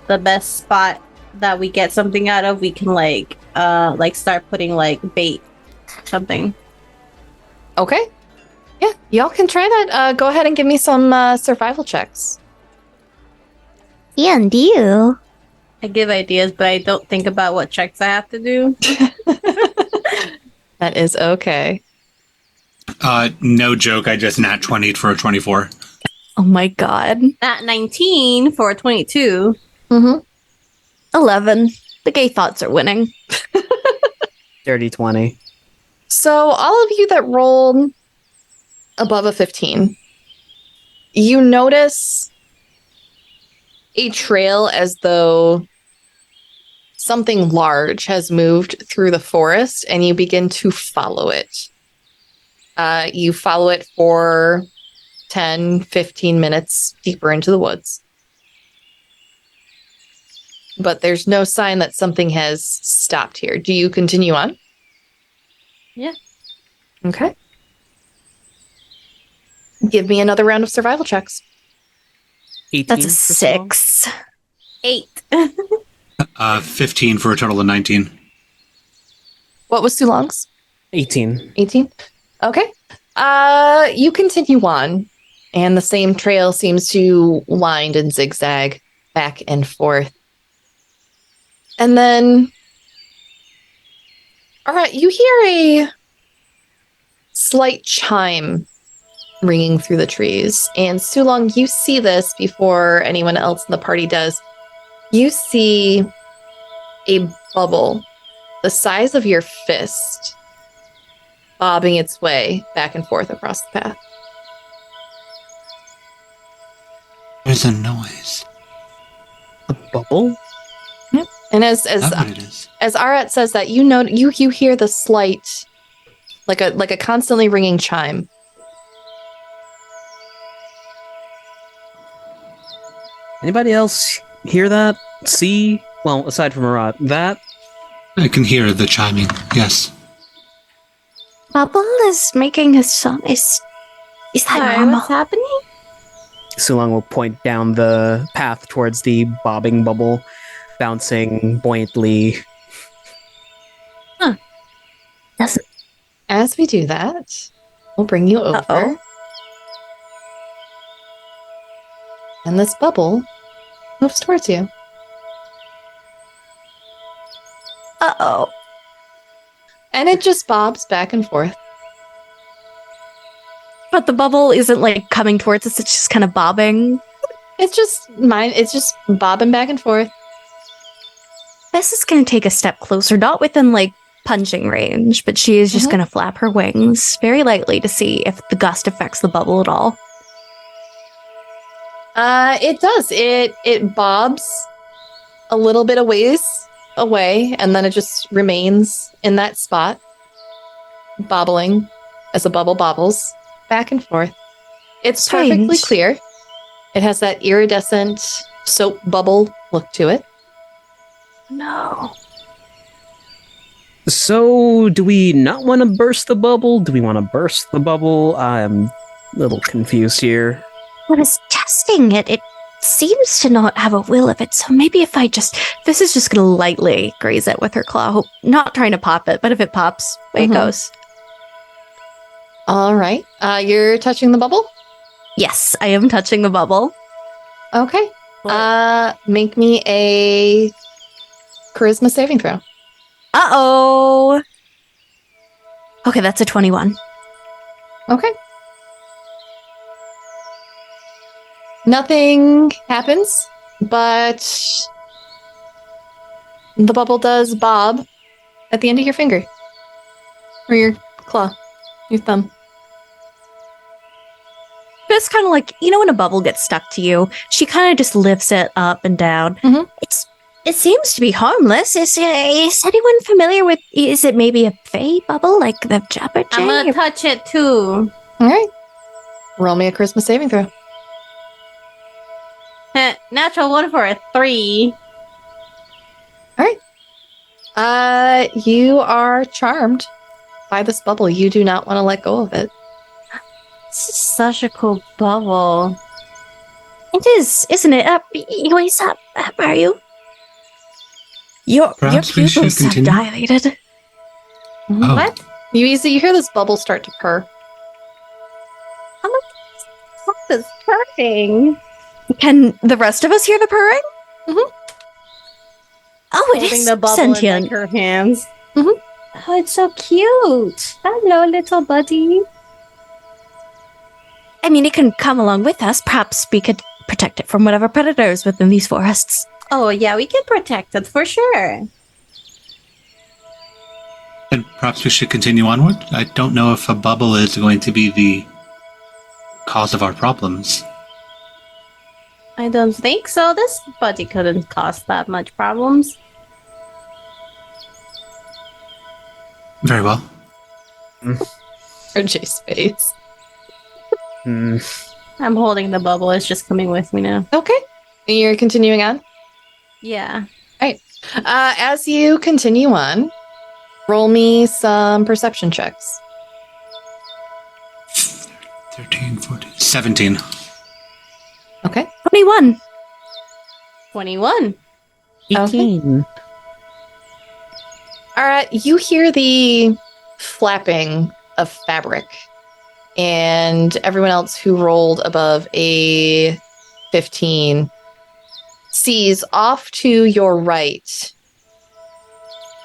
the best spot that we get something out of, we can like start putting like bait, something. Okay. Yeah, y'all can try that. Go ahead and give me some survival checks. And you. I give ideas, but I don't think about what checks I have to do. That is okay. No joke. I just nat 20'd for a 24. Oh my god. At 19 for 22. Mm-hmm. 11. The gay thoughts are winning. Dirty 20. So all of you that rolled above a 15, you notice a trail as though something large has moved through the forest, and you begin to follow it. You follow it for 10, 15 minutes deeper into the woods. But there's no sign that something has stopped here. Do you continue on? Yeah. Okay. Give me another round of survival checks. 18 That's a for Sloan? 6. 8. 15 for a total of 19. What was Sulong's? 18. 18? Okay. You continue on, and the same trail seems to wind and zigzag back and forth. And then, all right, you hear a slight chime ringing through the trees. And Sulong, you see this before anyone else in the party does. You see a bubble the size of your fist bobbing its way back and forth across the path. There's a noise. A bubble? And as Is that what it is? as Arat says that, you know, you hear the slight, like a constantly ringing chime. Anybody else hear that? See? Well, aside from Arat, that? I can hear the chiming. Yes. Bubble is making a sound. Is that Sorry, normal? what's happening? Sulong will point down the path towards the bobbing bubble, bouncing buoyantly. Doesn't. As we do that, we'll bring you over. Uh-oh. And this bubble moves towards you. Uh-oh. And it just bobs back and forth. But the bubble isn't like coming towards us, it's just kind of bobbing. It's just bobbing back and forth. This is going to take a step closer, not within like punching range, but she is just Mhm. going to flap her wings very lightly to see if the gust affects the bubble at all. It does. It bobs a little bit of ways away, and then it just remains in that spot, bobbling as a bubble bobbles back and forth. It's perfectly Strange. clear. It has that iridescent soap bubble look to it. No. So, do we not want to burst the bubble? Do we want to burst the bubble? I'm a little confused here. I was testing it. It seems to not have a will of it, so maybe if this is just going to lightly graze it with her claw. Not trying to pop it, but if it pops, away it Mhm. goes. All right. You're touching the bubble? Yes, I am touching the bubble. Okay. Make me a charisma saving throw. Uh-oh. Okay, that's a 21. Okay. Nothing happens, but the bubble does bob at the end of your finger. Or your claw. Your thumb. It's kind of like, you know, when a bubble gets stuck to you, she kind of just lifts it up and down. Mhm. It seems to be harmless. Is anyone familiar with? Is it maybe a fey bubble like the Jabberjay? I'm gonna touch it too. Alright. Roll me a charisma saving throw. Natural 1 for a 3. You are charmed by this bubble. You do not want to let go of it. This is such a cool bubble. It is, isn't it? Yuiza, are you? Your Perhaps we should pupils have continue? dilated. Oh. What? Yuiza, you hear this bubble start to purr. What is purring? Can the rest of us hear the purring? Mhm. Oh, it Holding is the bubble sentient. in like her hands. Mhm. Oh, it's so cute. Hello, little buddy. I mean, it can come along with us. Perhaps we could protect it from whatever predators within these forests. Oh yeah, we can protect it for sure. Then perhaps we should continue onward. I don't know if a bubble is going to be the cause of our problems. I don't think so. This buddy couldn't cause that much problems. Very well. RJ's face. I'm holding the bubble. It's just coming with me now. Okay. You're continuing on. Yeah. As you continue on, roll me some perception checks. 13, 14, 17. Okay. 21. 21. 18. Arat, you hear the flapping of fabric, and everyone else who rolled above a 15 sees off to your right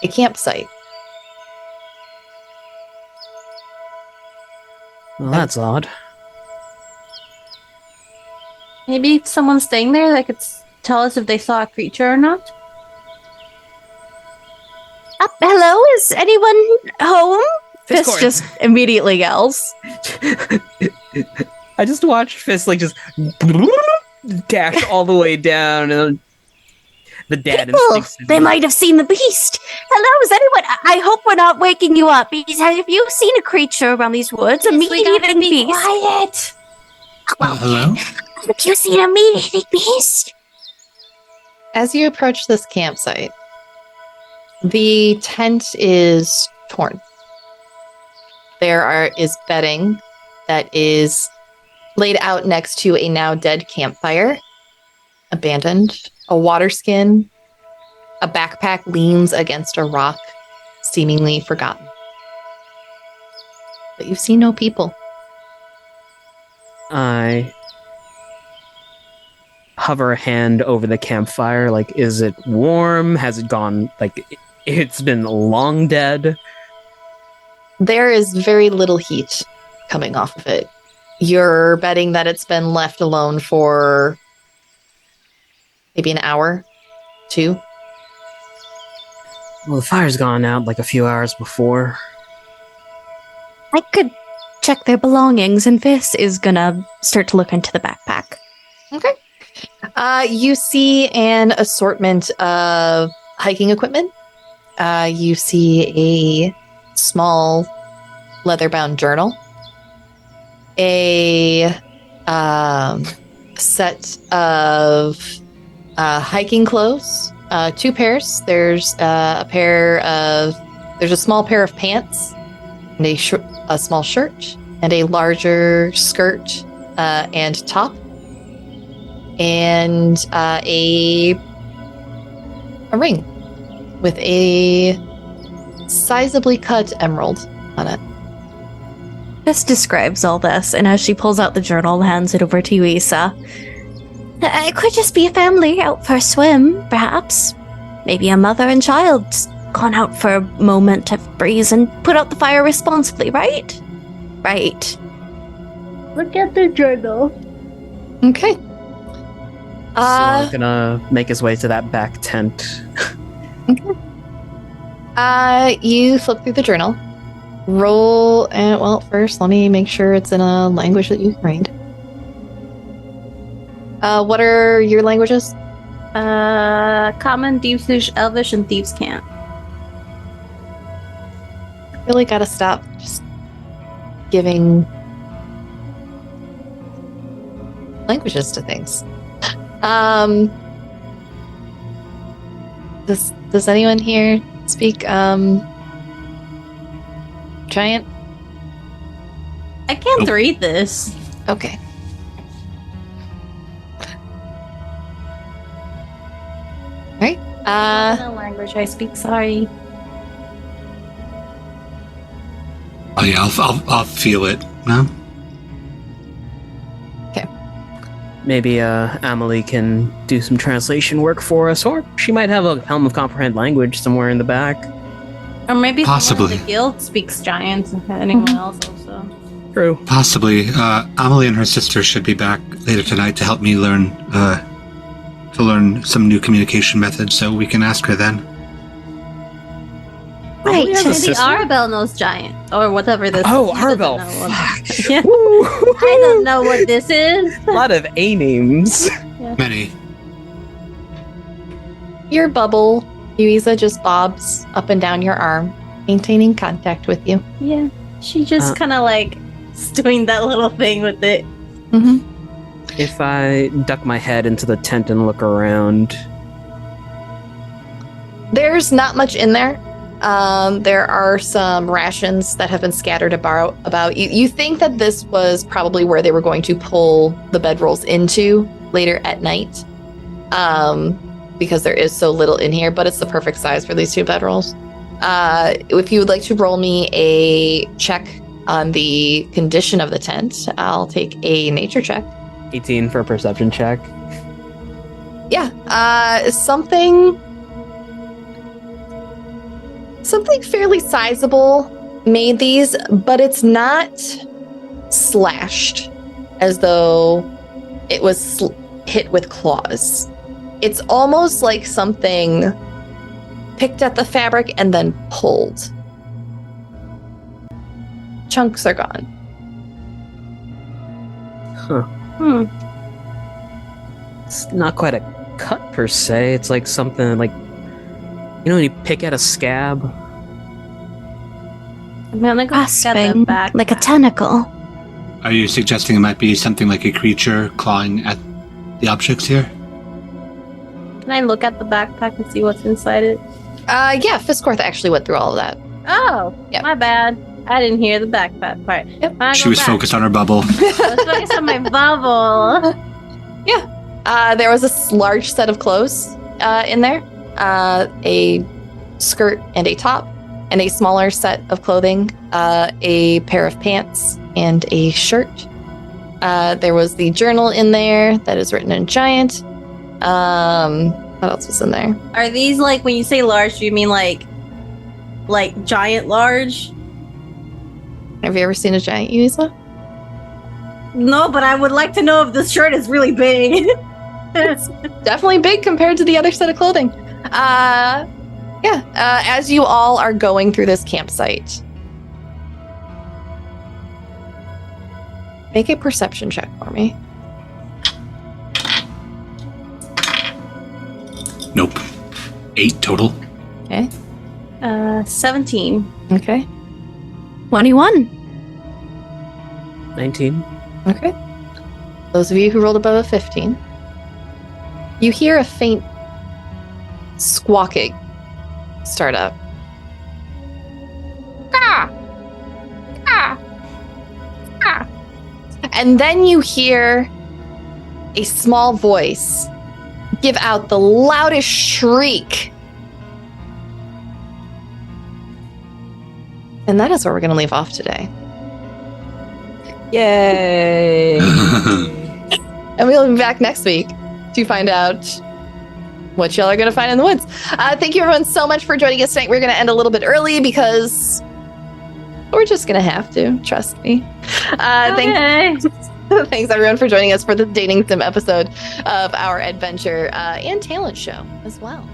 a campsite. Well, that's odd. Maybe if someone's staying there, they could tell us if they saw a creature or not. Hello, is anyone home? Fist Fisscourth. just immediately yells. I just watched Fist like just dash all the way down, and then the dad People, instincts. they might have seen the beast. Hello, is anyone? I hope we're not waking you up. Have you seen a creature around these woods? A meat-eating beast? quiet. Hello? Have you seen a meat-eating beast? As you approach this campsite, the tent is torn. There is bedding that is laid out next to a now dead campfire, abandoned. A water skin, a backpack leans against a rock, seemingly forgotten. But you see no people. I hover a hand over the campfire. Like, is it warm? Has it gone? Like, it's been long dead. There is very little heat coming off of it. You're betting that it's been left alone for maybe an hour, 2. Well, the fire's gone out like a few hours before. I could check their belongings, and Fist is gonna start to look into the backpack. Okay. You see an assortment of hiking equipment. You see a small leather-bound journal, a set of hiking clothes, 2 pairs. There's there's a small pair of pants, and a small shirt, and a larger skirt and top, and a ring with a sizably cut emerald on it. Fist describes all this, and as she pulls out the journal and hands it over to Yuiza, it could just be a family out for a swim, perhaps. Maybe a mother and child gone out for a moment of breeze and put out the fire responsibly, right? Right. Look at the journal. Okay. I'm gonna make his way to that back tent. You flip through the journal. Roll, and well, first let me make sure it's in a language that you can read. What are your languages? Common, Thieves, Elvish, and Thieves Can't. Really gotta stop just giving languages to things. Does anyone here speak giant? I can't read this. Okay. All right. No language I speak. Sorry. Oh yeah, I'll feel it. No. Maybe Amelie can do some translation work for us, or she might have a Helm of Comprehend language somewhere in the back. Or maybe Possibly. someone in the guild speaks giant, and anyone else also. True. Possibly. Amelie and her sister should be back later tonight to help me learn some new communication methods, so we can ask her then. Right. has a Maybe sister? Arabelle knows giant, or whatever this Oh, is. He doesn't Arabelle. know what- Fuck. Yeah. Woo. I don't know what this is. A lot of A names. Many. Your bubble, Yuiza, just bobs up and down your arm, maintaining contact with you. Yeah. She just kind of like is doing that little thing with it. Mm-hmm. If I duck my head into the tent and look around, There's not much in there. There are some rations that have been scattered about. You think that this was probably where they were going to pull the bedrolls into later at night, because there is so little in here, but it's the perfect size for these two bedrolls. If you would like to roll me a check on the condition of the tent, I'll take a nature check. 18 for a perception check. Yeah, something fairly sizable made these, but it's not slashed as though it was hit with claws. It's almost like something picked at the fabric and then pulled. Chunks are gone. Huh. It's not quite a cut per se. It's like something like, you know when you pick at a scab? I'm gonna go get the Grasping, back. like a tentacle. Are you suggesting it might be something like a creature clawing at the objects here? Can I look at the backpack and see what's inside it? Yeah, Fisscourth actually went through all of that. Oh, Yep. my bad. I didn't hear the backpack part. Yep. She was focused on her bubble. I was focused on my bubble. There was a large set of clothes in there, a skirt and a top, and a smaller set of clothing, a pair of pants and a shirt. There was the journal in there that is written in giant. What else was in there? Are these like, when you say large, do you mean like giant large? Have you ever seen a giant Yuiza? No, but I would like to know if this shirt is really big. Definitely big compared to the other set of clothing. As you all are going through this campsite, make a perception check for me. Nope. 8 total. Okay. 17. Okay. 21. 19. Okay. Those of you who rolled above a 15, you hear a faint squawking start up. Ah! Ah! Ah! And then you hear a small voice give out the loudest shriek. And that is where we're going to leave off today. Yay! And we'll be back next week to find out what y'all are going to find in the woods. Thank you everyone so much for joining us tonight. We're going to end a little bit early because we're just going to have to. Trust me. Okay. Thanks everyone for joining us for the dating sim episode of our adventure and talent show as well.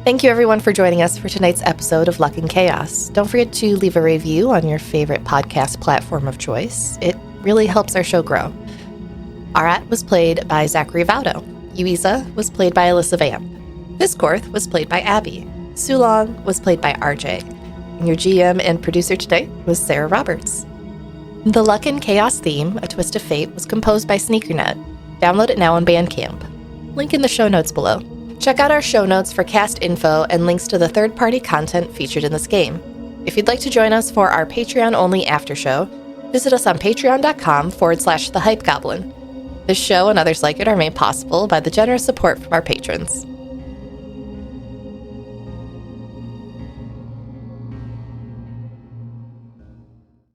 Thank you everyone for joining us for tonight's episode of Luck and Chaos. Don't forget to leave a review on your favorite podcast platform of choice. It really helps our show grow. Arat was played by Zachary Vaudo. Yuiza was played by Alessa Vamp. Fisscourth was played by Abby. Sulong was played by RJ. And your GM and producer today was Sara Roberts. The Luck and Chaos theme, A Twist of Fate, was composed by Sneakernet. Download it now on Bandcamp. Link in the show notes below. Check out our show notes for cast info and links to the third-party content featured in this game. If you'd like to join us for our Patreon-only after show, visit us on patreon.com/thehypegoblin. This show and others like it are made possible by the generous support from our patrons.